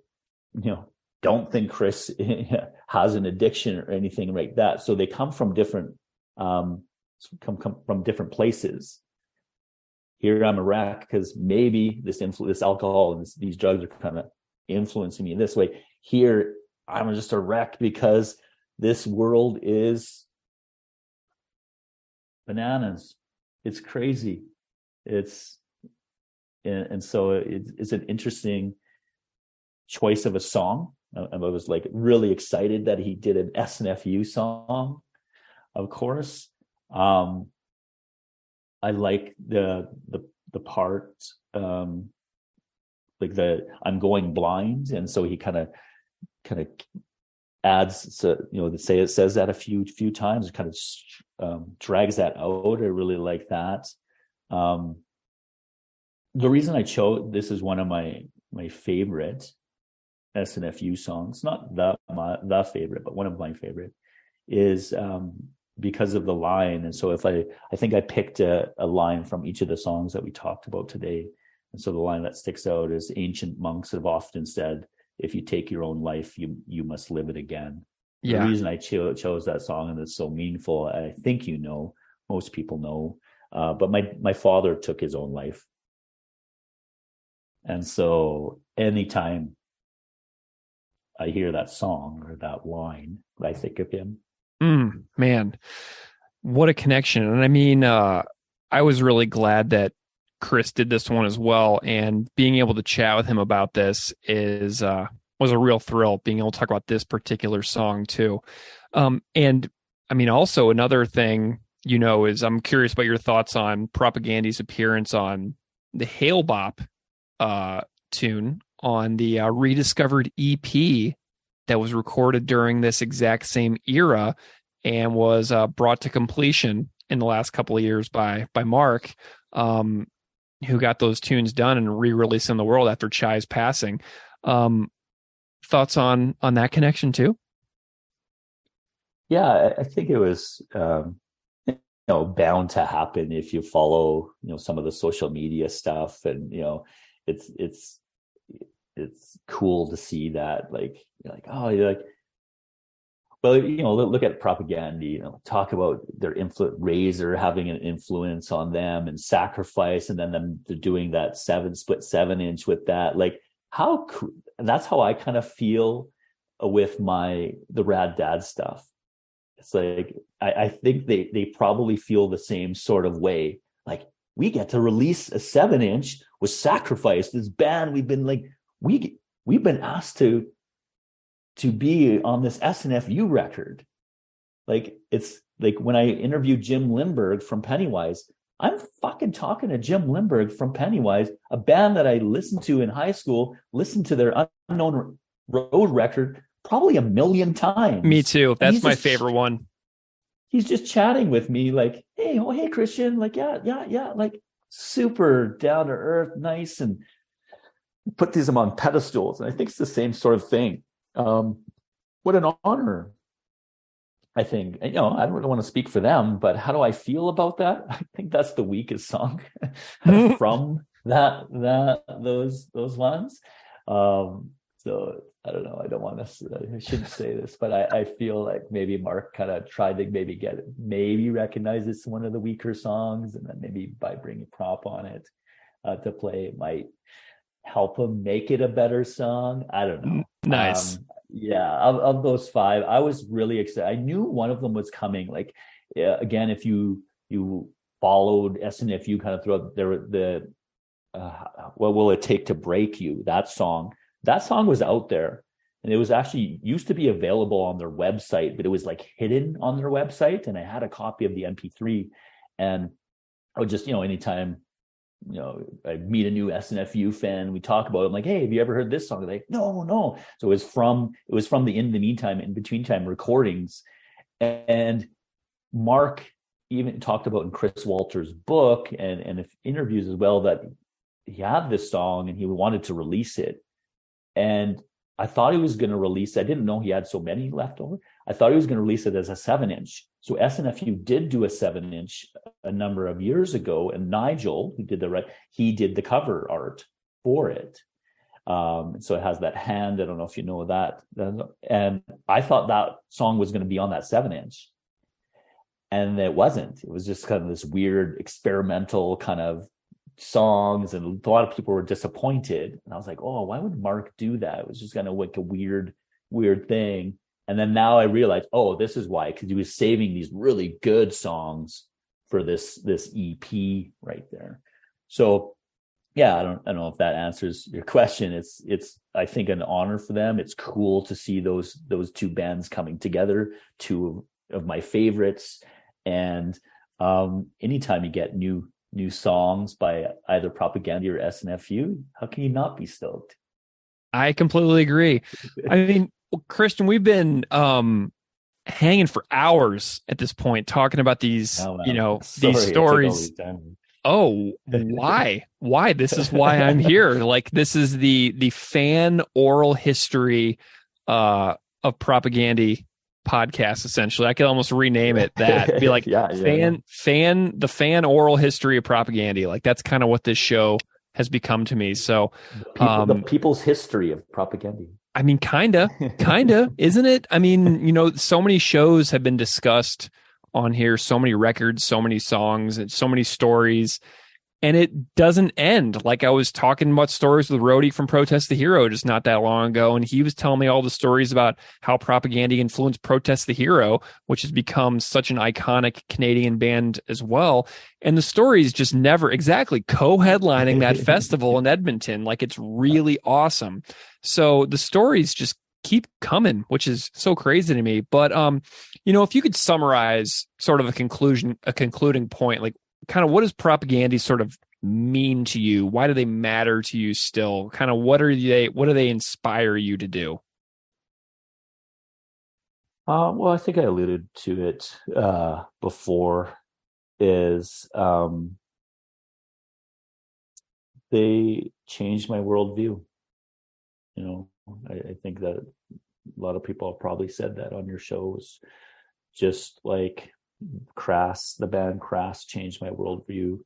don't think Chris has an addiction or anything like that. So they come from different come from different places. Here I'm a wreck because maybe this alcohol and these drugs are kind of influencing me in this way. Here I'm just a wreck because this world is bananas. It's crazy. And so it's an interesting choice of a song. I was like really excited that he did an SNFU song, of course. I like the part like the I'm going blind, and so he kind of adds, so it says that a few times, it kind of drags that out. I really like that. The reason I chose this is one of my favorite SNFU songs, not the favorite, but one of my favorite, is because of the line. And so if I think I picked a line from each of the songs that we talked about today. And so the line that sticks out is, ancient monks have often said, if you take your own life, you must live it again. Yeah. The reason I chose that song, and it's so meaningful, I think most people know, but my father took his own life. And so anytime I hear that song or that line, I think of him. Man, what a connection. And I mean, I was really glad that Chris did this one as well. And being able to chat with him about this was a real thrill, being able to talk about this particular song too. And I mean, also another thing, is I'm curious about your thoughts on Propagandhi's appearance on the Hail Bop tune on the rediscovered EP that was recorded during this exact same era and was brought to completion in the last couple of years by Mark, who got those tunes done and re-released in the world after Chai's passing. Thoughts on that connection too? Yeah, I think it was bound to happen if you follow some of the social media stuff, and it's cool to see that, look at Propagandhi, talk about their Razor having an influence on them, and Sacrifice, and then them doing that 7-inch with that. That's how I kind of feel with the Rad Dad stuff. It's like, I think they probably feel the same sort of way. Like, we get to release a 7-inch with Sacrifice, this band we've been we've been asked to be on this SNFU record. It's like when I interviewed Jim Lindberg from Pennywise, I'm fucking talking to Jim Lindberg from Pennywise, a band that I listened to in high school, listened to their Unknown Road record probably 1 million times. Me too. That's my favorite one. He's just chatting with me like, hey Kristian, yeah, super down to earth, nice, and put these on pedestals. And I think it's the same sort of thing. What an honor. I think, I don't really want to speak for them, but how do I feel about that? I think that's the weakest song from those ones. So I don't know. I don't want to. I shouldn't say this, but I feel like maybe Mark kind of tried to maybe recognize it's one of the weaker songs, and then maybe by bringing Prop on it to play, it might help him make it a better song. I don't know. Nice. Of those 5, I was really excited. I knew one of them was coming. Again, if you followed SNFU kind of throughout what will it take to break you? That song was out there, and it was actually used to be available on their website, but it was hidden on their website. And I had a copy of the MP3, and I would just, anytime, I meet a new SNFU fan, we talk about it. I'm like, hey, have you ever heard this song? They're like, no. So it was from the In Between Time recordings. And Mark even talked about in Chris Walter's book and interviews as well, that he had this song and he wanted to release it. And I thought he was going to release it. I didn't know he had so many left over. I thought he was going to release it as a 7-inch. So SNFU did do a 7-inch a number of years ago, and Nigel, who did he did the cover art for it. So it has that hand. I don't know if you know that. And I thought that song was going to be on that 7-inch, and it wasn't. It was just kind of this weird experimental kind of songs, and a lot of people were disappointed. And I was like, oh, why would Mark do that? It was just kind of a weird thing. And then now I realized, oh, this is why, because he was saving these really good songs for this EP right there. So yeah, I don't know if that answers your question. It's I think an honor for them. It's cool to see those 2 bands coming together, 2 of my favorites. And anytime you get new songs by either Propagandhi or SNFU, how can you not be stoked? I completely agree. I mean, Kristian, we've been hanging for hours at this point talking about these, these stories. Oh, why? This is why I'm here. This is the fan oral history of Propagandhi podcast. Essentially, I could almost rename it that. Be like, the fan oral history of Propagandhi. That's kind of what this show has become to me. So the people's history of Propagandhi. I mean, kinda, isn't it? I mean, so many shows have been discussed on here, so many records, so many songs, and so many stories, and it doesn't end. Like I was talking about stories with Rhodey from Protest the Hero just not that long ago, and he was telling me all the stories about how Propagandhi influenced Protest the Hero, which has become such an iconic Canadian band as well. And the stories just never exactly co-headlining that festival in Edmonton. Like it's really awesome. So the stories just keep coming, which is so crazy to me. But if you could summarize sort of a concluding point, like kind of what does Propagandhi sort of mean to you? Why do they matter to you still? Kind of what do they inspire you to do? Well, I think I alluded to it before. Is they changed my worldview. I think that a lot of people have probably said that on your shows. Just like the band Crass changed my worldview,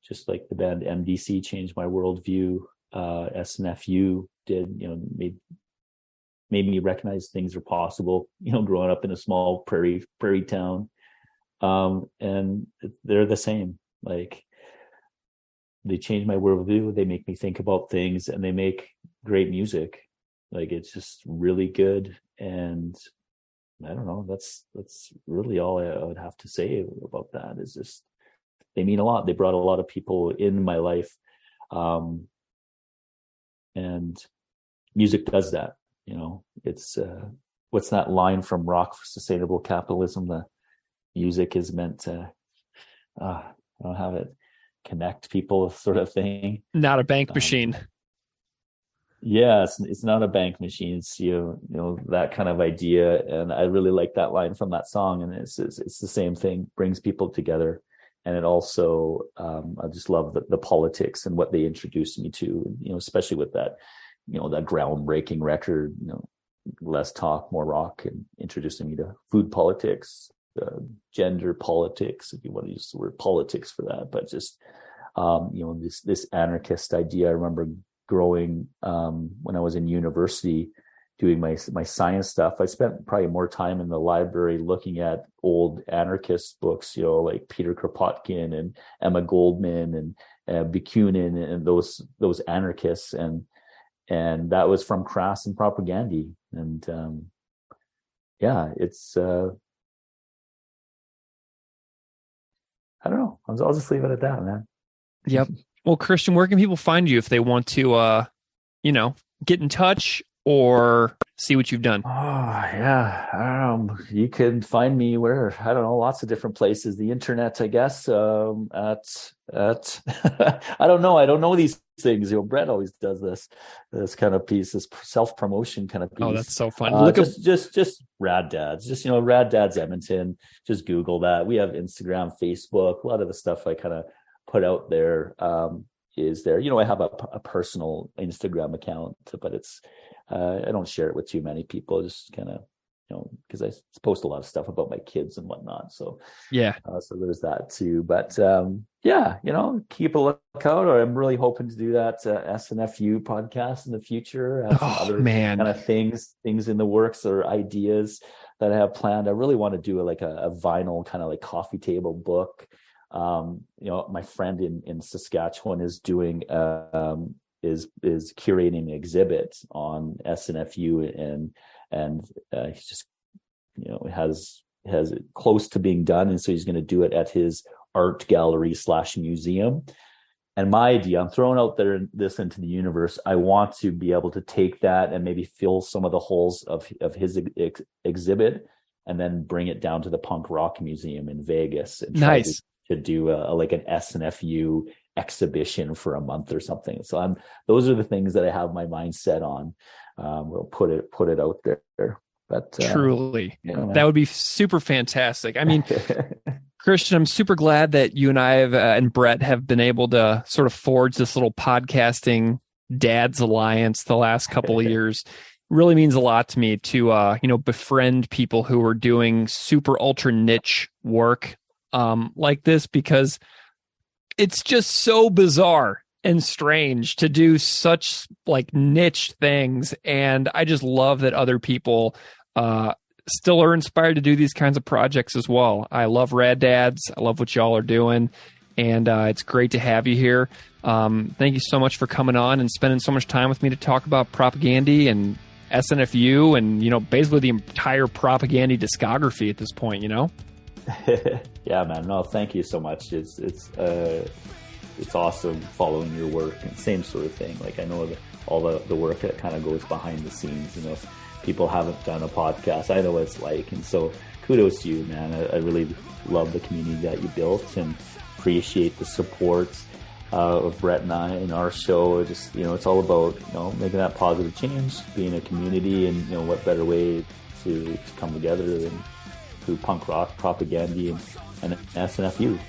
just like the band MDC changed my worldview. SNFU did, made me recognize things are possible, growing up in a small prairie town. And they're the same. Like they change my worldview. They make me think about things, and they make great music. Like it's just really good. And I don't know, that's really all I would have to say about that. Is just they mean a lot. They brought a lot of people in my life. And music does that. It's what's that line from Rock for Sustainable Capitalism? The music is meant to I don't have it, connect people sort of thing. Not a bank machine. Yeah, it's not a bank machine. It's that kind of idea, and I really like that line from that song. And it's the same thing, brings people together, and it also I just love the politics and what they introduced me to. Especially with that, that groundbreaking record. Less talk, more rock, and introducing me to food politics, gender politics, if you want to use the word politics for that. But just this anarchist idea. I remember growing when I was in university doing my science stuff. I spent probably more time in the library looking at old anarchist books, like Peter Kropotkin and Emma Goldman and Bakunin and those anarchists, and that was from Crass and Propagandhi. And it's I don't know. I'll just leave it at that, man. Yep. Well, Kristian, where can people find you if they want to, get in touch or see what you've done? Oh, yeah. I don't know. You can find me where, I don't know, lots of different places. The internet, I guess, at I don't know. I don't know these things. Brett always does this kind of piece, this self-promotion kind of piece. Oh, that's so fun. Just Rad Dads, just, Rad Dads Edmonton. Just Google that. We have Instagram, Facebook, a lot of the stuff I kind of put out there is there. I have a personal Instagram account, but it's I don't share it with too many people. Just kind of because I post a lot of stuff about my kids and whatnot. So yeah, so there's that too. But keep a lookout. Or I'm really hoping to do that SNFU podcast in the future. Other kind of things in the works or ideas that I have planned. I really want to do a vinyl kind of like coffee table book. My friend in Saskatchewan is doing is curating an exhibit on SNFU, and he's just has it close to being done, and so he's going to do it at his art gallery / museum. And my idea, I'm throwing out this into the universe. I want to be able to take that and maybe fill some of the holes of his exhibit, and then bring it down to the Punk Rock Museum in Vegas and try to do an SNFU exhibition for a month or something. So those are the things that I have my mind set on. We'll put it out there. But truly, that would be super fantastic. I mean, Kristian, I'm super glad that you and I and Brett have been able to sort of forge this little podcasting dads alliance the last couple of years. Really means a lot to me to befriend people who are doing super ultra niche work like this, because it's just so bizarre and strange to do such like niche things. And I just love that other people still are inspired to do these kinds of projects as well. I love Rad Dads. I love what y'all are doing. And it's great to have you here. Thank you so much for coming on and spending so much time with me to talk about Propagandhi and SNFU and, you know, basically the entire Propagandhi discography at this point, you know? Yeah, man. No, thank you so much. It's awesome following your work and same sort of thing. Like, I know that all the work that kind of goes behind the scenes, you know, if people haven't done a podcast, I know what it's like. And so kudos to you, man. I really love the community that you built and appreciate the support of Brett and I in our show. Just, you know, it's all about, you know, making that positive change, being a community, and, you know, what better way to come together than through punk rock, Propagandhi, and SNFU.